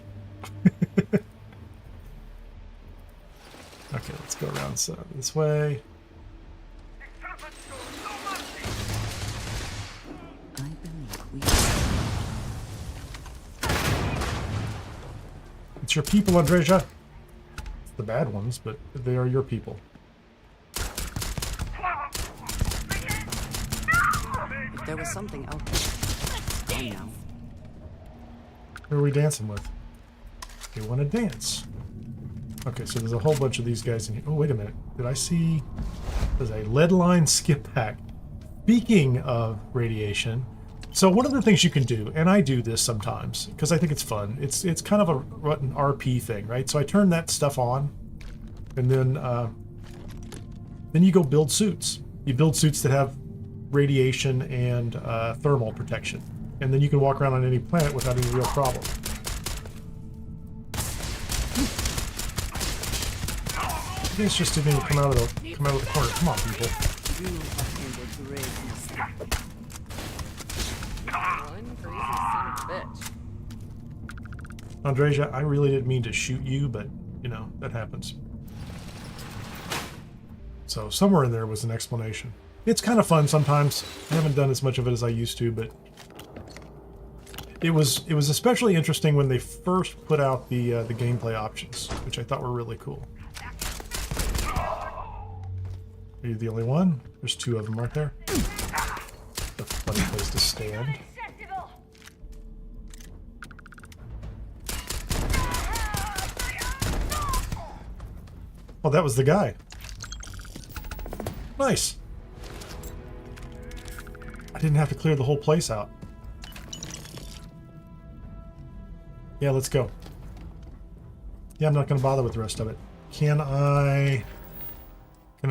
Okay, let's go around this way. It's your people, Andreja. It's the bad ones, but they are your people. If there was something out there. I know. Who are we dancing with? They want to dance. Okay, so there's a whole bunch of these guys in here. Oh, wait a minute. Did I see... There's a lead line skip pack. Speaking of radiation, so one of the things you can do, and I do this sometimes, because I think it's fun, it's kind of an RP thing, right? So I turn that stuff on, and then you go build suits. You build suits that have radiation and thermal protection. And then you can walk around on any planet without any real problem. You guys just didn't even come out of the corner. Come on, people. Andreja, I really didn't mean to shoot you, but you know, that happens. So somewhere in there was an explanation. It's kind of fun sometimes. I haven't done as much of it as I used to, but it was especially interesting when they first put out the gameplay options, which I thought were really cool. Are you the only one? There's two of them, aren't there? A funny place to stand. Oh, that was the guy. Nice. I didn't have to clear the whole place out. Yeah, let's go. Yeah, I'm not going to bother with the rest of it. Can I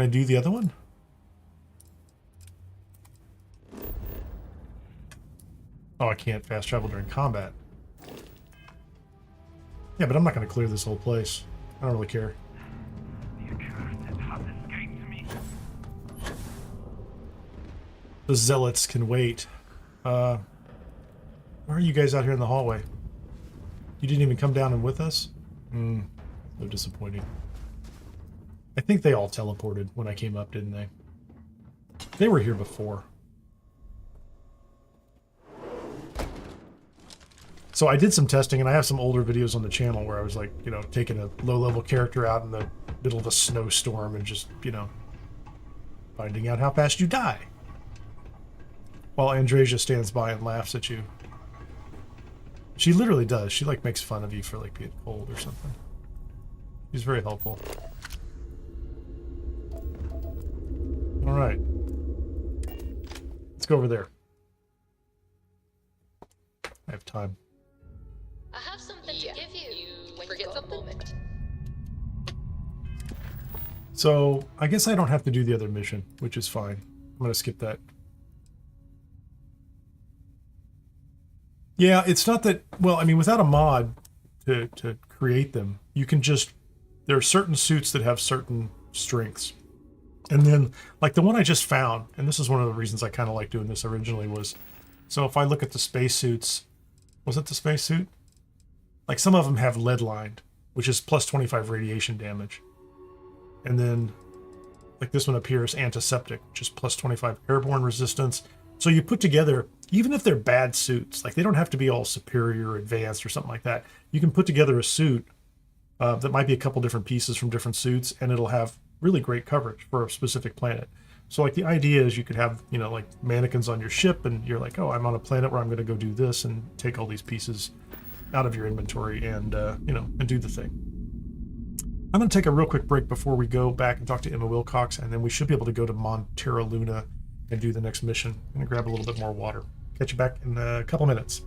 do the other one? Oh, I can't fast travel during combat. Yeah, but I'm not going to clear this whole place. I don't really care. The zealots can wait. Why are you guys out here in the hallway? You didn't even come down and with us? So disappointing. I think they all teleported when I came up, didn't they? They were here before. So I did some testing, and I have some older videos on the channel where I was like, you know, taking a low-level character out in the middle of a snowstorm and just, you know, finding out how fast you die. While Andreja stands by and laughs at you. She literally does. She, like, makes fun of you for, like, being cold or something. She's very helpful. Alright. Let's go over there. I have time. I have something to give you. Forget something? Moment. So, I guess I don't have to do the other mission, which is fine. I'm going to skip that. Yeah, it's not that... Well, I mean, without a mod to create them, you can just... There are certain suits that have certain strengths. And then, like the one I just found, and this is one of the reasons I kind of like doing this originally, was... So if I look at the spacesuits... Was it the spacesuit? Like, some of them have lead-lined, which is plus 25 radiation damage. And then, like this one appears antiseptic, which is plus 25 airborne resistance. So you put together even if they're bad suits, like they don't have to be all superior or advanced or something like that. You can put together a suit that might be a couple different pieces from different suits, and it'll have really great coverage for a specific planet. So like the idea is you could have, you know, like mannequins on your ship, and you're like, oh, I'm on a planet where I'm going to go do this, and take all these pieces out of your inventory and, you know, and do the thing. I'm going to take a real quick break before we go back and talk to Emma Wilcox, and then we should be able to go to Montera Luna and do the next mission. I'm going to grab a little bit more water. Catch you back in a couple minutes.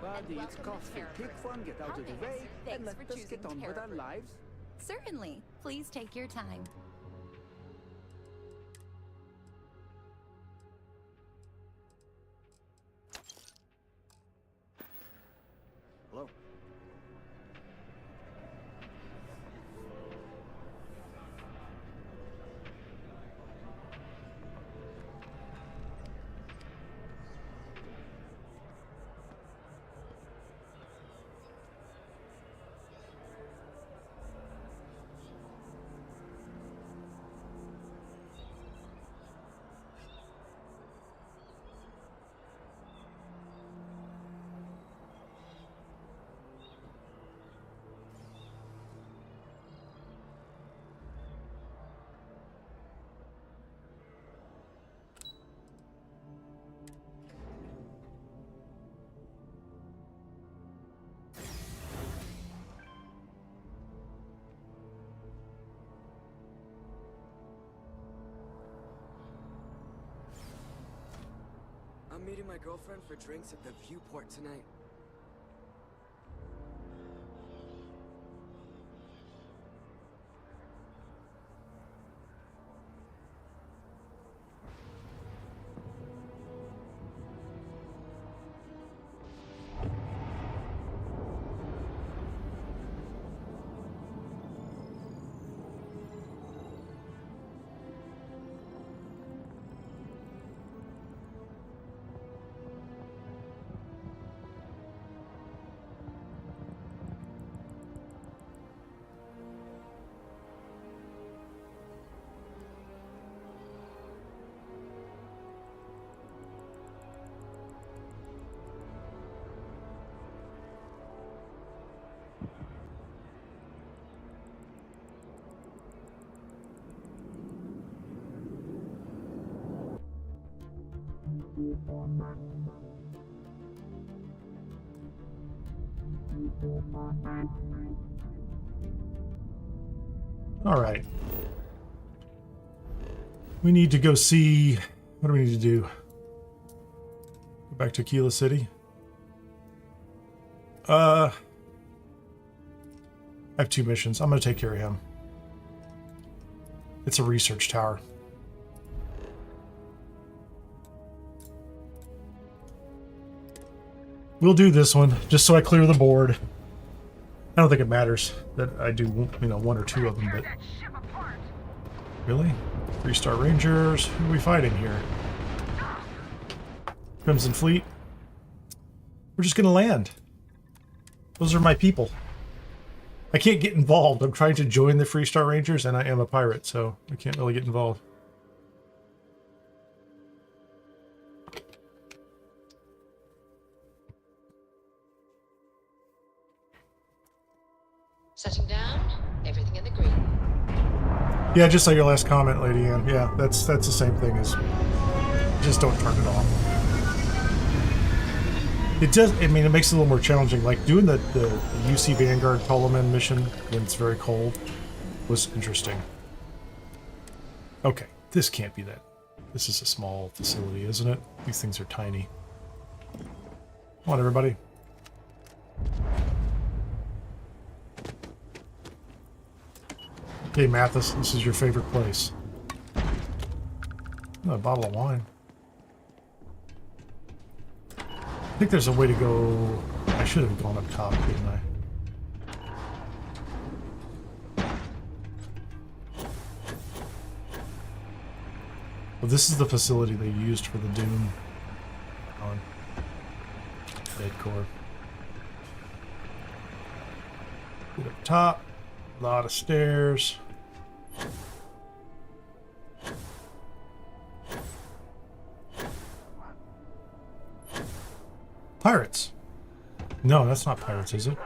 Buddy, it's coffee. Pick one, get out of the way, and let us get on with our lives. Certainly. Please take your time. Hello. I'm meeting my girlfriend for drinks at the Viewport tonight. All right. We need to go see, what do we need to do? Go back to Aquila City? I have 2 missions. I'm going to take care of him. It's a research tower. We'll do this one, just so I clear the board. I don't think it matters that I do, you know, 1 or 2 of them, but... Really? 3-star Rangers? Who are we fighting here? Crimson Fleet? We're just gonna land. Those are my people. I can't get involved. I'm trying to join the 3-star Rangers, and I am a pirate, so I can't really get involved. Setting down, everything in the green. Yeah, just like your last comment, Lady Ann. Yeah, that's the same thing as just don't turn it off. It does, I mean, it makes it a little more challenging. Like doing the UC Vanguard Toloman mission when it's very cold was interesting. Okay, this can't be that. This is a small facility, isn't it? These things are tiny. Come on, everybody. Okay, Mathis, this is your favorite place. Oh, a bottle of wine. I think there's a way to go... I should have gone up top, didn't I? Well, this is the facility they used for the Doom on Dead Core. Get up top. A lot of stairs. Pirates. No, that's not pirates, is it?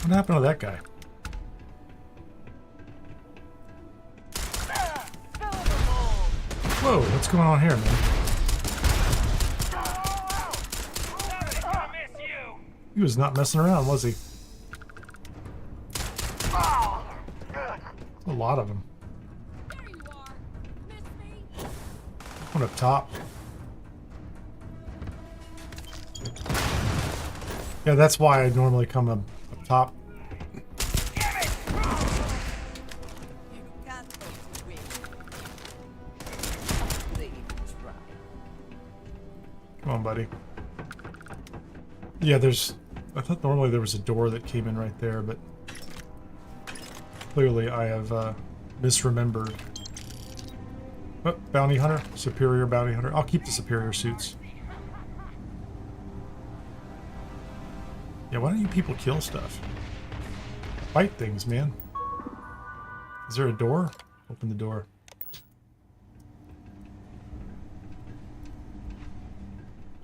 What happened to that guy? Whoa, what's going on here, man? He was not messing around, was he? A lot of them. One up top. Yeah, that's why I normally come up top. Come on, buddy. Yeah, I thought normally there was a door that came in right there, but clearly I have misremembered. Oh, bounty hunter, superior bounty hunter. I'll keep the superior suits. Yeah, why don't you people kill stuff? Fight things, man. Is there a door? Open the door.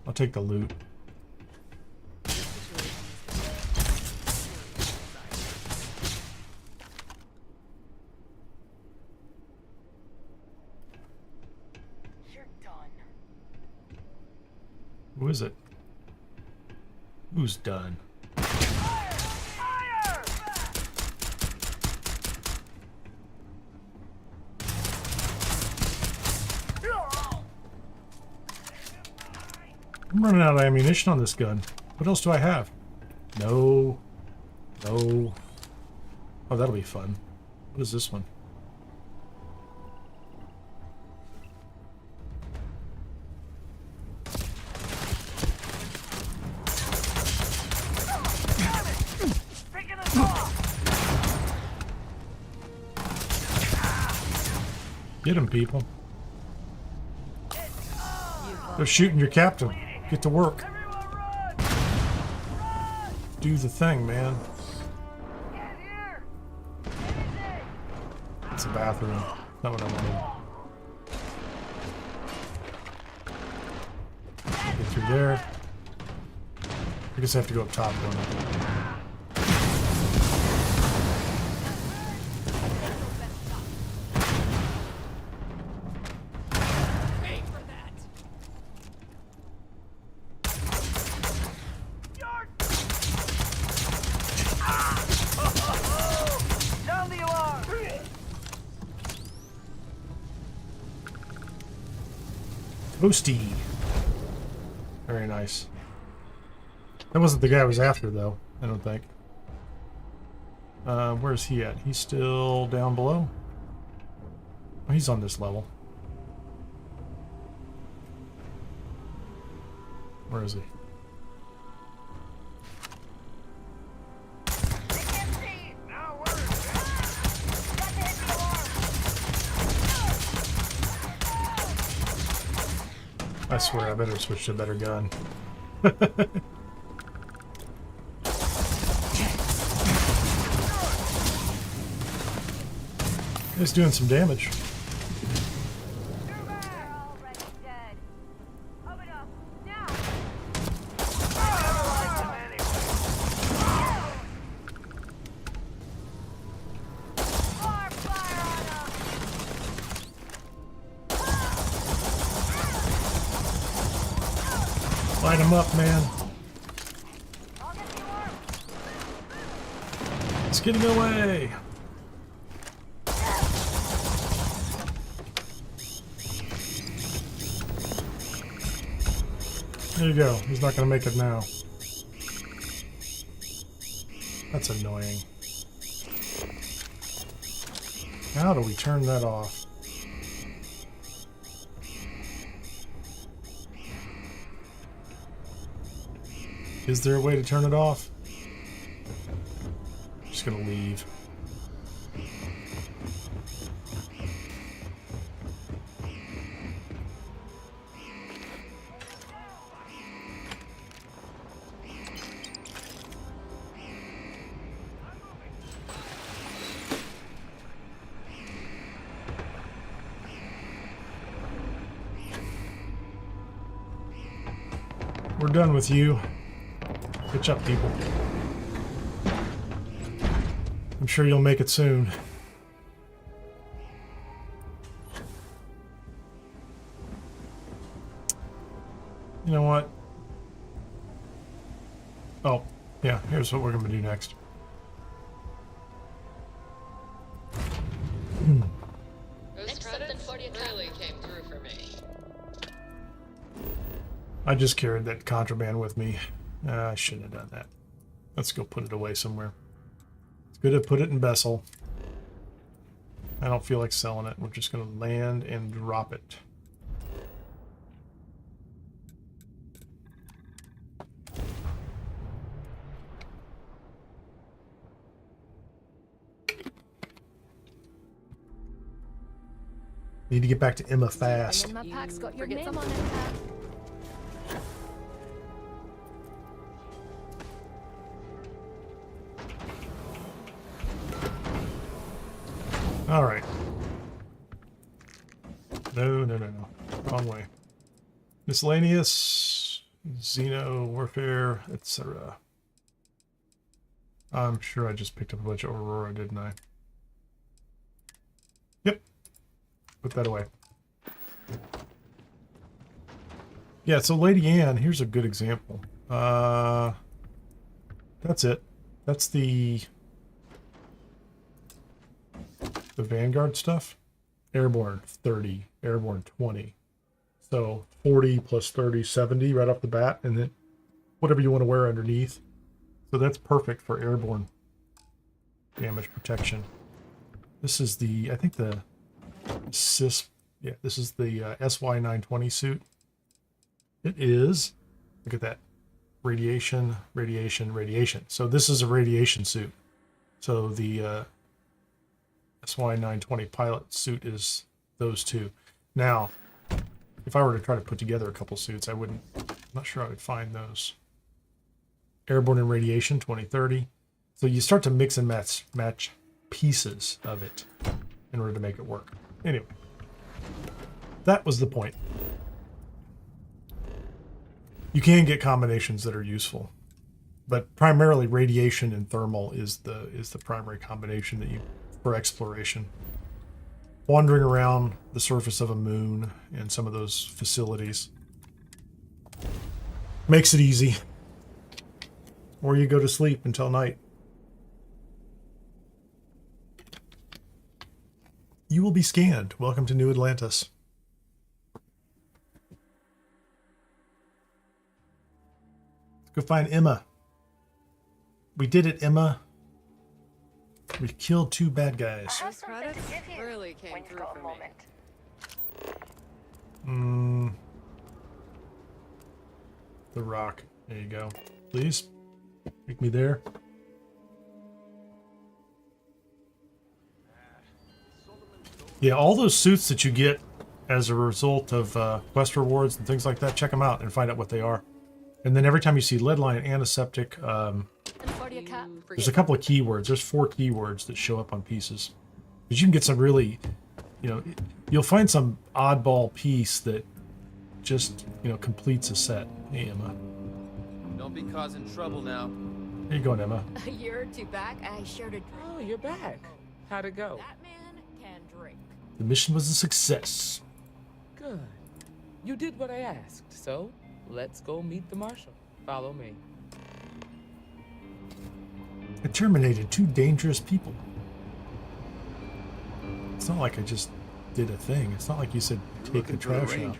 I'll take the loot. Who is it? Who's done? I'm running out of ammunition on this gun. What else do I have? No. No. Oh, that'll be fun. What is this one? Get him, people. They're shooting your captain. Get to work. Do the thing, man. It's a bathroom. Not what I wanted. Get through there. I guess I have to go up top one. Boosty. Very nice. That wasn't the guy I was after, though, I don't think. Where's he at? He's still down below? Oh, he's on this level. Where is he? I swear I better switch to a better gun. He's doing some damage. Light him up, man. It's getting away. There you go. He's not going to make it now. That's annoying. How do we turn that off? Is there a way to turn it off? I'm just gonna leave. we're done with you. Catch up, people. I'm sure you'll make it soon. You know what? Oh, yeah, here's what we're going to do next. Those credits really came through for me. I just carried that contraband with me. I shouldn't have done that. Let's go put it away somewhere. It's good to put it in Bessel. I don't feel like selling it. We're just going to land and drop it. Need to get back to Emma fast. And then my pack's got your name on it. All right. No. Wrong way. Miscellaneous, Xeno, Warfare, etc. I'm sure I just picked up a bunch of Aurora, didn't I? Yep. Put that away. Yeah, so Lady Anne, here's a good example. That's it. That's the Vanguard stuff. Airborne 30, Airborne 20. So 40 plus 30, 70 right off the bat, and then whatever you want to wear underneath. So that's perfect for airborne damage protection. This is the, I think the SIS, yeah, this is the SY920 suit. It is, look at that, radiation, radiation, radiation. So this is a radiation suit. So the SY920 pilot suit is those two. Now, if I were to try to put together a couple suits, I'm not sure I would find those. Airborne and radiation, 2030. So you start to mix and match pieces of it in order to make it work. Anyway, that was the point. You can get combinations that are useful, but primarily radiation and thermal is the primary combination that you for exploration. Wandering around the surface of a moon and some of those facilities makes it easy. Or you go to sleep until night. You will be scanned. Welcome to New Atlantis. Let's go find Emma. We did it, Emma. We killed 2 bad guys. Those credits really came through for me. The rock. There you go. Please. Take me there. Yeah, all those suits that you get as a result of quest rewards and things like that, check them out and find out what they are. And then every time you see lead line, antiseptic, there's a couple of keywords. There's 4 keywords that show up on pieces. Because you can get some really, you'll find some oddball piece that just, completes a set. Hey, Emma. Don't be causing trouble now. How you going, Emma? A year or 2 back, I shared a... Oh, you're back. How'd it go? That man can drink. The mission was a success. Good. You did what I asked, so let's go meet the Marshal. Follow me. I terminated 2 dangerous people. It's not like I just did a thing. It's not like you said take the trash out.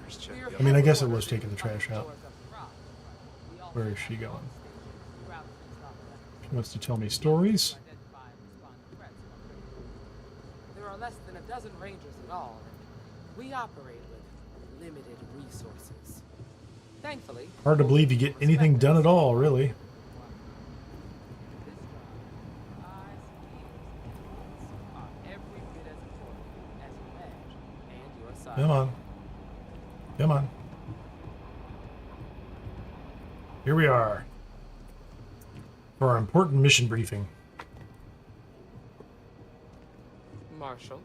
I mean, I guess it was taking the trash out. Where is she going? She wants to tell me stories. There are less than a dozen rangers in all. We operate with limited resources. Thankfully, Hard to believe you get anything done at all, really. Come on. Come on. Here we are. For our important mission briefing. Marshal.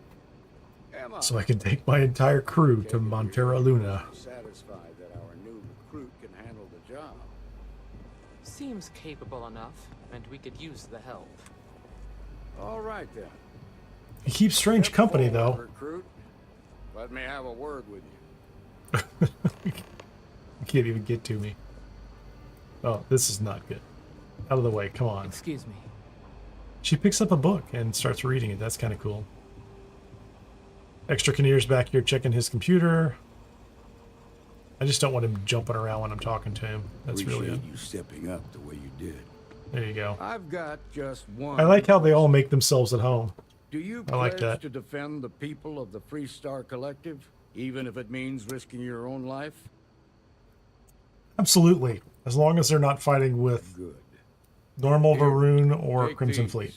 So I can take my entire crew to Montera Luna. Satisfied that our new recruit can handle the job. Seems capable enough, and we could use the help. All right, then. He keeps strange company, though. Recruit. Let me have a word with you. You can't even get to me. Oh, this is not good. Out of the way, come on. Excuse me. She picks up a book and starts reading it. That's kind of cool. Extra-Kineer's back here checking his computer. I just don't want him jumping around when I'm talking to him. That's Appreciate really you stepping up the way you did. There you go. I've got just one. I like how they all make themselves at home. Do you I like pledge that. to defend the people of the Freestar Collective, even if it means risking your own life? Absolutely. As long as they're not fighting with Good. normal Varoon or Take Crimson these. Fleet.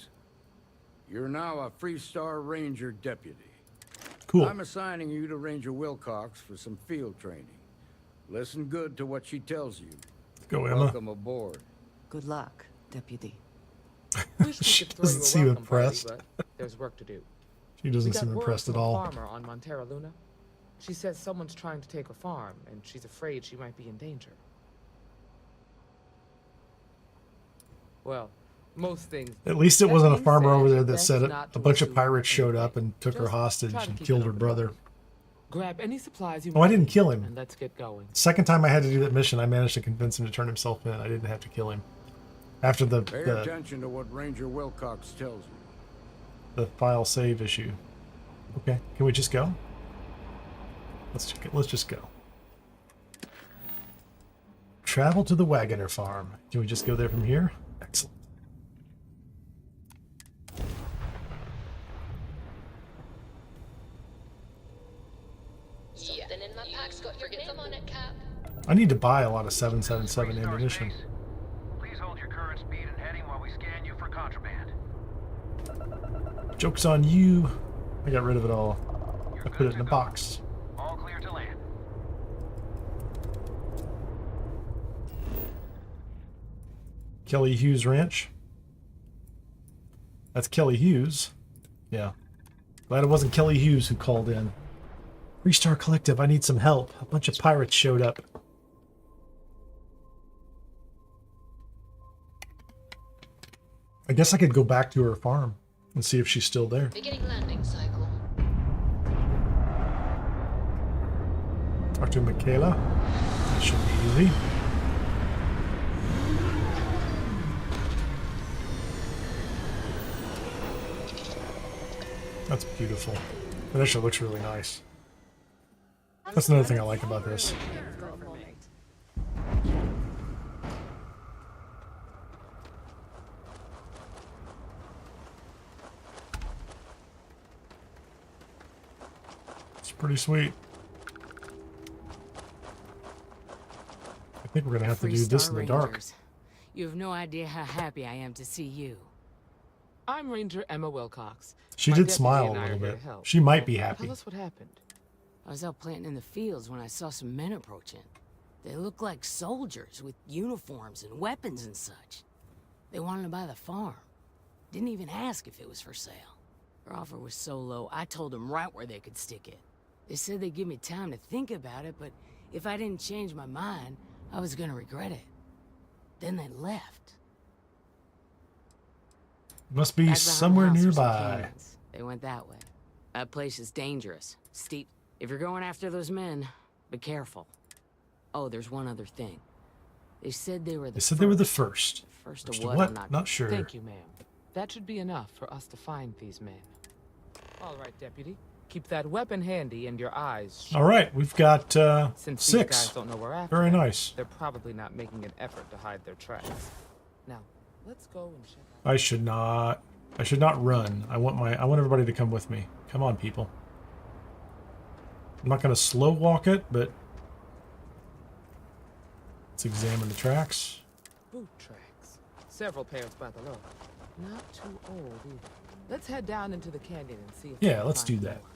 You're now a Freestar Ranger deputy. Cool. I'm assigning you to Ranger Wilcox for some field training. Listen good to what she tells you. Go, Emma. Welcome aboard. Good luck, Deputy. Wish we She could throw doesn't you a seem welcome impressed. party, but there's work to do. She doesn't We got seem word impressed from at a all. farmer on Montera Luna. She says someone's trying to take her farm, and she's afraid she might be in danger. Well, most things. At least it That wasn't a being farmer said, over there that best said not a to bunch of assume pirates showed anything. up and took her Just hostage try to and keep killed it her under brother. control. Grab any supplies you Oh, I might didn't need, kill him. and let's get going. Second time I had to do that mission, I managed to convince him to turn himself in. I didn't have to kill him. After Pay the attention to what Ranger Wilcox tells you. file save issue. Okay, can we just go? Let's just go. Travel to the Wagoner farm. Can we just go there from here? Excellent. Something in my pack's got your name on it, Cap. I need to buy a lot of 777 ammunition. Please hold your current speed and heading while we scan you for contraband. Joke's on you. I got rid of it all. I put it in a box. All clear to land. Kelly Hughes Ranch. That's Kelly Hughes. Yeah. Glad it wasn't Kelly Hughes who called in. Freestar Collective, I need some help. A bunch of pirates showed up. I guess I could go back to her farm and see if she's still there. Beginning landing cycle. Talk to Michaela. That should be easy. That's beautiful. It actually looks really nice. That's another thing I like about this. It's pretty sweet. I think we're gonna have to do this in the dark. You have no idea how happy I am to see you. I'm Ranger Emma Wilcox. She My did deputy smile and a I are little here bit. to help. She might be happy. Tell us what happened. I was out planting in the fields when I saw some men approaching. They looked like soldiers with uniforms and weapons and such. They wanted to buy the farm. Didn't even ask if it was for sale. Their offer was so low, I told them right where they could stick it. They said they'd give me time to think about it, but if I didn't change my mind, I was gonna regret it. Then they left. Must be Back behind the somewhere house were some nearby. canyons. They went that way. That place is dangerous. Steep. If you're going after those men, be careful. Oh, there's one other thing. They said they were the They said they were the first. First First of of what? what? I'm Not sure. Thank you, ma'am. That should be enough for us to find these men. All right, deputy. Keep that weapon handy and your eyes sharp. All right, we've got Since 6. these guys don't know we're after Very them, nice. they're probably not making an effort to hide their tracks. Now, let's go and check out. I should not run. I want everybody to come with me. Come on, people. I'm not gonna slow walk it, but let's examine the tracks. Boot tracks. Several pairs by the look. Not too old either. Let's head down into the canyon and see if we Yeah, can let's do find that. more.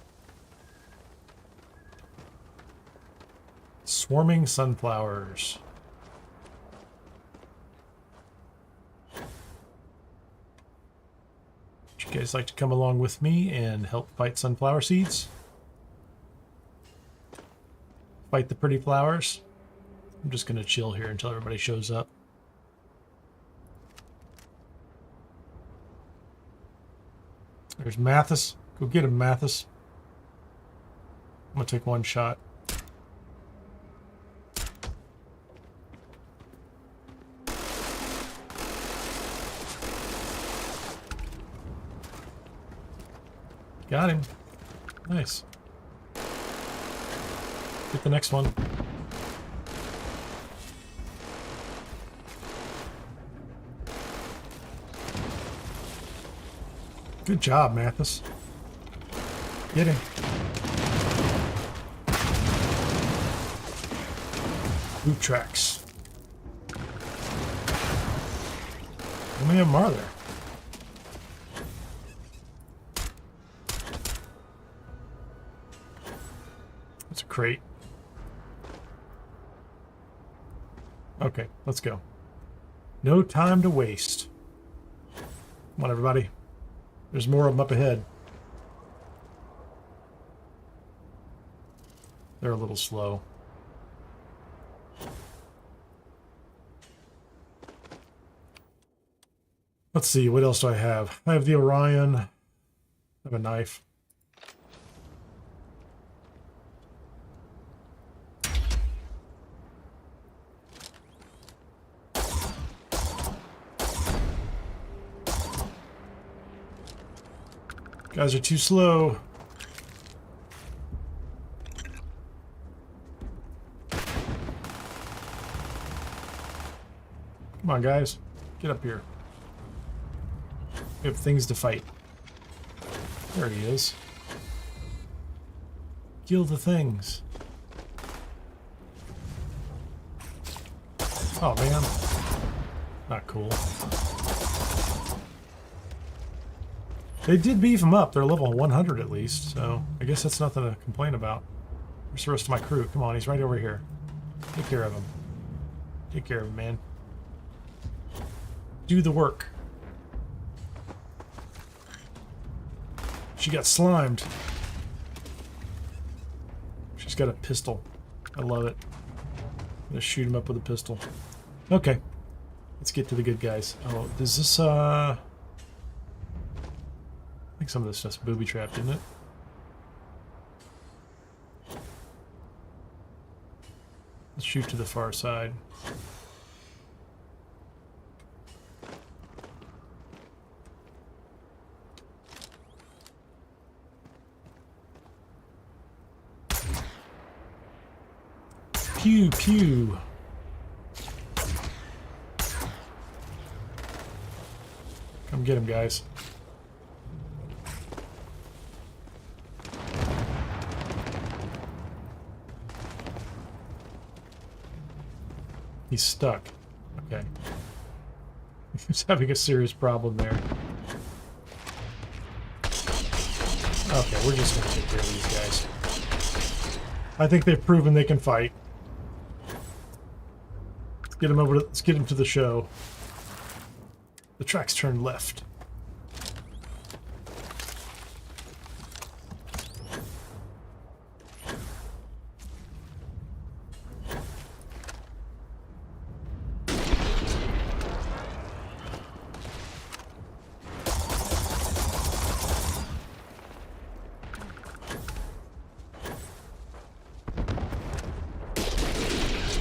Swarming sunflowers. Would you guys like to come along with me and help fight sunflower seeds? Fight the pretty flowers? I'm just gonna chill here until everybody shows up. There's Mathis. Go get him, Mathis. I'm gonna take one shot. Got him. Nice. Get the next one. Good job, Mathis. Get him. Boot tracks. How many of them are there? That's a crate. Okay, let's go. No time to waste. Come on, everybody. There's more of them up ahead. They're a little slow. Let's see, what else do I have? I have the Orion. I have a knife. Guys are too slow. Come on, guys. Get up here. We have things to fight. There he is. Kill the things. Oh, man. Not cool. They did beef him up. They're level 100 at least, so I guess that's nothing to complain about. Where's the rest of my crew? Come on, he's right over here. Take care of him. Take care of him, man. Do the work. She got slimed. She's got a pistol. I love it. I'm gonna shoot him up with a pistol. Okay. Let's get to the good guys. Oh, does this, I think some of this stuff's booby-trapped, isn't it? Let's shoot to the far side. Pew, pew. Come get him, guys. He's stuck. Okay. He's having a serious problem there. Okay, we're just gonna take care of these guys. I think they've proven they can fight. Let's get him over. Let's get him to the show. The tracks turn left.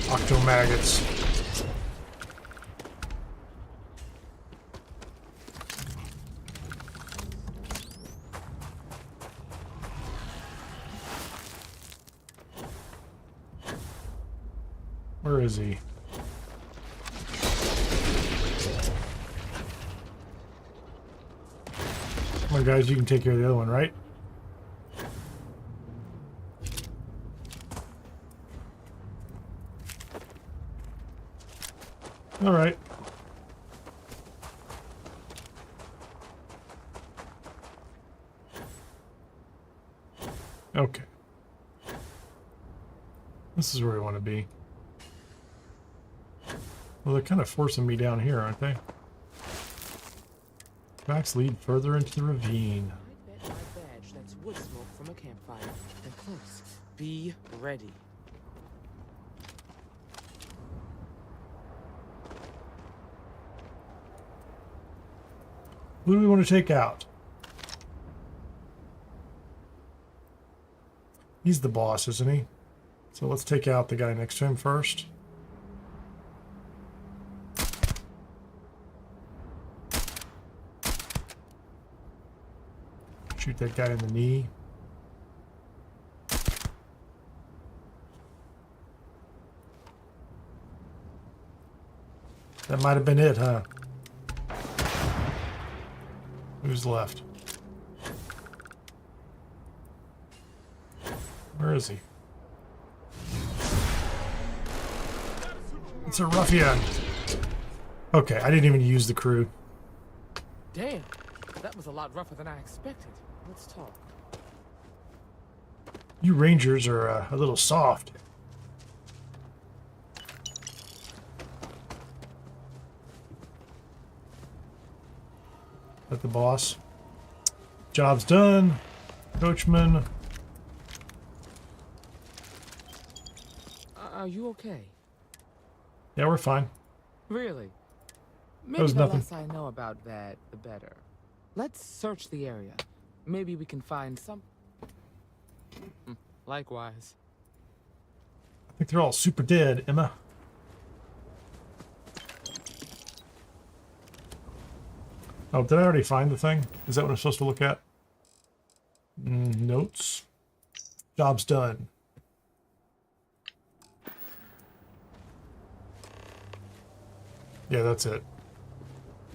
Octomaggots. Where is he? Come on, guys, you can take care of the other one, right? All right. Okay. This is where we want to be. Well, they're kind of forcing me down here, aren't they? Tracks lead further into the ravine. I bet my badge that's wood smoke from a campfire. And close. Be ready. Who do we want to take out? He's the boss, isn't he? So let's take out the guy next to him first. Shoot that guy in the knee. That might have been it, huh? Who's left? Where is he? It's a ruffian. Okay, I didn't even use the crew. Damn, that was a lot rougher than I expected. Let's talk. You Rangers are a little soft. That the boss. Job's done. Coachman. Are you okay? Yeah, we're fine. Really? That Maybe was the nothing. less I know about that, the better. Let's search the area. Maybe we can find some... Likewise. I think they're all super dead, Emma. Oh, did I already find the thing? Is that what I'm supposed to look at? Notes. Job's done. Yeah, that's it.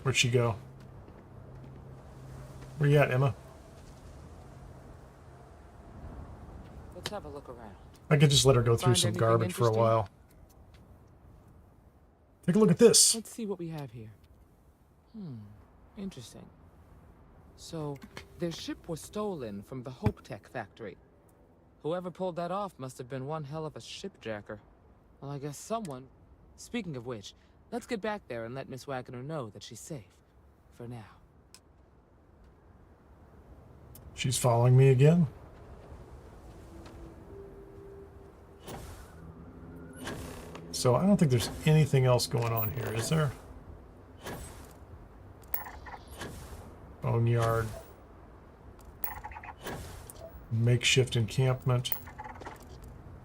Where'd she go? Where you at, Emma? Let's have a look around. I could just let her go through Find some anything garbage for a interesting? while. Take a look at this. Let's see what we have here. Interesting. So, their ship was stolen from the Hope Tech factory. Whoever pulled that off must have been one hell of a shipjacker. Well, I guess someone... Speaking of which, let's get back there and let Miss Wagner know that she's safe. For now. She's following me again. So I don't think there's anything else going on here, is there? Boneyard. Makeshift encampment.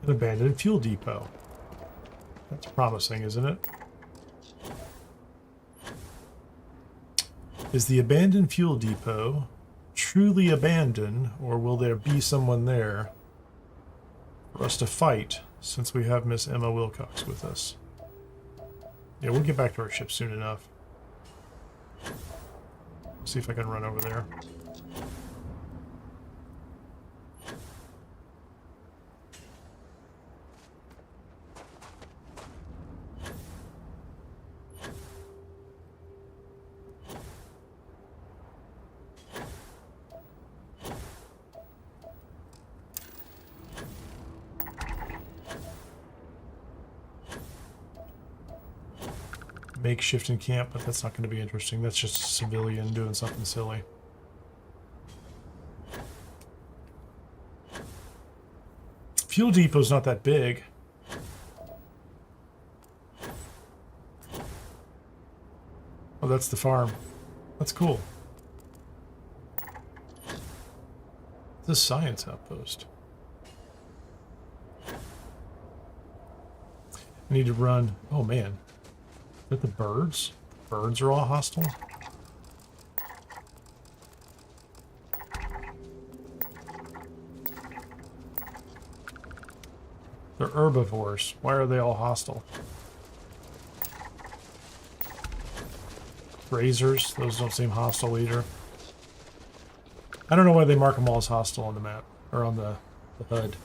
An abandoned fuel depot. That's promising, isn't it? Is the abandoned fuel depot truly abandoned, or will there be someone there for us to fight, since we have Miss Emma Wilcox with us? Yeah, we'll get back to our ship soon enough. See if I can run over there. Makeshift encampment, but that's not going to be interesting. That's just a civilian doing something silly. Fuel depot's not that big. Oh, that's the farm. That's cool. This science outpost. I need to run. Oh man. Is that the birds? Birds are all hostile? They're herbivores. Why are they all hostile? Grazers? Those don't seem hostile either. I don't know why they mark them all as hostile on the map. Or on the HUD.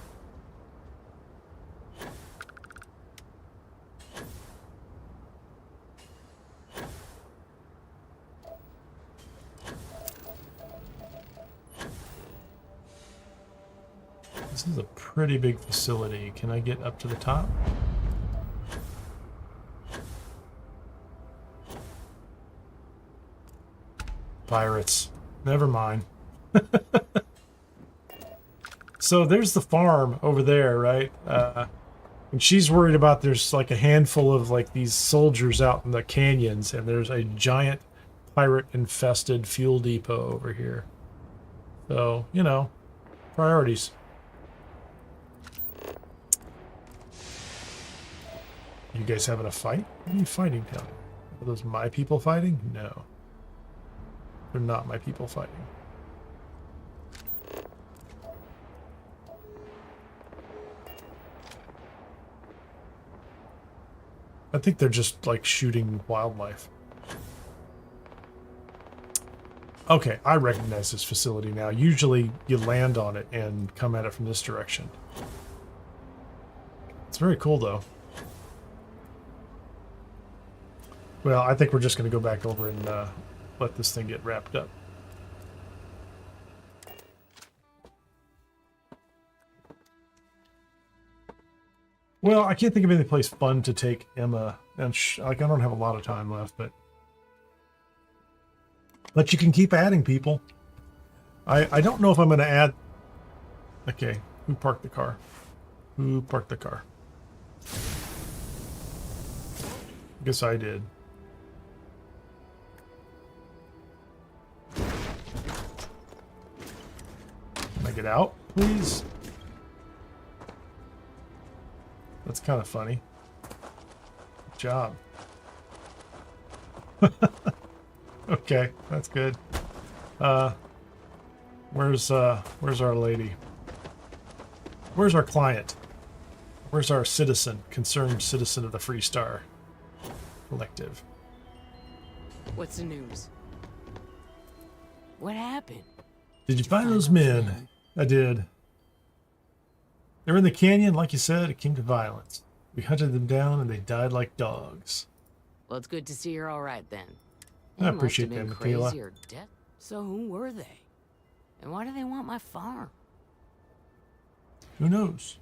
This is a pretty big facility. Can I get up to the top? Pirates. Never mind. So there's the farm over there, right? And she's worried about there's like a handful of like these soldiers out in the canyons, and there's a giant pirate-infested fuel depot over here. So, you know, priorities. You guys having a fight? What are you fighting down? Are those my people fighting? No. They're not my people fighting. I think they're just like shooting wildlife. Okay, I recognize this facility now. Usually you land on it and come at it from this direction. It's very cool though. Well, I think we're just going to go back over and let this thing get wrapped up. Well, I can't think of any place fun to take Emma, and like I don't have a lot of time left, but you can keep adding people. I don't know if I'm going to add. Okay, who parked the car? Who parked the car? I guess I did. Can I get out, please? That's kind of funny. Good job. Okay, that's good. Where's our lady? Where's our client? Where's our citizen, concerned citizen of the Free Star Collective? What's the news? What happened? Did you find those men? I did. They were in the canyon, like you said. It came to violence. We hunted them down, and they died like dogs. Well, it's good to see you're all right then. I appreciate that, Michaela. Crazy or dead. So who were they? And why do they want my farm? Who knows?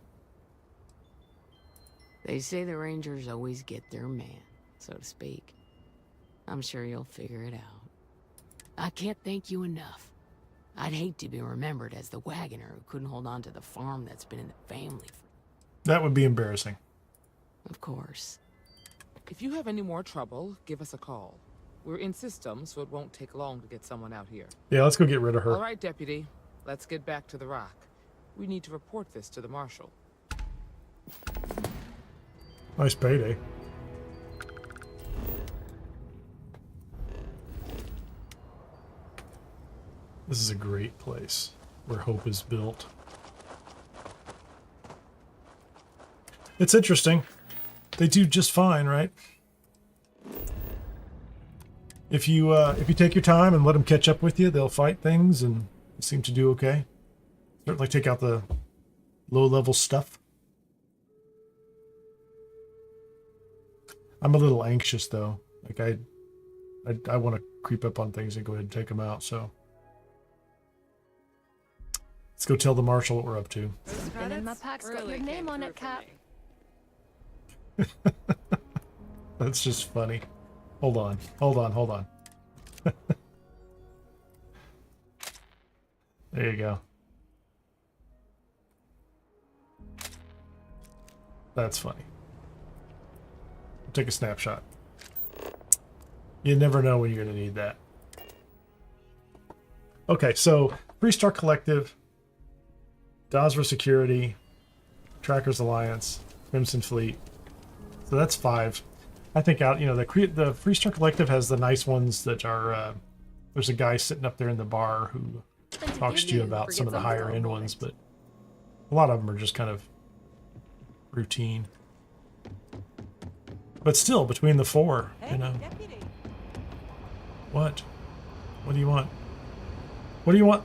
They say the Rangers always get their man, so to speak. I'm sure you'll figure it out. I can't thank you enough. I'd hate to be remembered as the wagoner who couldn't hold on to the farm that's been in the family for... That would be embarrassing. Of course. If you have any more trouble, give us a call. We're in system, so it won't take long to get someone out here. Yeah, let's go get rid of her. All right, Deputy. Let's get back to the rock. We need to report this to the Marshal. Nice payday. This is a great place where hope is built. It's interesting. They do just fine, right? If you take your time and let them catch up with you, they'll fight things and seem to do okay. Certainly take out the low-level stuff. I'm a little anxious though. Like I want to creep up on things and go ahead and take them out. So let's go tell the Marshal what we're up to. And in my pack's got your name on it, Cap. That's just funny. Hold on. There you go. That's funny. Take a snapshot. You never know when you're going to need that. Okay, so Free Star Collective, Dosra Security, Trackers Alliance, Crimson Fleet. So that's 5. I think the Free Star Collective has the nice ones that are. There's a guy sitting up there in the bar who talks to you about some of the higher end ones, but a lot of them are just kind of routine. But still, between the 4, you know. Deputy. What? What do you want? What do you want?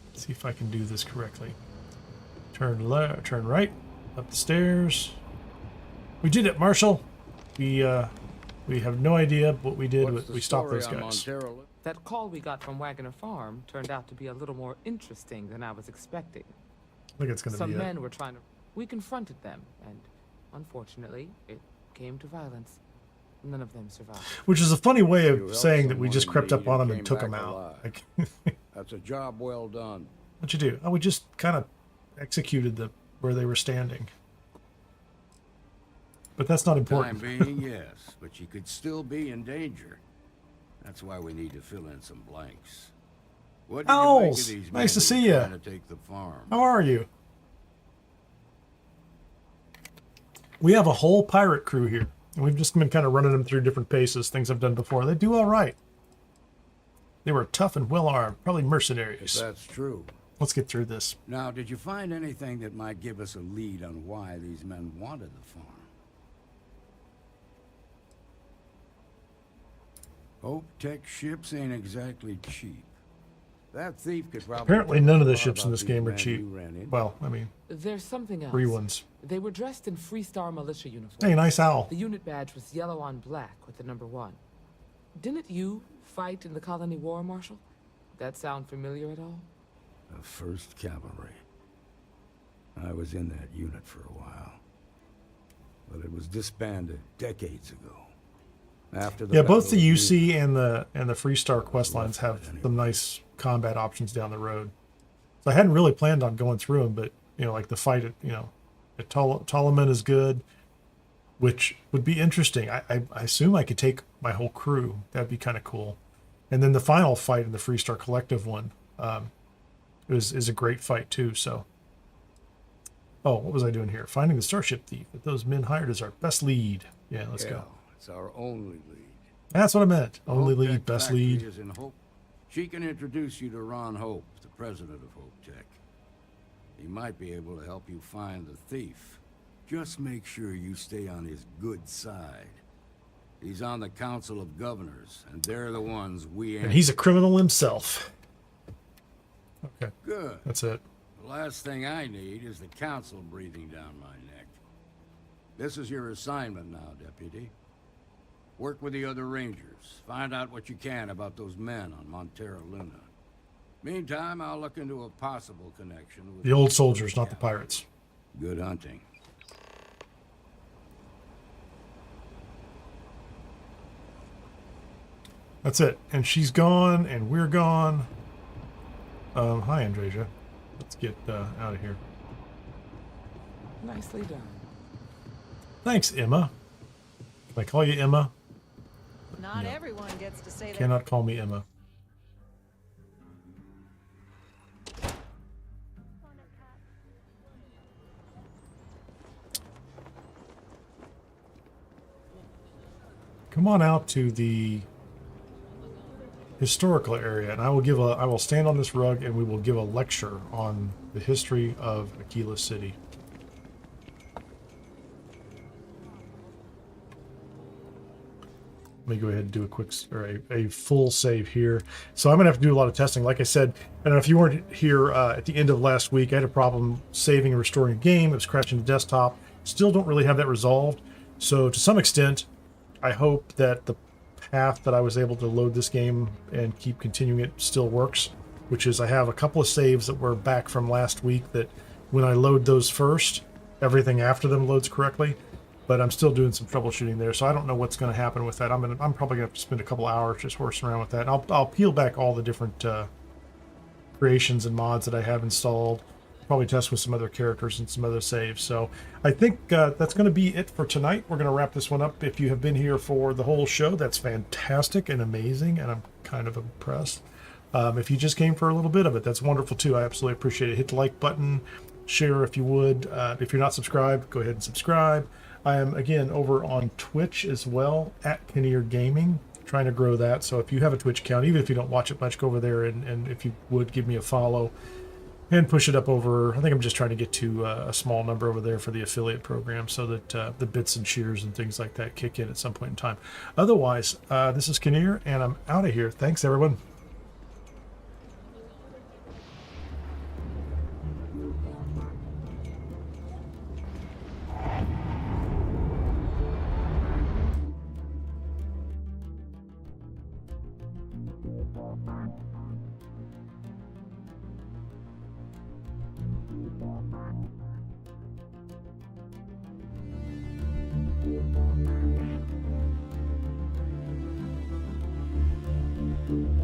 Let's see if I can do this correctly. Turn left, turn right, up the stairs. We did it, Marshal. We have no idea what we did. We stopped those guys. That call we got from Wagoner Farm turned out to be a little more interesting than I was expecting. I think it's going to be Some men were trying to... We confronted them, and unfortunately, it came to violence. None of them survived. Which is a funny way of saying that we just crept up on them and took them out. Like, that's a job well done. What'd you do? Oh, we just kind of executed where they were standing. But that's not important. Time being, yes, but you could still be in danger. That's why we need to fill in some blanks. What did you make of these nice to men see you. trying to take the farm? How are you? We have a whole pirate crew here, and we've just been kind of running them through different paces, things I've done before. They do all right. They were tough and well-armed, probably mercenaries. If that's true. Let's get through this. Now, did you find anything that might give us a lead on why these men wanted the farm? Hope Tech ships ain't exactly cheap. That thief could probably... Apparently none of the ships in this game are cheap. Well, I mean... There's something else. Free ones. They were dressed in Freestar militia uniforms. Hey, nice owl. The unit badge was yellow on black with the number 1. Didn't you fight in the Colony War, Marshal? That sound familiar at all? The 1st Cavalry. I was in that unit for a while. But it was disbanded decades ago. After the both the UC and the Freestar quest lines have some nice combat options down the road. So I hadn't really planned on going through them, but like the fight at Ptolemy is good, which would be interesting. I assume I could take my whole crew. That'd be kind of cool. And then the final fight in the Freestar Collective one is a great fight too. So, what was I doing here? Finding the starship thief that those men hired as our best lead. Yeah, let's go. It's our only lead. That's what I meant. Only lead, best lead. Is in Hope. She can introduce you to Ron Hope, the president of Hope Tech. He might be able to help you find the thief. Just make sure you stay on his good side. He's on the Council of Governors, and they're the ones we... And he's a criminal himself. Okay. Good. That's it. The last thing I need is the Council breathing down my neck. This is your assignment now, Deputy. Work with the other Rangers. Find out what you can about those men on Montera Luna. Meantime, I'll look into a possible connection with... The old soldiers, not the pirates. Good hunting. That's it. And she's gone, and we're gone. Hi, Andreja. Let's get out of here. Nicely done. Thanks, Emma. Can I call you Emma? Not everyone gets to say that. Cannot call me Emma. Come on out to the historical area, and I will stand on this rug and we will give a lecture on the history of Aquila City. Let me go ahead and do a quick or a full save here. So I'm gonna have to do a lot of testing. Like I said, I don't know if you weren't here at the end of last week, I had a problem saving and restoring a game. It was crashing the desktop. Still don't really have that resolved. So to some extent, I hope that the path that I was able to load this game and keep continuing it still works, which is I have a couple of saves that were back from last week that when I load those first, everything after them loads correctly. But I'm still doing some troubleshooting there, so I don't know what's going to happen with that. I'm probably going to have to spend a couple hours just horsing around with that. And I'll peel back all the different creations and mods that I have installed. Probably test with some other characters and some other saves. So I think that's going to be it for tonight. We're going to wrap this one up. If you have been here for the whole show, that's fantastic and amazing, and I'm kind of impressed. If you just came for a little bit of it, that's wonderful too. I absolutely appreciate it. Hit the like button, share if you would. If you're not subscribed, go ahead and subscribe. I am, again, over on Twitch as well, at Kineer Gaming, trying to grow that. So if you have a Twitch account, even if you don't watch it much, go over there and if you would, give me a follow and push it up over. I think I'm just trying to get to a small number over there for the affiliate program so that the bits and cheers and things like that kick in at some point in time. Otherwise, this is Kineer, and I'm out of here. Thanks, everyone. Thank you.